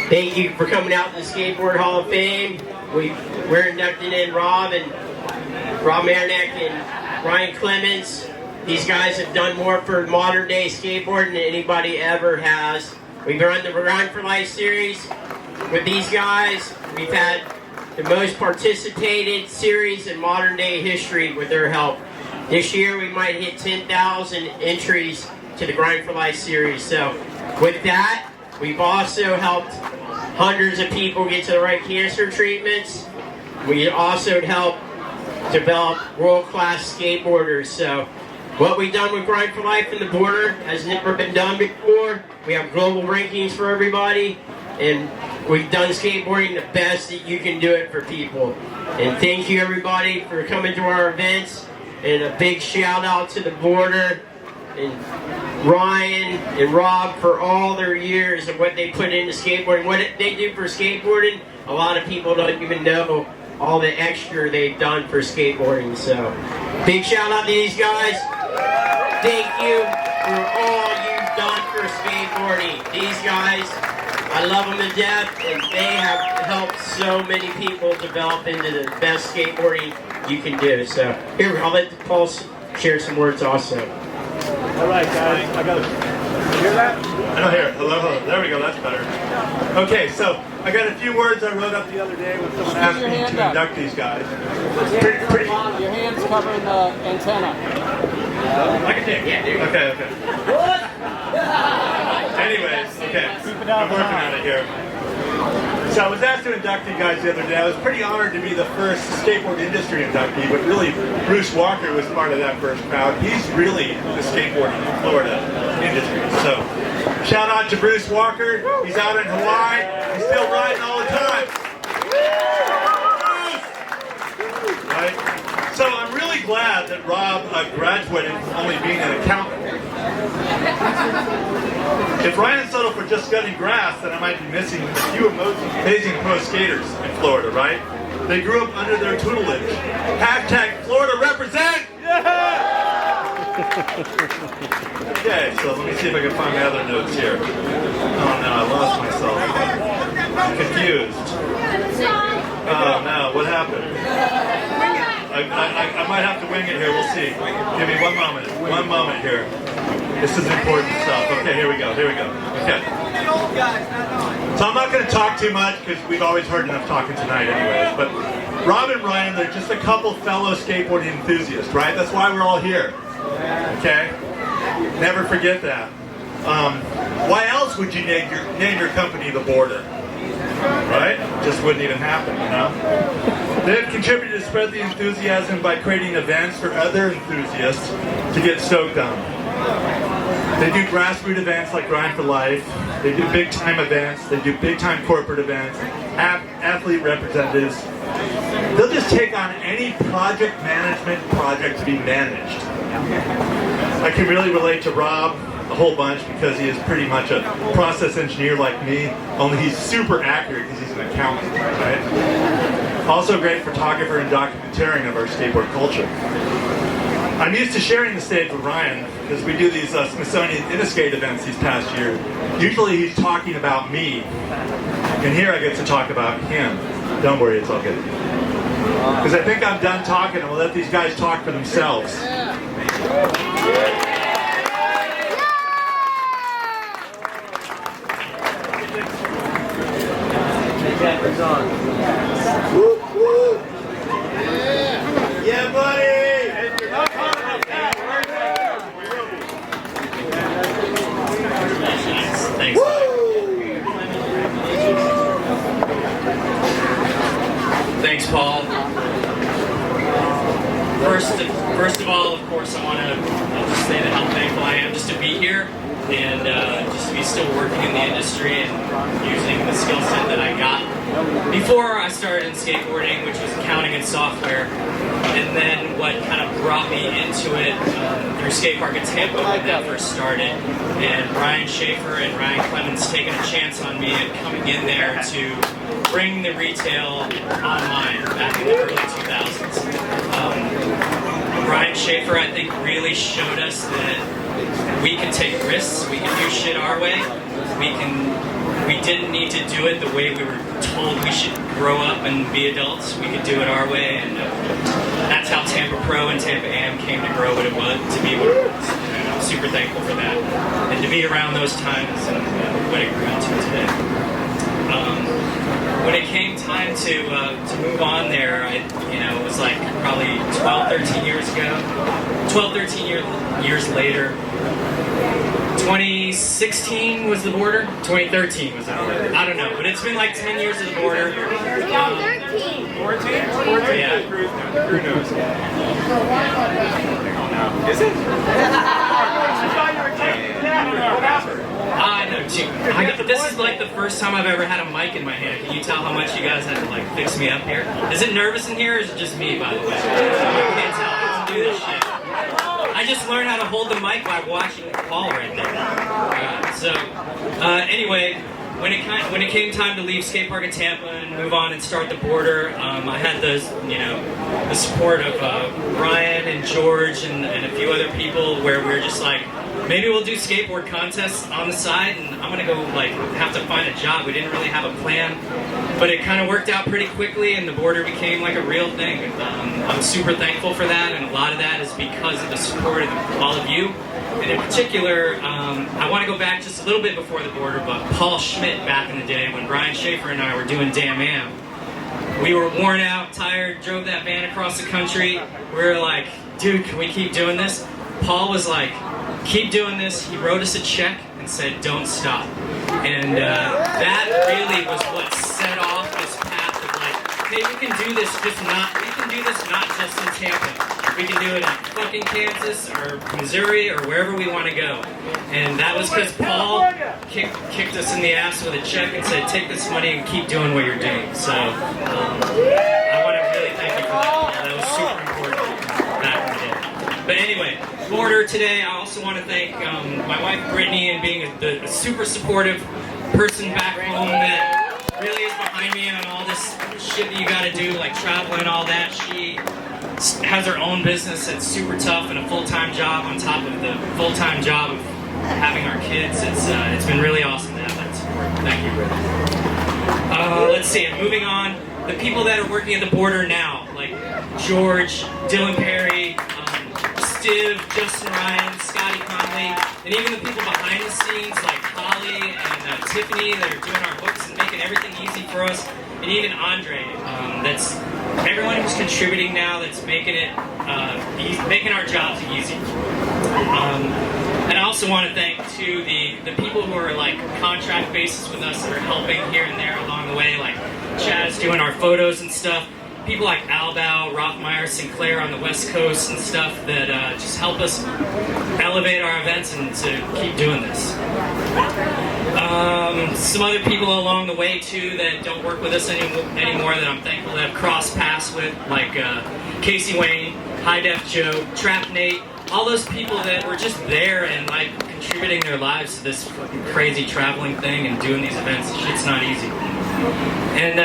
Thank you for coming out to the Skateboard Hall of Fame. We're inducting in Rob Meronek and Ryan Clements. These guys have done more for modern day skateboarding than anybody ever has. We've run the Grind for Life series with these guys. We've had the most participated series in modern day history with their help. This year we might hit 10,000 entries to the Grind for Life series. So with that, we've also helped hundreds of people get to the right cancer treatments. We also helped develop world-class skateboarders. So what we've done with Grind for Life and the border has never been done before. We have global rankings for everybody, and we've done skateboarding the best that you can do it for people. And thank you everybody for coming to our events, and a big shout out to the border and Ryan and Rob for all their years of what they put into skateboarding. What they do for skateboarding, a lot of people don't even know all the extra they've done for skateboarding. So big shout out to these guys. Thank you for all you've done for skateboarding. These guys, I love them to death, and they have helped so many people develop into the best skateboarding you can do. So here, I'll let Paul share some words also. All right, guys, I got it. You hear that? I don't hear it. Hello, hello. There we go. That's better. Okay, so I got a few words I wrote up the other day when someone asked me to induct these guys. Pretty. Your hand's covering the antenna. I can take it. Yeah, dude. Okay. Anyways, okay. I'm working on it here. So I was asked to induct you guys the other day. I was pretty honored to be the first skateboard industry inductee, but really Bruce Walker was part of that first crowd. He's really the skateboarding in Florida industry. So shout out to Bruce Walker. He's out in Hawaii. He's still riding all the time. Right? So I'm really glad that Rob graduated from only being an accountant. If Ryan settled for just cutting grass, then I might be missing a few amazing pro skaters in Florida, right? They grew up under their tutelage. Hashtag Florida represent! Okay, so let me see if I can find my other notes here. Oh no, I lost myself. I'm confused. Oh no, what happened? I might have to wing it here, we'll see. Give me one moment here. This is important stuff. Okay, here we go. Okay. So I'm not going to talk too much because we've always heard enough talking tonight anyways, but Rob and Ryan, they're just a couple fellow skateboarding enthusiasts, right? That's why we're all here. Okay? Never forget that. Why else would you name your company The Border? Right? Just wouldn't even happen, you know? They've contributed to spread the enthusiasm by creating events for other enthusiasts to get stoked on. They do grassroots events like Grind for Life. They do big time events. They do big time corporate events. Athlete representatives. They'll just take on any project management project to be managed. I can really relate to Rob a whole bunch because he is pretty much a process engineer like me, only he's super accurate because he's an accountant, right? Also a great photographer and documentarian of our skateboard culture. I'm used to sharing the stage with Ryan because we do these Smithsonian Interskate events these past years. Usually he's talking about me, and here I get to talk about him. Don't worry, it's all good. Because I think I'm done talking and we'll let these guys talk for themselves. Whoop, whoop. Yeah, buddy! Thanks. Thanks, Paul. First of all, of course, I want to just say that how thankful I am just to be here and just to be still working in the industry and using the skill set that I got before I started in skateboarding, which was accounting and software. And then what kind of brought me into it through Skate Park in Tampa when that first started, and Ryan Schaefer and Ryan Clements taking a chance on me and coming in there to bring the retail online back in the early 2000s. Ryan Schaefer, I think, really showed us that we can take risks, we can do shit our way, we didn't need to do it the way we were told we should grow up and be adults. We could do it our way, and that's how Tampa Pro and Tampa Am came to grow what it was, to be what it was. And I'm super thankful for that, and to be around those times and what it grew into today. When it came time to move on there, it was like probably 12, 13 years ago. 12, 13 years later. 2016 was the border? 2013 was the border. I don't know, but it's been like 10 years of the border. 13. 14? Yeah. Who knows? Is it? No, this is like the first time I've ever had a mic in my hand. Can you tell how much you guys had to like fix me up here? Is it nervous in here or is it just me, by the way? I can't tell how to do this shit. I just learned how to hold the mic by watching Paul right there. Anyway, when it came time to leave Skate Park in Tampa and move on and start the border, I had the support of Ryan and George and a few other people where we were just like, maybe we'll do skateboard contests on the side, and I'm gonna go have to find a job. We didn't really have a plan, but it kind of worked out pretty quickly, and the border became like a real thing. I'm super thankful for that, and a lot of that is because of the support of all of you. And in particular, I want to go back just a little bit before the border, but Paul Schmidt back in the day when Brian Schaefer and I were doing Damn Am. We were worn out, tired, drove that van across the country. We were like, dude, can we keep doing this? Paul was like, keep doing this. He wrote us a check and said, don't stop. And that really was what set off this path of like, hey, we can do this not just in Tampa. We can do it in fucking Kansas or Missouri or wherever we want to go. And that was because Paul kicked us in the ass with a check and said, take this money and keep doing what you're doing. So I want to really thank you for that, Paul. That was super important. border today. I also want to thank my wife Brittany and being a super supportive person back home that really is behind me on all this shit that you got to do, like travel and all that. She has her own business that's super tough and a full-time job on top of the full-time job of having our kids. It's been really awesome to have that support. Thank you, Brittany. Let's see, moving on. The people that are working at the border now, like George, Dylan Perry, Stiv, Justin Ryan, Scotty Conley, and even the people behind the scenes like Holly and Tiffany that are doing our books and making everything easy for us, and even Andre. That's everyone who's contributing now that's making it making our jobs easy. And I also want to thank too the people who are like contract basis with us that are helping here and there along the way, like Chad's doing our photos and stuff. People like Albao, Rothmeyer, Sinclair on the West Coast and stuff that just help us elevate our events and to keep doing this. Some other people along the way too that don't work with us anymore that I'm thankful to have crossed paths with, like Casey Wayne, High Def Joe, Trap Nate, all those people that were just there and like contributing their lives to this fucking crazy traveling thing and doing these events. Shit's not easy. And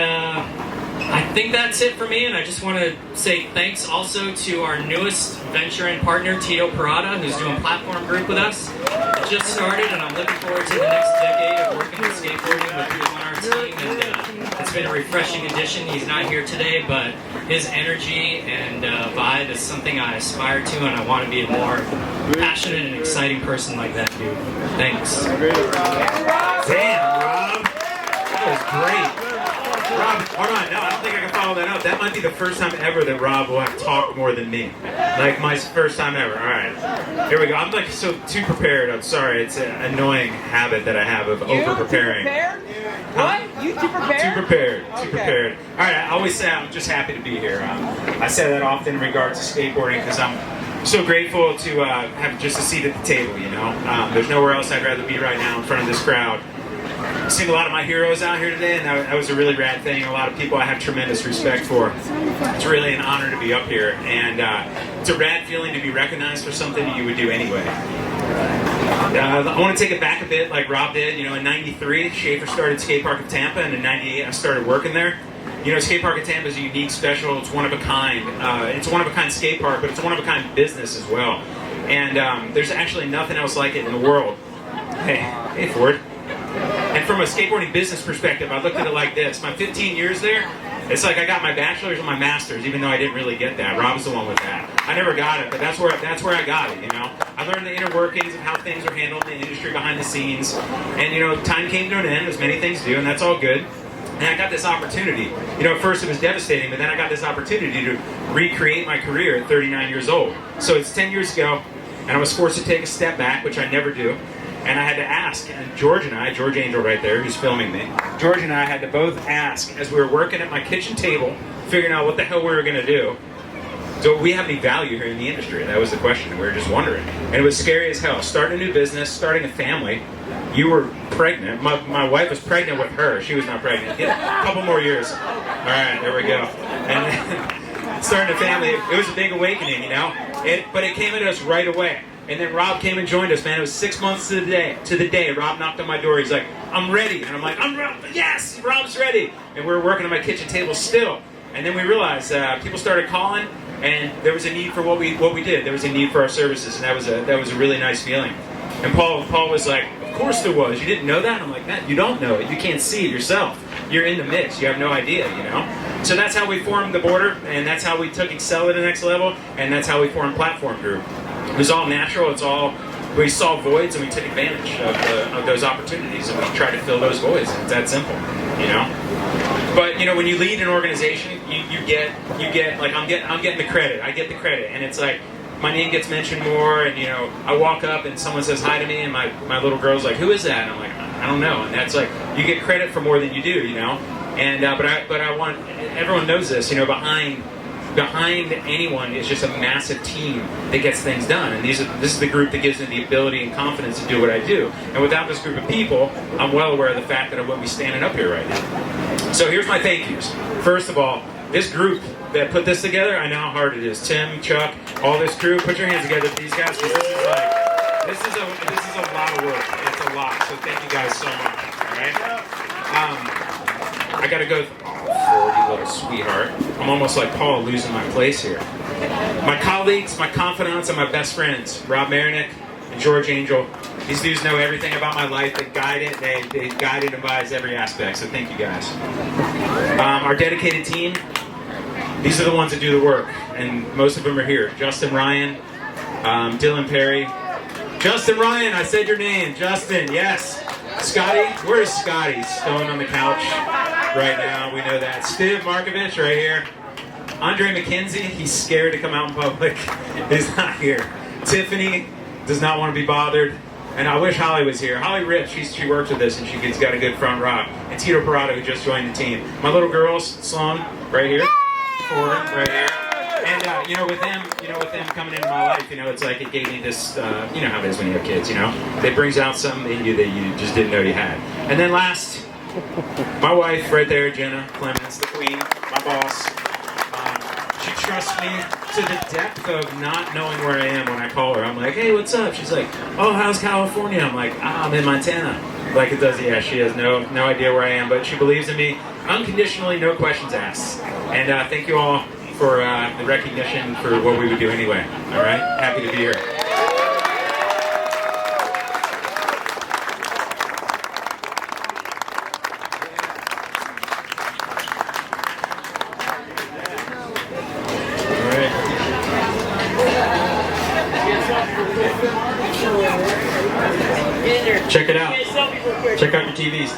I think that's it for me, and I just want to say thanks also to our newest venture and partner, Tito Parada, who's doing Platform Group with us. It just started, and I'm looking forward to the next decade of working with skateboarding with people on our team, and it's been a refreshing addition. He's not here today, but his energy and vibe is something I aspire to, and I want to be a more passionate and exciting person like that dude. Thanks. Damn, Rob. That was great. Rob, hold on, no, I don't think I can follow that up. That might be the first time ever that Rob will have talked more than me. Like, my first time ever. All right, here we go. I'm like too prepared. I'm sorry. It's an annoying habit that I have of over-preparing. What? You too prepared? Too prepared. Too prepared. All right, I always say I'm just happy to be here. I say that often in regards to skateboarding because I'm so grateful to have just a seat at the table, you know. There's nowhere else I'd rather be right now in front of this crowd. I've seen a lot of my heroes out here today, and that was a really rad thing. A lot of people I have tremendous respect for. It's really an honor to be up here, and it's a rad feeling to be recognized for something you would do anyway. I want to take it back a bit like Rob did. You know, in '93, Schaefer started Skate Park of Tampa, and in '98, I started working there. You know, Skate Park of Tampa is a unique, special, it's one of a kind. It's a one of a kind skate park, but it's a one of a kind business as well. And there's actually nothing else like it in the world. Hey, Ford. And from a skateboarding business perspective, I looked at it like this. My 15 years there, it's like I got my bachelor's and my master's, even though I didn't really get that. Rob's the one with that. I never got it, but that's where I got it, you know. I learned the inner workings of how things are handled in the industry behind the scenes. And, you know, time came to an end, as many things do, and that's all good. And I got this opportunity. You know, at first it was devastating, but then I got this opportunity to recreate my career at 39 years old. So it's 10 years ago, and I was forced to take a step back, which I never do. And I had to ask, and George Angel right there, who's filming me, George and I had to both ask, as we were working at my kitchen table, figuring out what the hell we were going to do, do we have any value here in the industry? That was the question. We were just wondering. And it was scary as hell. Starting a new business, starting a family. You were pregnant. My wife was pregnant with her. She was not pregnant. A couple more years. All right, there we go. And starting a family, it was a big awakening, you know? But it came at us right away. And then Rob came and joined us, man. It was 6 months to the day. Rob knocked on my door. He's like, I'm ready. And I'm like, yes, Rob's ready. And we were working on my kitchen table still. And then we realized people started calling, and there was a need for what we did. There was a need for our services, and that was a really nice feeling. And Paul was like, of course there was. You didn't know that? I'm like, man, you don't know it. You can't see it yourself. You're in the mix. You have no idea, you know? So that's how we formed The Border, and that's how we took Excel to the next level, and that's how we formed Platform Group. It was all natural. We saw voids and we took advantage of those opportunities, and we tried to fill those voids. It's that simple, you know. But you know, when you lead an organization, you get like I'm getting the credit. I get the credit, and it's like my name gets mentioned more. And you know, I walk up and someone says hi to me, and my little girl's like, "Who is that?" And I'm like, "I don't know." And that's like you get credit for more than you do, you know. And but I want everyone knows this, you know, behind anyone is just a massive team that gets things done, and this is the group that gives me the ability and confidence to do what I do. And without this group of people, I'm well aware of the fact that I wouldn't be standing up here right now. So here's my thank yous. First of all, this group that put this together, I know how hard it is. Tim, Chuck, all this crew, put your hands together for these guys, because this is a lot of work. It's a lot. So thank you guys so much. All right. I gotta go. Oh, you little sweetheart. I'm almost like Paul, losing my place here. My colleagues, my confidants, and my best friends, Rob Meronek and George Angel. These dudes know everything about my life. They guide it. They guide and advise every aspect. So thank you guys. Our dedicated team. These are the ones that do the work, and most of them are here. Justin Ryan, Dylan Perry. Justin Ryan, I said your name. Justin, yes. Scotty, where's Scotty? Stoned on the couch right now. We know that. Kris Markovitch right here. Andre McKenzie, he's scared to come out in public. He's not here. Tiffany does not want to be bothered. And I wish Holly was here. Holly Rip, she works with us and she's got a good front row. And Tito Parada, who just joined the team. My little girls, Sloan, right here. Ford, right here. And with them coming into my life, it's like it gave me this, you know how it is when you have kids, It brings out something in you that you just didn't know you had. And then last, my wife right there, Jenna Clements, the queen, my boss. She trusts me to the depth of not knowing where I am when I call her. I'm like, hey, what's up? She's like, oh, how's California? I'm like, I'm in Montana. Like it does, yeah, she has no idea where I am, but she believes in me unconditionally, no questions asked. And thank you all for the recognition for what we would do anyway. All right, happy to be here. Check it out. Check out your TVs.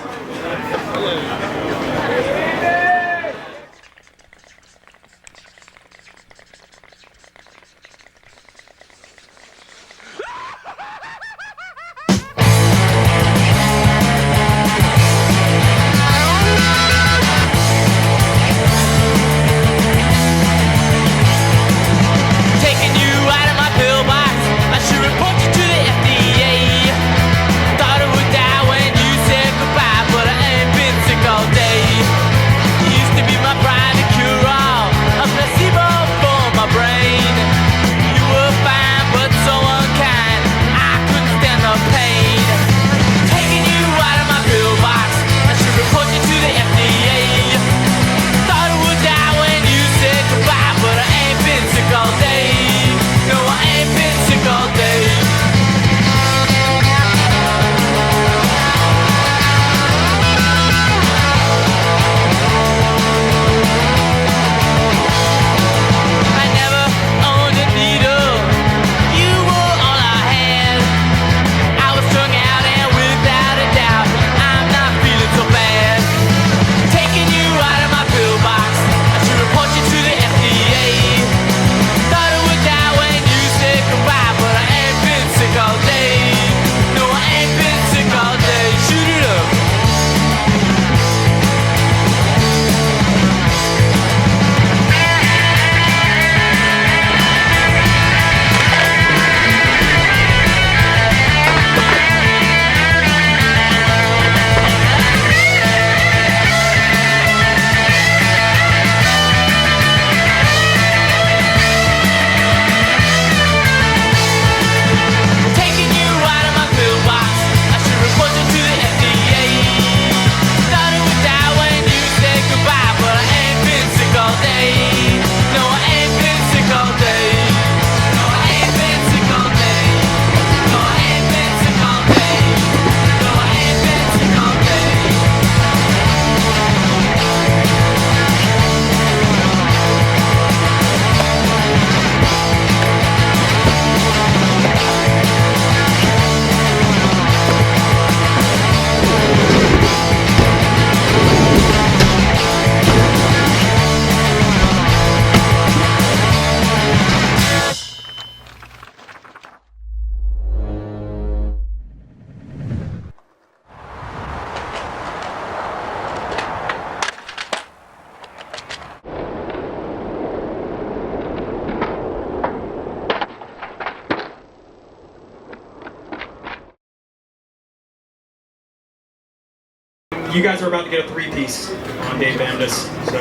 You guys are about to get a three-piece on Dave Bamdas, so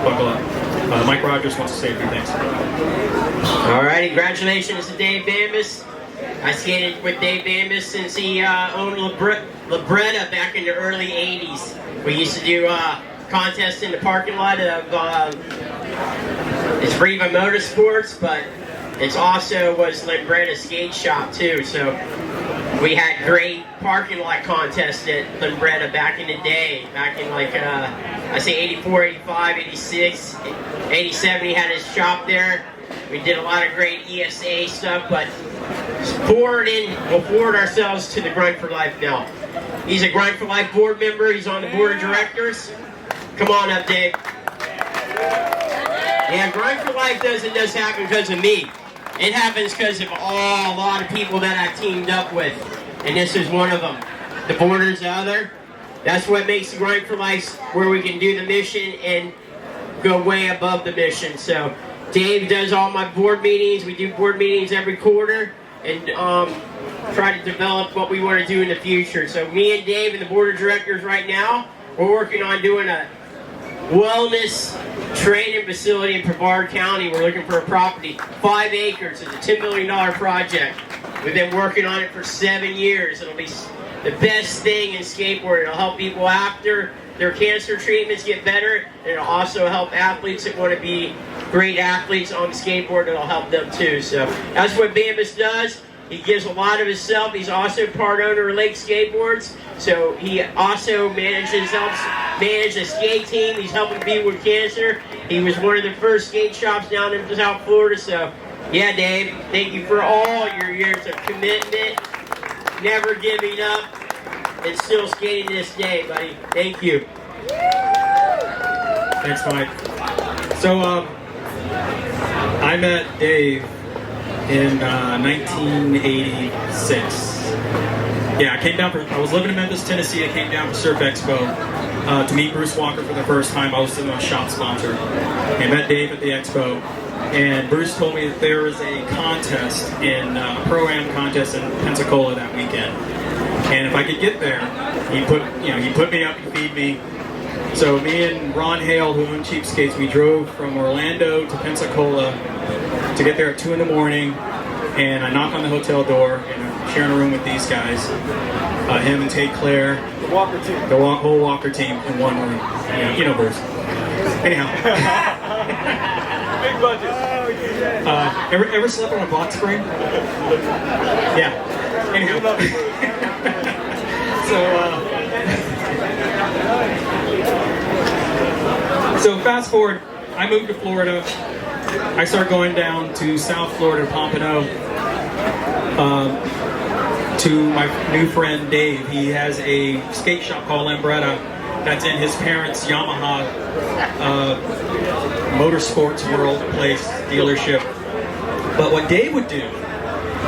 buckle up. Mike Rogers wants to say a few things. Alrighty, congratulations to Dave Bamdas. I skated with Dave Bamdas since he owned Libretta back in the early 80s. We used to do contests in the parking lot of it's Riva Motorsports, but it's also was Libretta skate shop too. So we had great parking lot contests at Libretta back in the day, back in like I say 84, 85, 86, 87 he had his shop there. We did a lot of great ESA stuff, but we'll forward ourselves to the Grind for Life now. He's a Grind for Life board member. He's on the board of directors. Come on up, Dave. Yeah, Grind for Life doesn't just happen because of me. It happens because of a lot of people that I've teamed up with, and this is one of them. The boarder's the other. That's what makes the Grind for Life where we can do the mission and go way above the mission. So Dave does all my board meetings. We do board meetings every quarter and try to develop what we want to do in the future. So me and Dave and the board of directors right now, we're working on doing a wellness training facility in Brevard County. We're looking for a property, 5 acres. It's a $10 million project. We've been working on it for 7 years. It'll be the best thing in skateboarding. It'll help people after their cancer treatments get better, and it'll also help athletes that want to be great athletes on the skateboard. It'll help them too. So that's what Bamdas does. He gives a lot of himself. He's also part owner of Lake Skateboards. So he also helps manage a skate team. He's helping people with cancer. He was one of the first skate shops down in South Florida. So yeah, Dave, thank you for all your years of commitment, never giving up, and still skating this day, buddy. Thank you. Thanks, Mike. So I met Dave in 1986. Yeah, I was living in Memphis, Tennessee. I came down for Surf Expo to meet Bruce Walker for the first time. I was a shop sponsor. I met Dave at the expo, and Bruce told me that there was a contest a Pro-Am contest in Pensacola that weekend. And if I could get there, he put me up to feed me. So me and Ron Hale, who owned Cheapskates, we drove from Orlando to Pensacola to get there at 2 in the morning, and I knock on the hotel door, and I'm sharing a room with these guys, him and Tate Claire, the Walker team, whole Walker team in one room. You know Bruce. Anyhow. Big budget. Ever slept on a box spring? Yeah. Anyhow. So fast forward, I moved to Florida. I started going down to South Florida, Pompano, to my new friend Dave. He has a skate shop called Lambretta that's in his parents' Yamaha Motorsports World place dealership. But what Dave would do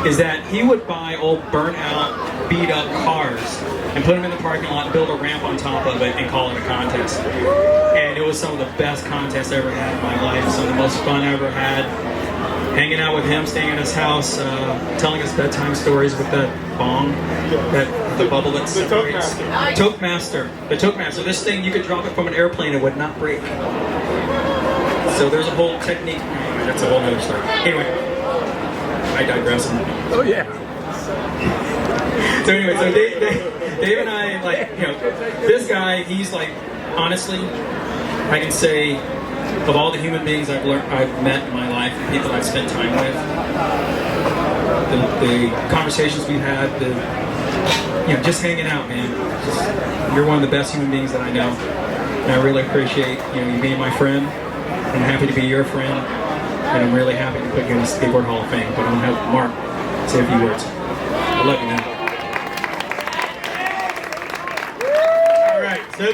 is that he would buy old burnt out, beat up cars and put them in the parking lot and build a ramp on top of it and call it a contest. And it was some of the best contests I ever had in my life, some of the most fun I ever had. Hanging out with him, staying at his house, telling us bedtime stories with that bong, the bubble that separates. Toastmaster. The Toastmaster. This thing, you could drop it from an airplane, it would not break. So there's a whole technique. Anyway, that's a whole other story. Anyway, I digress. Oh yeah. So anyway, so Dave and I, this guy, he's honestly, I can say, of all the human beings I've met in my life, the people I've spent time with, the conversations we've had, just hanging out, man. You're one of the best human beings that I know, and I really appreciate you being my friend. I'm happy to be your friend, and I'm really happy to put you in the Skateboard Hall of Fame. But I'm gonna have Mark say a few words. I love you, man. All right, so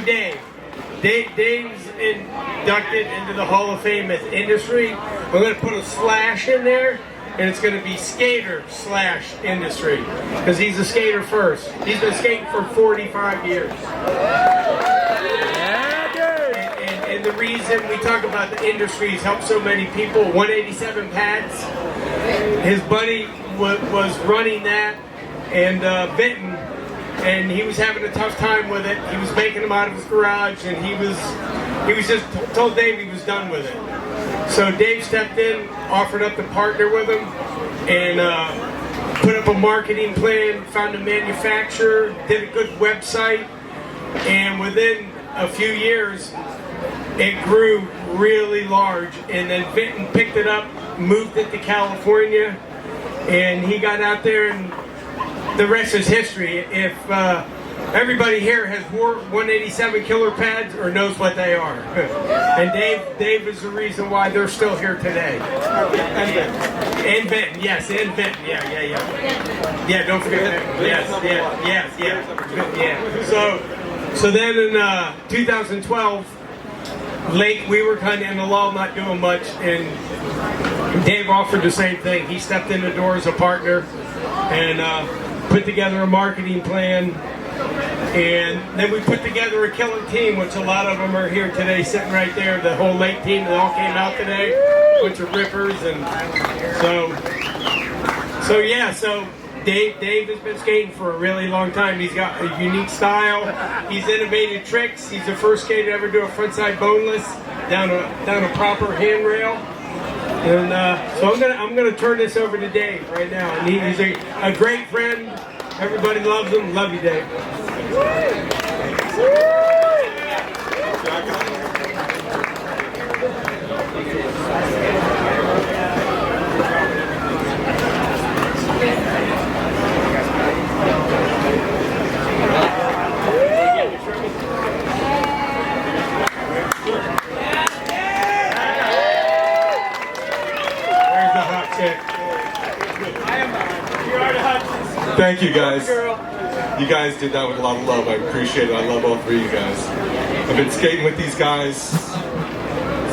Dave's inducted into the Hall of Fame as industry. We're going to put a slash in there, and it's going to be skater/industry, because he's a skater first. He's been skating for 45 years. And the reason we talk about the industry, he's helped so many people. 187 Pads. His buddy was running that, and Benton. And he was having a tough time with it. He was making them out of his garage, and he was just told Dave he was done with it. So Dave stepped in, offered up to partner with him, and put up a marketing plan, found a manufacturer, did a good website, and within a few years, it grew really large. And then Vinton picked it up, moved it to California, and he got out there, and the rest is history. If everybody here has worn 187 killer pads or knows what they are. And Dave is the reason why they're still here today. And Vinton, yes, and Vinton, yeah. Yeah, don't forget that. Yes. So then in 2012, late, we were kind of in the lull, not doing much, and Dave offered the same thing. He stepped in the door as a partner and put together a marketing plan. And then we put together a killer team, which a lot of them are here today, sitting right there. The whole lake team that all came out today, a bunch of rippers, and so Dave has been skating for a really long time. He's got a unique style. He's innovated tricks. He's the first skater to ever do a frontside boneless down a proper handrail. And so I'm gonna turn this over to Dave right now. And he's a great friend. Everybody loves him. Love you, Dave. Thank you, guys. You guys did that with a lot of love. I appreciate it. I love all three of you guys. I've been skating with these guys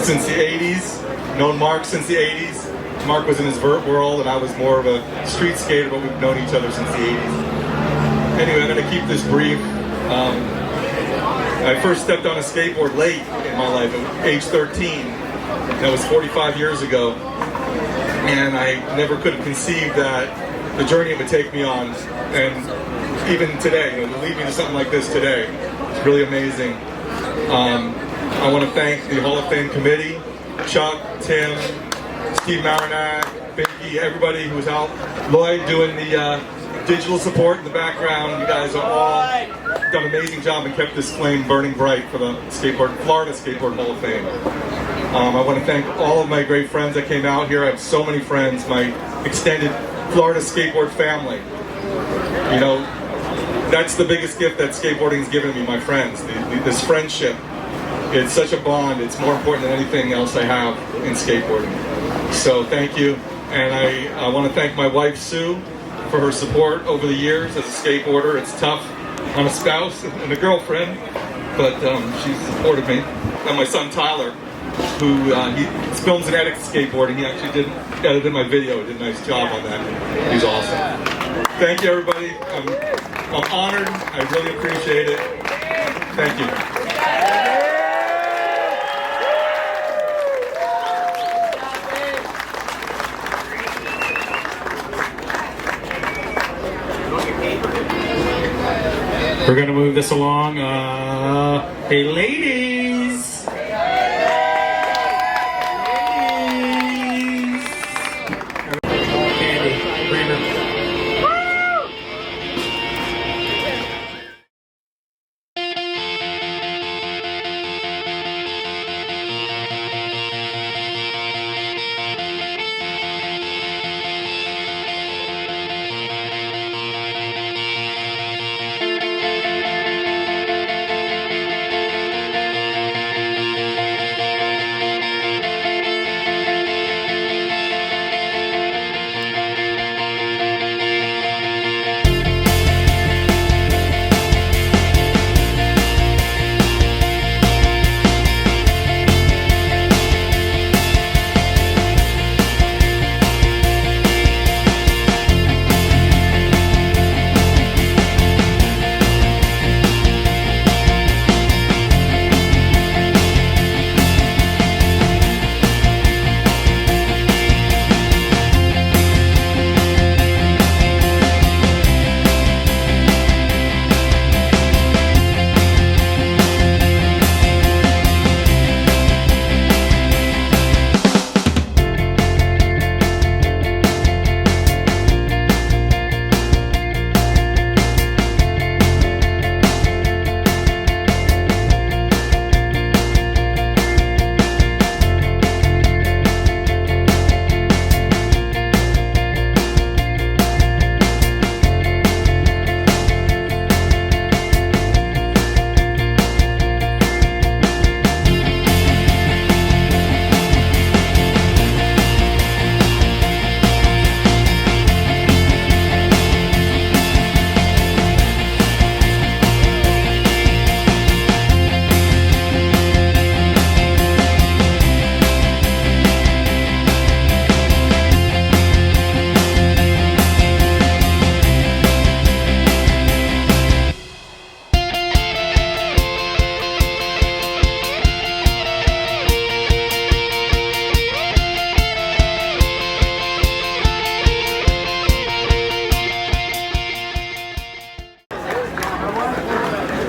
since the 80s. Known Mark since the 80s. Mark was in his vert world, and I was more of a street skater, but we've known each other since the 80s. Anyway, I'm going to keep this brief. I first stepped on a skateboard late in my life, at age 13. That was 45 years ago. And I never could have conceived that the journey it would take me on, and even today, to lead me to something like this today, it's really amazing. I want to thank the Hall of Fame committee, Chuck, Tim, Steve Meronek, Binky, everybody who was out, Lloyd doing the digital support in the background. You guys are all done an amazing job and kept this flame burning bright for the Florida Skateboard Hall of Fame. I want to thank all of my great friends that came out here. I have so many friends, my extended Florida skateboard family. You know, that's the biggest gift that skateboarding's given me, my friends. This friendship. It's such a bond. It's more important than anything else I have in skateboarding. So thank you. And I want to thank my wife, Sue, for her support over the years as a skateboarder. It's tough. I'm a spouse and a girlfriend, but she's supported me. And my son, Tyler, who he films and edits skateboarding. He actually edited my video, did a nice job on that. He's awesome. Thank you, everybody. I'm honored. I really appreciate it. Thank you. We're gonna move this along. Hey, ladies.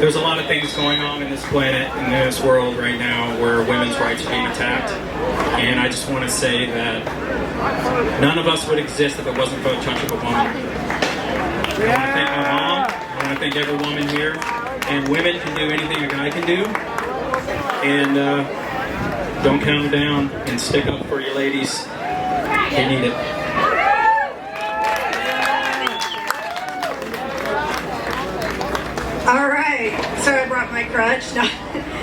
there's a lot of things going on in this planet, in this world right now, where women's rights are being attacked. And I just want to say that none of us would exist if it wasn't for the touch of a woman. I want to thank my mom. I want to thank every woman here. And women can do anything a guy can do. And don't count them down, and stick up for your ladies. They need it. All right, so I brought my crutch. No.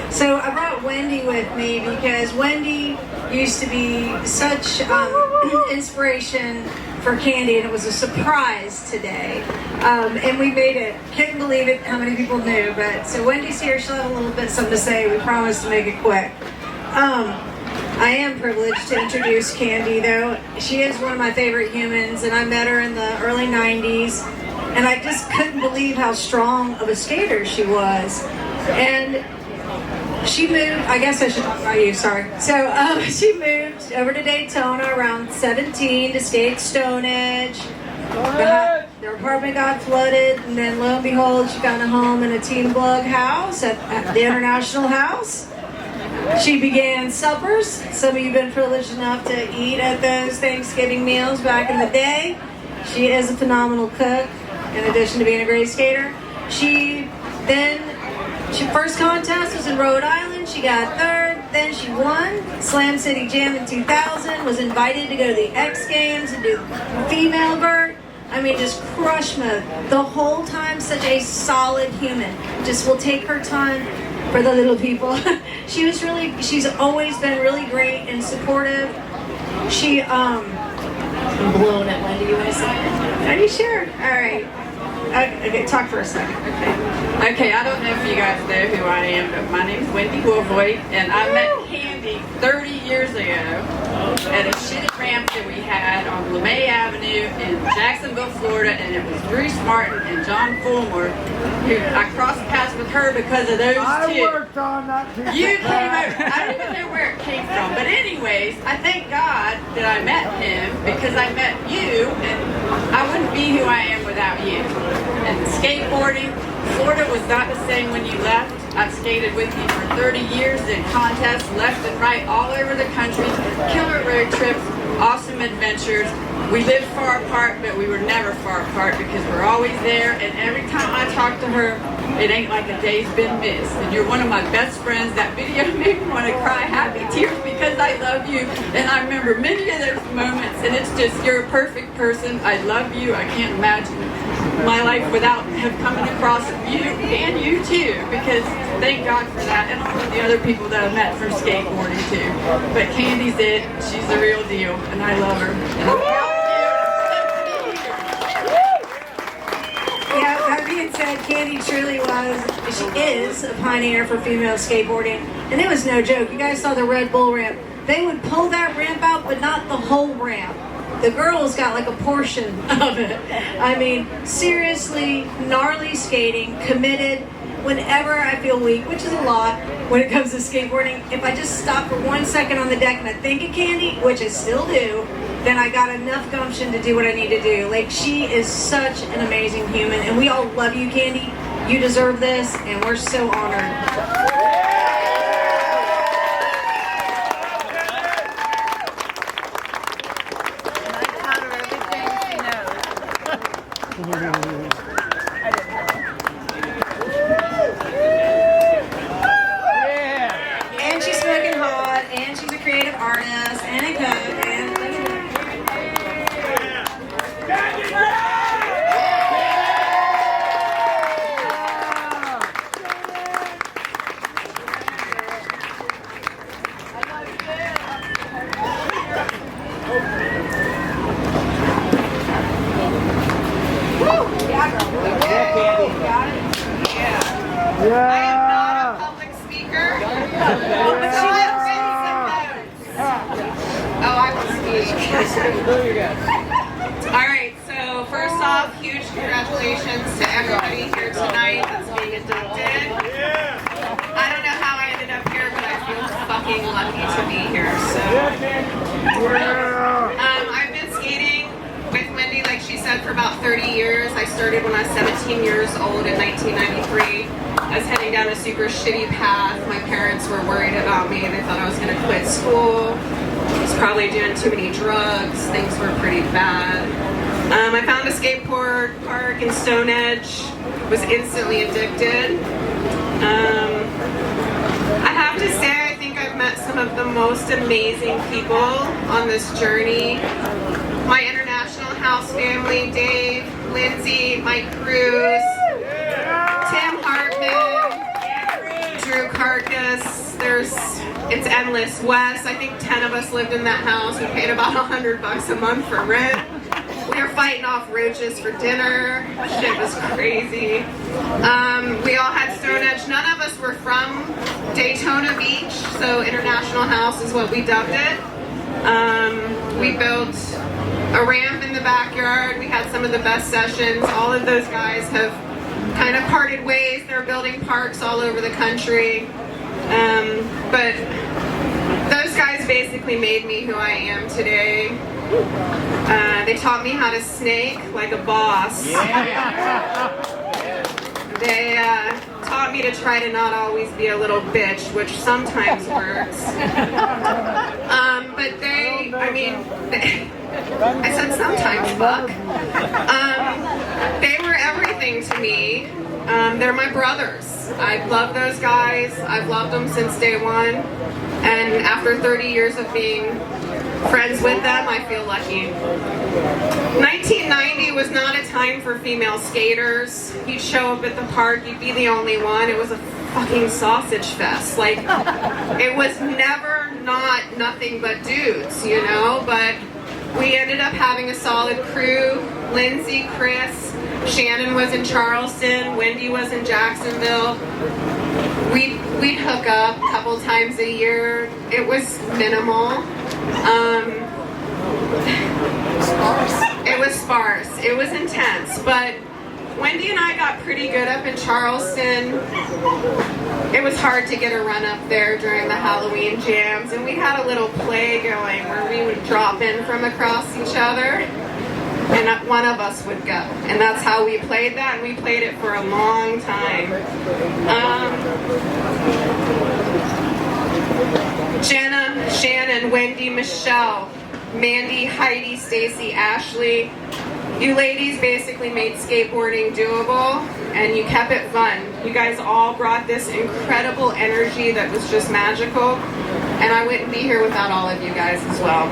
So I brought Wendy with me because Wendy used to be such inspiration for Candy, and it was a surprise today. And we made it. Couldn't believe it how many people knew. But so Wendy's here. She'll have a little bit something to say. We promise to make it quick. I am privileged to introduce Candy, though. She is one of my favorite humans, and I met her in the early 90s. And I just couldn't believe how strong of a skater she was. And she moved, I guess I should talk about you, sorry. So she moved over to Daytona around 17 to skate Stone Edge. Their apartment got flooded, and then lo and behold, she found a home in a Team Glug house at the International House. She began suppers. Some of you have been privileged enough to eat at those Thanksgiving meals back in the day. She is a phenomenal cook, in addition to being a great skater. She first contest was in Rhode Island. She got third. Then she won Slam City Jam in 2000. Was invited to go to the X Games and do female vert. I mean, just crushed me the whole time. Such a solid human. Just will take her time for the little people. She's always been really great and supportive. I'm blown at Wendy. You want to say? Are you sure? All right. Okay, talk for a second. Okay, I don't know if you guys know who I am, but my name's Wendy Woolvoigt, and I met Candy 30 years ago at a shitty ramp that we had on LeMay Avenue in Jacksonville, Florida, and it was Bruce Martin and John Fulmer, who I crossed paths with her because of those two. I worked on that too. You came over. I don't even know where it came from, but anyways, I thank God that I met him because I met you, and I wouldn't be who I am without you. And skateboarding, Florida was not the same when you left. I've skated with you for 30 years in contests left and right all over the country, killer road trips, awesome adventures. We lived far apart, but we were never far apart because we're always there. And every time I talk to her, it ain't like a day's been missed. And you're one of my best friends. That video made me want to cry happy tears because I love you. And I remember many of those moments. And it's just, you're a perfect person. I love you. I can't imagine my life without coming across you and you too, because thank God for that, and all of the other people that I've met from skateboarding too. But Candy's it. She's the real deal, and I love her. And I'm proud of you. Yeah, that being said, Candy truly she is a pioneer for female skateboarding, and it was no joke. You guys saw the Red Bull ramp. They would pull that ramp out, but not the whole ramp. The girls got like a portion of it. I mean, seriously, gnarly skating, committed. Whenever I feel weak, which is a lot when it comes to skateboarding, if I just stop for 1 second on the deck and I think of Candy, which I still do, then I got enough gumption to do what I need to do. Like, she is such an amazing human, and we all love you, Candy. You deserve this, and we're so honored. And she's smoking hot, and she's a creative artist, and a cook, and Yeah. I am not a public speaker, but she lives in some notes. Oh, I will speak. All right, so first off, huge congratulations to everybody here tonight that's being inducted. I don't know how I ended up here, but I feel fucking lucky to be here. So, I've been skating with Wendy, like she said, for for about 30 years. I started when I was 17 years old in 1993. I was heading down a super shitty path. My parents were worried about me. They thought I was going to quit school. I was probably doing too many drugs. Things were pretty bad. I found a skateboard park in Stone Edge. Was instantly addicted. I have to say, I think I've met some of the most amazing people on this journey. My international house family, Dave, Lindsay, Mike Cruz, Tim Hartman, Drew Carcass. It's endless. Wes, I think 10 of us lived in that house. We paid about $100 a month for rent. We were fighting off roaches for dinner. Shit was crazy. We all had Stone Edge. None of us were from Daytona Beach, so International House is what we dubbed it. We built a ramp in the backyard. We had some of the best sessions. All of those guys have kind of parted ways. They're building parks all over the country. But those guys basically made me who I am today. They taught me how to snake like a boss. They taught me to try to not always be a little bitch, which sometimes works. But I said sometimes, fuck. They were everything to me. They're my brothers. I love those guys. I've loved them since day one. And after 30 years of being friends with them, I feel lucky. 1990 was not a time for female skaters. You'd show up at the park, you'd be the only one. It was a fucking sausage fest. Like, it was never nothing but dudes, you know? But we ended up having a solid crew. Lindsay, Chris, Shannon was in Charleston, Wendy was in Jacksonville. We'd hook up a couple times a year. It was minimal. It was sparse. It was intense. But Wendy and I got pretty good up in Charleston. It was hard to get a run up there during the Halloween jams, and we had a little play going where we would drop in from across each other, and one of us would go. And that's how we played that, and we played it for a long time. Jenna, Shannon, Wendy, Michelle, Mandy, Heidi, Stacy, Ashley. You ladies basically made skateboarding doable, and you kept it fun. You guys all brought this incredible energy that was just magical, and I wouldn't be here without all of you guys as well.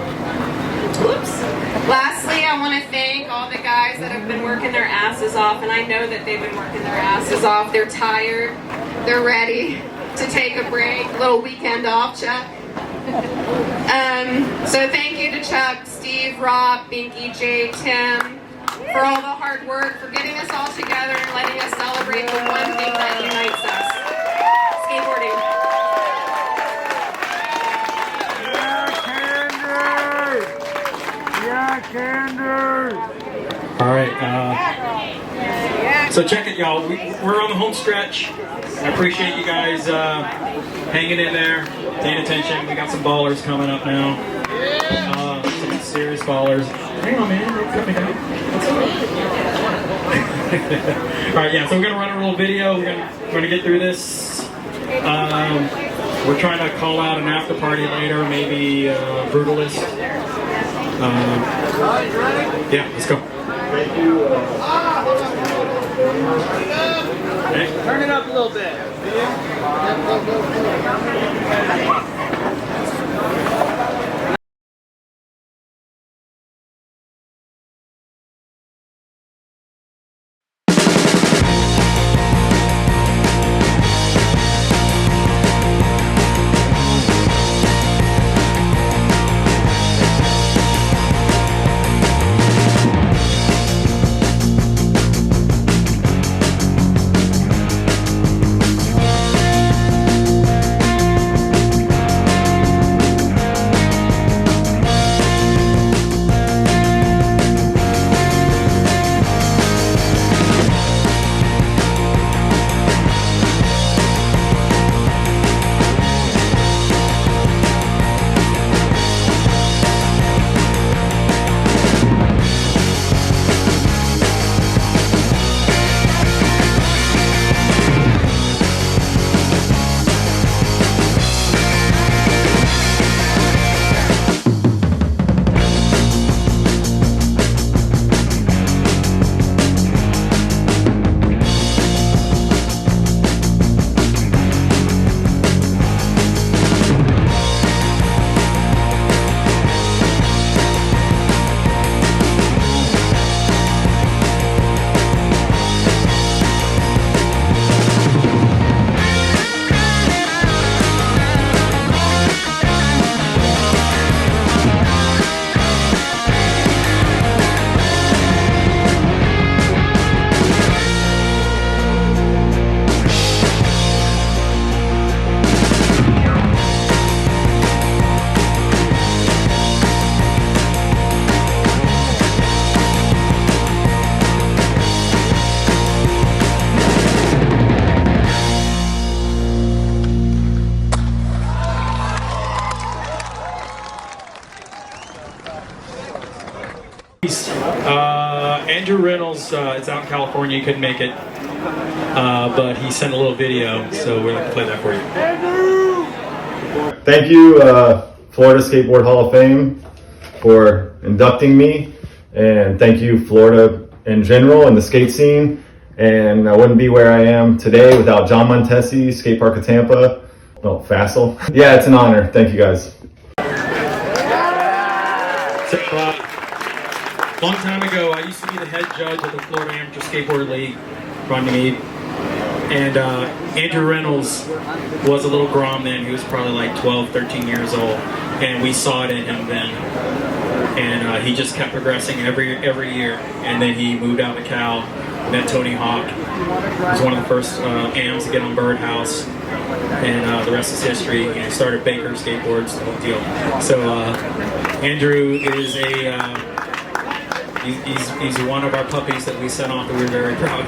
Whoops. Lastly, I want to thank all the guys that have been working their asses off, and I know that they've been working their asses off. They're tired. They're ready to take a break. A little weekend off, Chuck. So thank you to Chuck, Steve, Rob, Binky, Jay, Tim, for all the hard work, for getting us all together and letting us celebrate the one thing that unites us, skateboarding. All right. So check it, y'all. We're on the home stretch. I appreciate you guys hanging in there, paying attention. We got some ballers coming up now. Some serious ballers. Hang on, man. Don't cut me down. All right, yeah. So we're gonna run a little video. We're gonna get through this. We're trying to call out an after party later, maybe Brutalist. Yeah, let's go. Thank you. Okay. Turn it up a little bit. Andrew Reynolds is out in California. He couldn't make it, but he sent a little video, so we're going to play that for you. Thank you, Florida Skateboard Hall of Fame, for inducting me, and thank you, Florida in general and the skate scene. And I wouldn't be where I am today without John Montesi, Skate Park of Tampa. Oh, Fassel. Yeah, it's an honor. Thank you, guys. So, long time ago, I used to be the head judge of the Florida Amateur Skateboard League, running meet. And Andrew Reynolds was a little grom then. He was probably like 12, 13 years old. And we saw it in him then. And he just kept progressing every year. And then he moved out to Cal, met Tony Hawk. He was one of the first AMs to get on Birdhouse. And the rest is history. He started Baker Skateboards, the whole deal. So Andrew is he's one of our puppies that we sent off that we're very proud of.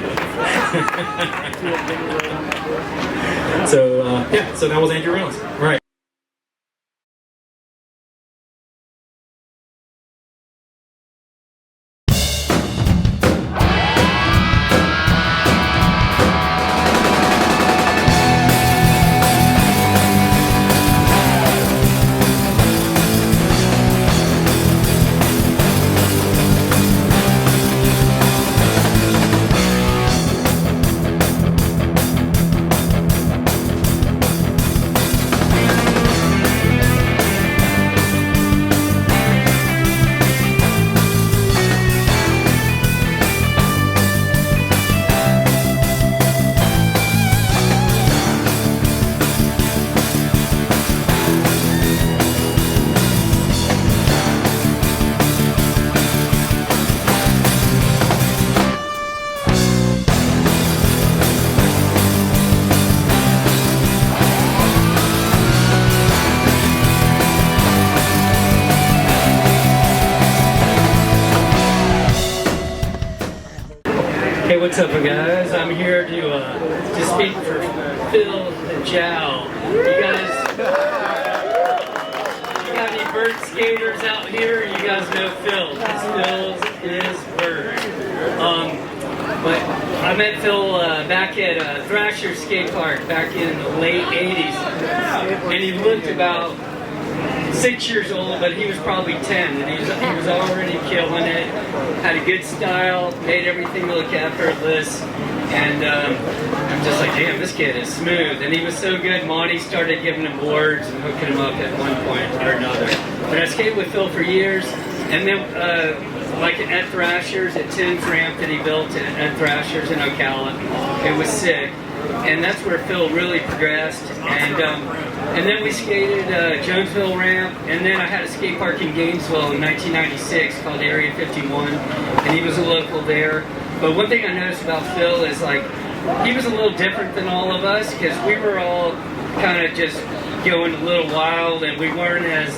So yeah, so that was Andrew Reynolds. Right. Hey, what's up, guys? I'm here to speak for Phil and Hajal. You got any Byrd skaters out here? You guys know Phil. Phil is Byrd. But I met Phil back at Thrasher Skate Park back in the late 80s, and he looked about 6 years old, but he was probably 10, and he was already killing it, had a good style, made everything look effortless, and I'm just like, damn, this kid is smooth, and he was so good, Monty started giving him boards and hooking him up at one point or another. But I skated with Phil for years, and then like at Thrashers, at Tim's ramp that he built at Thrashers in Ocala, it was sick. And that's where Phil really progressed. And then we skated Jonesville ramp, and then I had a skate park in Gainesville in 1996 called Area 51, and he was a local there. But one thing I noticed about Phil is like he was a little different than all of us because we were all kind of just going a little wild, and we weren't as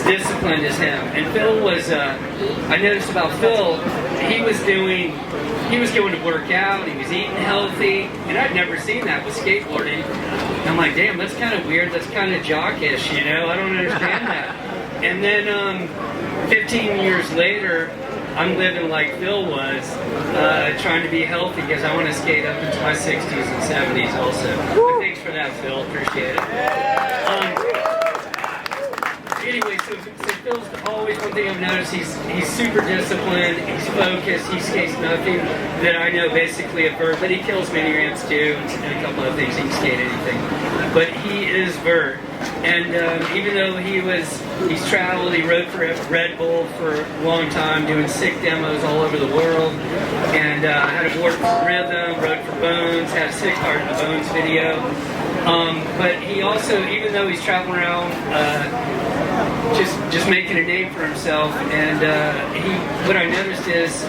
disciplined as him. And Phil was, I noticed about Phil, he was going to work out, he was eating healthy, and I'd never seen that with skateboarding. And I'm like, damn, that's kind of weird, that's kind of jockish, you know, I don't understand that. And then 15 years later, I'm living like Phil was, trying to be healthy because I want to skate up into my 60s and 70s also. But thanks for that, Phil, appreciate it. Anyway, so Phil's always, one thing I've noticed, he's super disciplined, he's focused, he skates nothing that I know basically a Byrd, but he kills mini ramps too, and a couple of things, he can skate anything. But he is Byrd. And even though he's traveled, he rode for Red Bull for a long time, doing sick demos all over the world, and had a board for Rhythm, rode for Bones, had a sick Heart in the Bones video. But he also, even though he's traveling around, just making a name for himself, and what I noticed is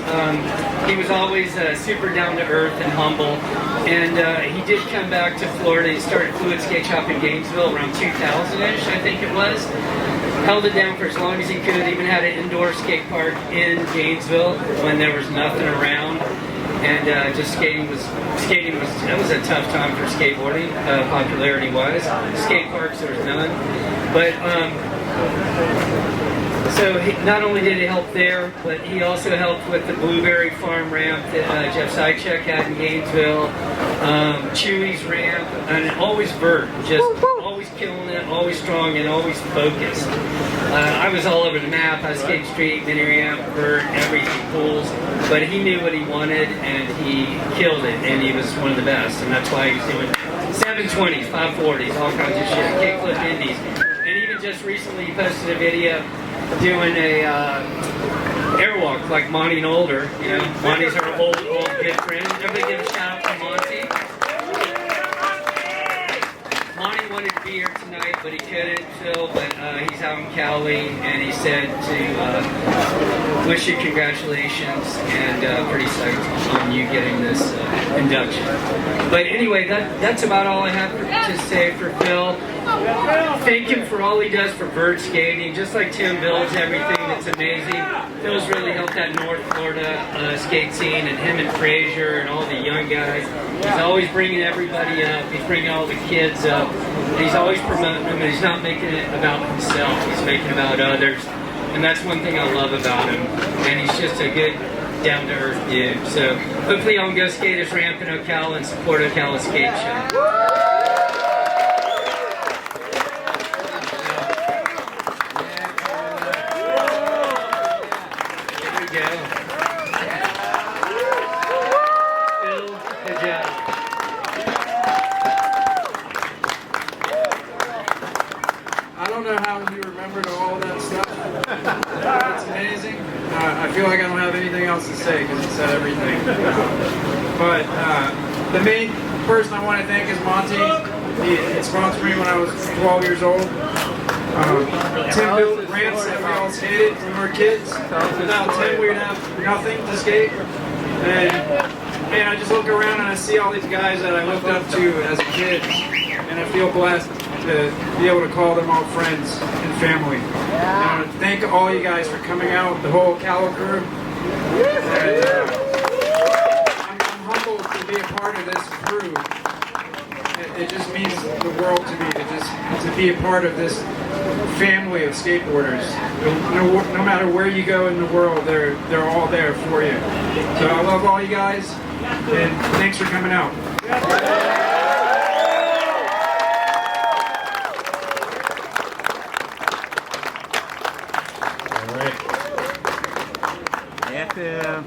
he was always super down to earth and humble, and he did come back to Florida. He started Fluid Skate Shop in Gainesville around 2000-ish, I think it was. Held it down for as long as he could, even had an indoor skate park in Gainesville when there was nothing around. And just skating was that was a tough time for skateboarding, popularity wise. Skate parks, there was none. But So not only did he help there, but he also helped with the Blueberry Farm ramp that Jeff Sychek had in Gainesville, Chewy's ramp, and always Byrd, just always killing it, always strong, and always focused. I was all over the map. I skated street, mini ramp, Byrd, everything, pools, but he knew what he wanted, and he killed it, and he was one of the best, and that's why he was doing 720s, 540s, all kinds of shit, kickflip indies. And even just recently he posted a video doing a airwalk like Monty and Older. You know, Monty's our old good friend. Everybody give a shout out to Monty. Monty wanted to be here tonight, but he couldn't, Phil, but he's out in Cali, and he said to wish you congratulations, and pretty psyched on you getting this induction. But anyway, that's about all I have to say for Phil. Thank him for all he does for Byrd skating. Just like Tim builds everything that's amazing, Phil's really helped that North Florida skate scene, and him and Frazier and all the young guys. He's always bringing everybody up. He's bringing all the kids up. He's always promoting them, and he's not making it about himself. He's making it about others. And that's one thing I love about him. And he's just a good, down-to-earth dude. So hopefully y'all can go skate his ramp in Ocala and support Ocala Skate Show. I don't know how you remembered all that stuff. It's amazing. I feel like I don't have anything else to say because he said everything. But the main person I want to thank is Monty. He sponsored me when I was 12 years old. Tim built ramps that we all skated when we were kids. Without Tim, we'd have nothing to skate. And I just look around and I see all these guys that I looked up to as a kid, and I feel blessed to be able to call them all friends and family. And I want to thank all you guys for coming out, the whole Ocala crew. And I'm humbled to be a part of this crew. It just means the world to me to be a part of this family of skateboarders. No matter where you go in the world, they're all there for you. So I love all you guys, and thanks for coming out. All right. FM.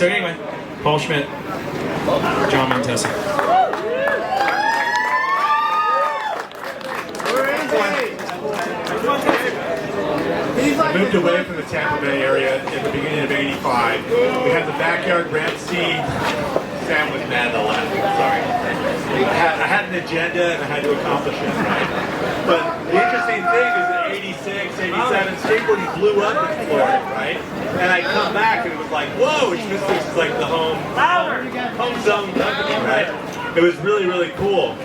right, so anyway, Paul Schmidt, John Montesi. I moved away from the Tampa Bay area in the beginning of '85. We had the backyard ramp scene. Sam was mad to laugh. Sorry. I had an agenda and I had to accomplish it, right? But the interesting thing is that '86, '87, skateboarding blew up in Florida, right? And I come back and it was like, whoa, Mystics is like the home zone company, right? It was really, really cool.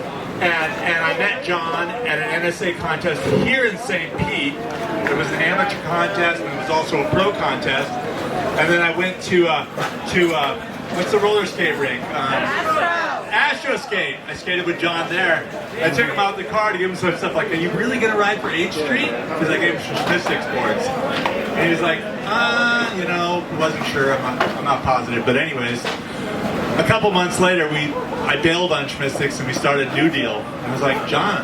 And I met John at an NSA contest here in St. Pete. It was an amateur contest and it was also a pro contest. And then I went to what's the roller skate rink? Astro Skate. I skated with John there. I took him out of the car to give him some stuff like, are you really going to ride for H Street? Because I gave him some Mystics boards. And he was like, you know, wasn't sure. I'm not positive. But anyways, a couple months later, I bailed on Schmistics and we started New Deal. And I was like, John,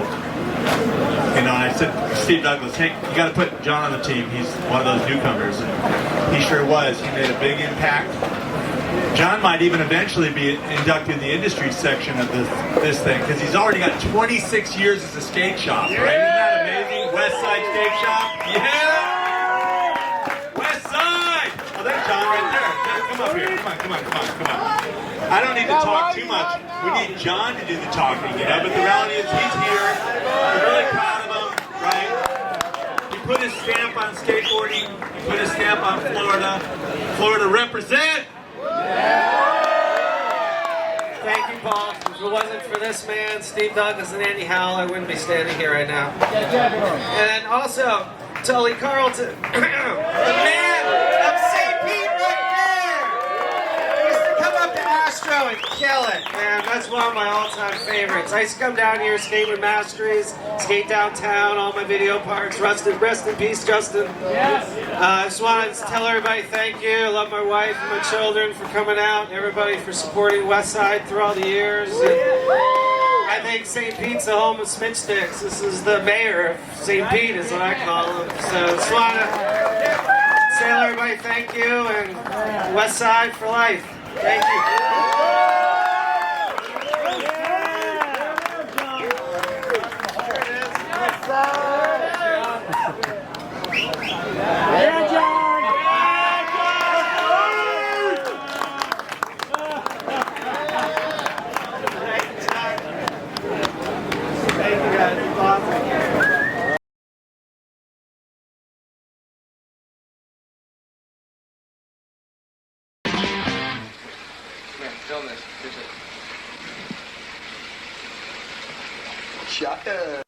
you know, and I said, Steve Douglas, hey, you got to put John on the team. He's one of those newcomers. And he sure was. He made a big impact. John might even eventually be inducted in the industry section of this thing because he's already got 26 years as a skate shop, right? Isn't that amazing? Westside Skate Shop. Yeah! Westside! Oh, there's John right there. Come up here. Come on. I don't need to talk too much. We need John to do the talking, you know, but the reality is he's here. We're really proud of him, right? He put his stamp on skateboarding. He put his stamp on Florida. Florida represent! Thank you, Paul. If it wasn't for this man, Steve Douglas and Andy Howell, I wouldn't be standing here right now. And also, Tully Carlton, the man of St. Pete right there. He used to come up to Astro and kill it, man. That's one of my all-time favorites. I used to come down here, skate with Masteries, skate downtown, all my video parks. Rest in peace, Justin. Yes. I just want to tell everybody thank you. I love my wife and my children for coming out, and everybody for supporting Westside through all the years. And I think St. Pete's the home of Smitchsticks. This is the mayor of St. Pete, is what I call him. So I just want to tell everybody thank you, and Westside for life. Thank you. Shaka.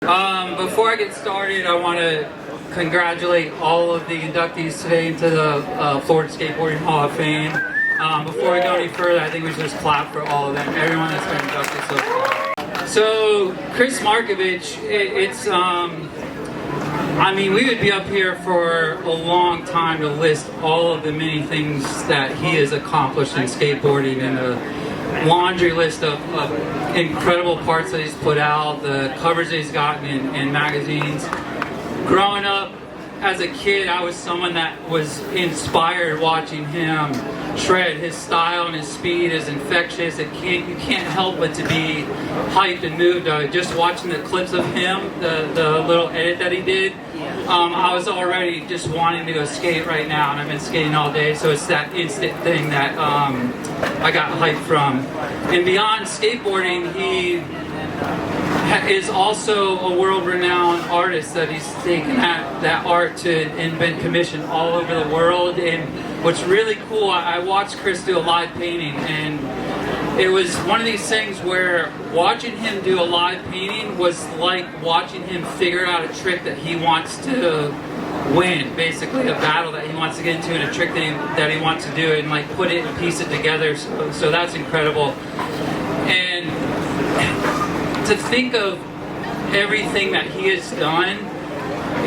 Before I get started, I want to congratulate all of the inductees today into the Florida Skateboarding Hall of Fame. Before we go any further, I think we should just clap for all of them, everyone that's been inducted so far. So, Kris Markovitch, I mean, we would be up here for a long time to list all of the many things that he has accomplished in skateboarding and the laundry list of incredible parts that he's put out, the covers that he's gotten in magazines. Growing up as a kid, I was someone that was inspired watching him shred. His style and his speed is infectious. You can't help but to be hyped and moved. Just watching the clips of him, the little edit that he did, I was already just wanting to go skate right now, and I've been skating all day, so it's that instant thing that I got hyped from. And beyond skateboarding, he is also a world-renowned artist that he's taken that art to and been commissioned all over the world. And what's really cool, I watched Kris do a live painting, and it was one of these things where watching him do a live painting was like watching him figure out a trick that he wants to win, basically a battle that he wants to get into and a trick that he wants to do, and like put it and piece it together. So that's incredible. And to think of everything that he has done,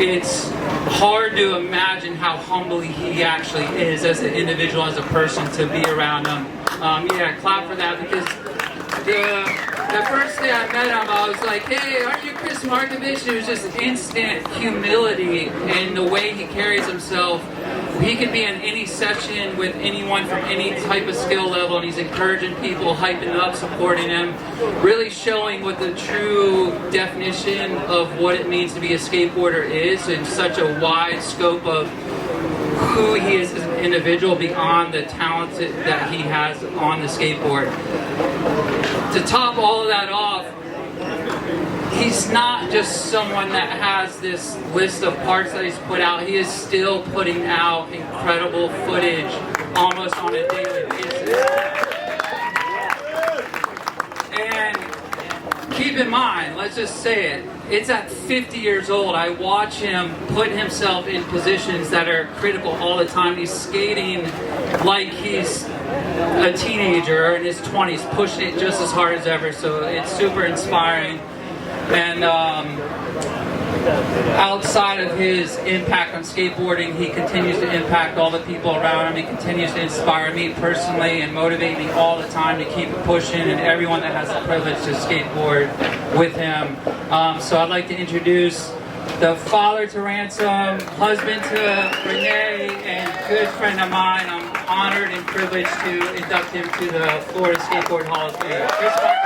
it's hard to imagine how humbly he actually is as an individual, as a person, to be around him. Yeah, clap for that, because the first day I met him, I was like, hey, aren't you Kris Markovitch? It was just instant humility in the way he carries himself. He could be in any session with anyone from any type of skill level, and he's encouraging people, hyping up, supporting him, really showing what the true definition of what it means to be a skateboarder is in such a wide scope of who he is as an individual beyond the talent that he has on the skateboard. To top all of that off, he's not just someone that has this list of parts that he's put out. He is still putting out incredible footage almost on a daily basis. And keep in mind, let's just say it, it's at 50 years old. I watch him put himself in positions that are critical all the time. He's skating like he's a teenager or in his 20s, pushing it just as hard as ever. So it's super inspiring. And outside of his impact on skateboarding, he continues to impact all the people around him. He continues to inspire me personally and motivate me all the time to keep pushing, and everyone that has the privilege to skateboard with him. So I'd like to introduce the father to Ransom, husband to Renee, and good friend of mine. I'm honored and privileged to induct him to the Florida Skateboard Hall of Fame. Kris Markovitch.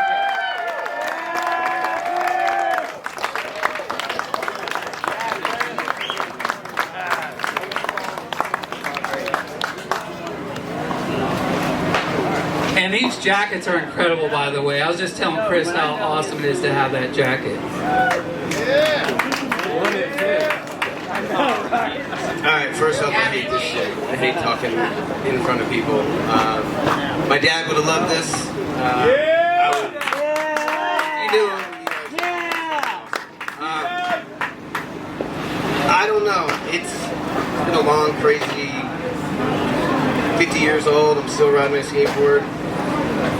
And these jackets are incredible, by the way. I was just telling Kris how awesome it is to have that jacket. Alright, first off, I hate this shit. I hate talking in front of people. My dad would have loved this. He knew him. I don't know. It's been a long, crazy 50 years old. I'm still riding my skateboard.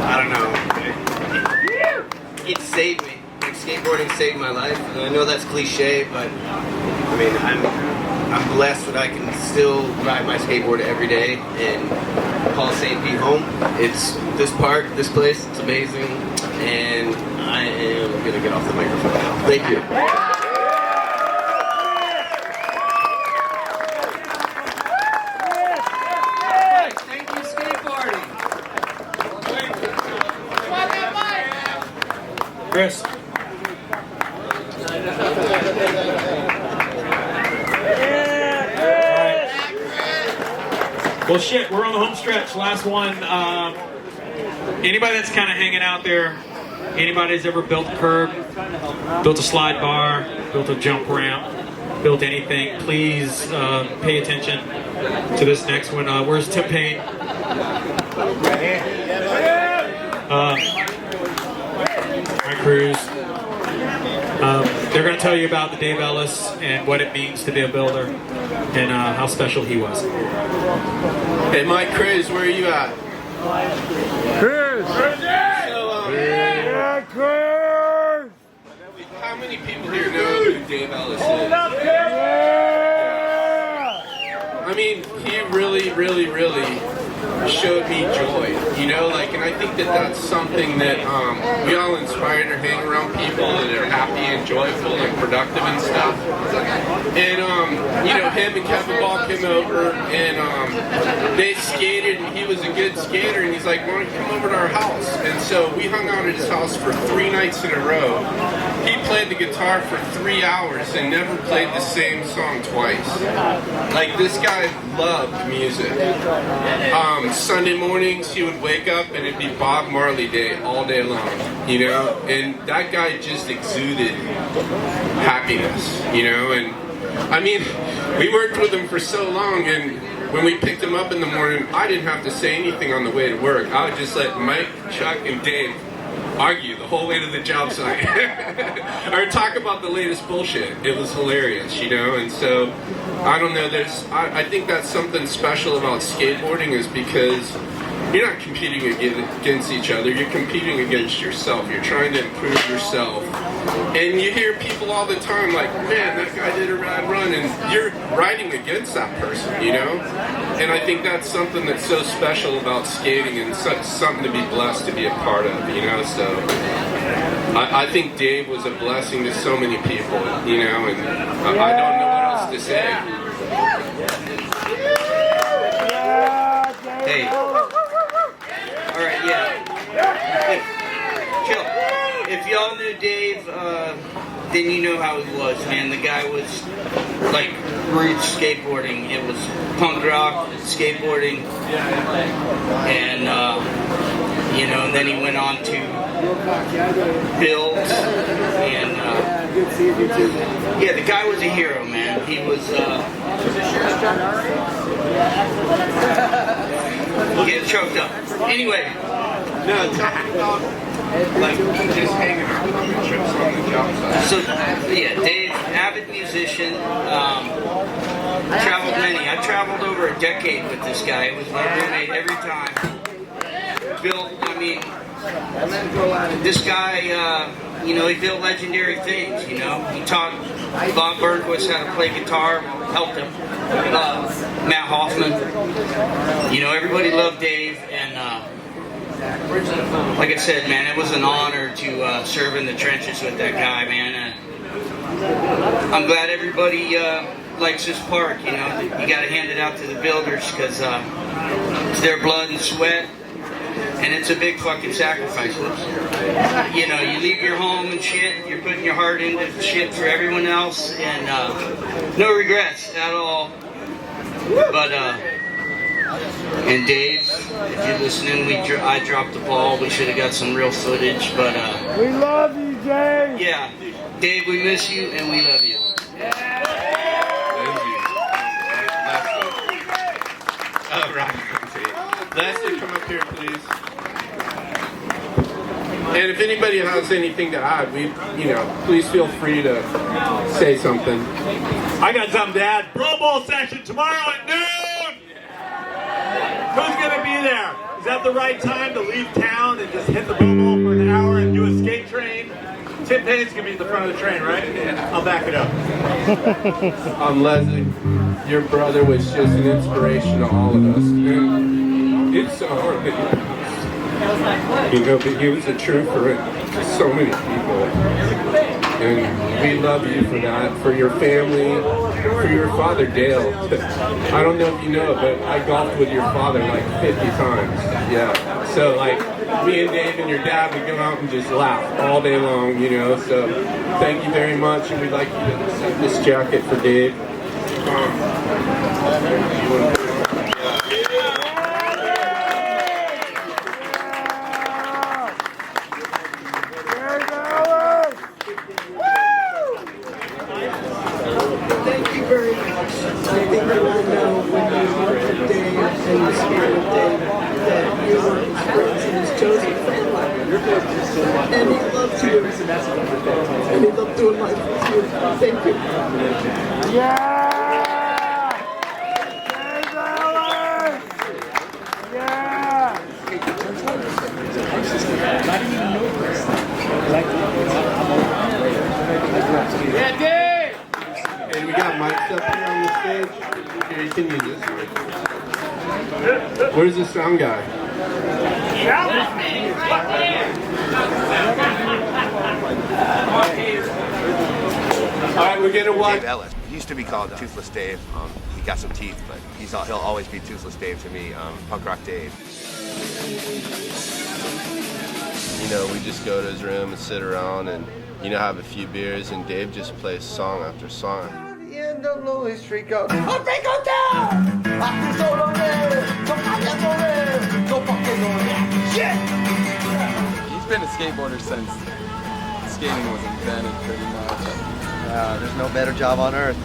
I don't know. It saved me. Like, skateboarding saved my life. And I know that's cliche, but I mean, I'm blessed that I can still ride my skateboard every day and call St. Pete home. It's this park, this place, it's amazing, and I am gonna get off the microphone now. Thank you. Thank you, skateboarding. Kris. Well, shit, we're on the home stretch. Last one. Anybody that's kind of hanging out there, anybody that's ever built a curb, built a slide bar, built a jump ramp, built anything, please pay attention to this next one. Where's Tim Payne? Mike Cruz. they're going to tell you about the Dave Ellis and what it means to be a builder and how special he was. Hey, Mike Kris, where are you at? Kris! Yeah, Kris! How many people here know who Dave Ellis is? I mean, he really showed me joy, you know, like, and I think that that's something that we all inspire to hang around people that are happy and joyful and productive and stuff. And you know, him and Kevin Ball came over and they skated, and he was a good skater, and he's like, why don't you come over to our house? And so we hung out at his house for 3 nights in a row. He played the guitar for 3 hours and never played the same song twice. Like, this guy loved music. Sunday mornings he would wake up and it'd be Bob Marley day all day long, you know, and that guy just exuded happiness, you know. And I mean, we worked with him for so long, and when we picked him up in the morning, I didn't have to say anything on the way to work. I would just let Mike, Chuck, and Dave argue the whole way to the job site or talk about the latest bullshit. It was hilarious, you know. And so I don't know, I think that's something special about skateboarding, is because you're not competing against each other, you're competing against yourself. You're trying to improve yourself. And you hear people all the time like, man, that guy did a rad run, and you're riding against that person, you know? And I think that's something that's so special about skating, and something to be blessed to be a part of, you know? So I think Dave was a blessing to so many people, you know, and I don't know what else to say. Hey. Alright, yeah. Chill. If y'all knew Dave, then you know how he was, man. The guy was like roots skateboarding. It was punk rock, skateboarding, and you know, and then he went on to build, and yeah, the guy was a hero, man. He was getting choked up. Anyway, no, talk about like just hanging out with your trips on the job site. So yeah, Dave, avid musician, traveled many. I traveled over a decade with this guy. It was my roommate every time. Built, I mean, this guy, you know, he built legendary things, you know. He taught Bob Burnquist how to play guitar, helped him. Matt Hoffman. You know, everybody loved Dave, and like I said, man, it was an honor to serve in the trenches with that guy, man. I'm glad everybody likes this park, you know. You got to hand it out to the builders, because it's their blood and sweat. And it's a big fucking sacrifice. You know, you leave your home and shit, you're putting your heart into shit for everyone else, and no regrets at all. But, and Dave, if you're listening, I dropped the ball. We should have got some real footage, but, we love you, Dave! Yeah, Dave, we miss you, and we love you. All right. Leslie, come up here, please. And if anybody has anything to add, please feel free to say something. I got something to add. Pro Bowl session tomorrow at noon. Who's gonna be there? Is that the right time to leave town and just hit the Pro Bowl for an hour and do a skate train? Tim Payne's gonna be at the front of the train, right? Yeah. I'll back it up. Leslie, your brother was just an inspiration to all of us. And it's so hard that you know, but he was a trooper to so many people. And we love you for that, for your family, for your father, Dale. I don't know if you know, but I golfed with your father like 50 times. Yeah. So like, me and Dave and your dad would go out and just laugh all day long, you know. So thank you very much, and we'd like you to accept this jacket for Dave. Thank you very much. I think you all know when you look at Dave and the spirit of Dave that you were his friends and his chosen family. And he loved you. And he loved doing life with you. Thank you. Yeah! Yeah! Yeah, Dave! And we got mics up here on the stage. Here, you can use this. Where's the sound guy? All right, we're gonna watch. Dave Ellis. He used to be called Toothless Dave. He got some teeth, but he'll always be Toothless Dave to me. Punk Rock Dave. You know, we just go to his room and sit around and, you know, have a few beers, and Dave just plays song after song. The end of Louis Street goes, I'll take her down! I feel so lonely, so fucking lonely, so fucking lonely. Shit! He's been a skateboarder since skating was invented, pretty much. There's no better job on earth.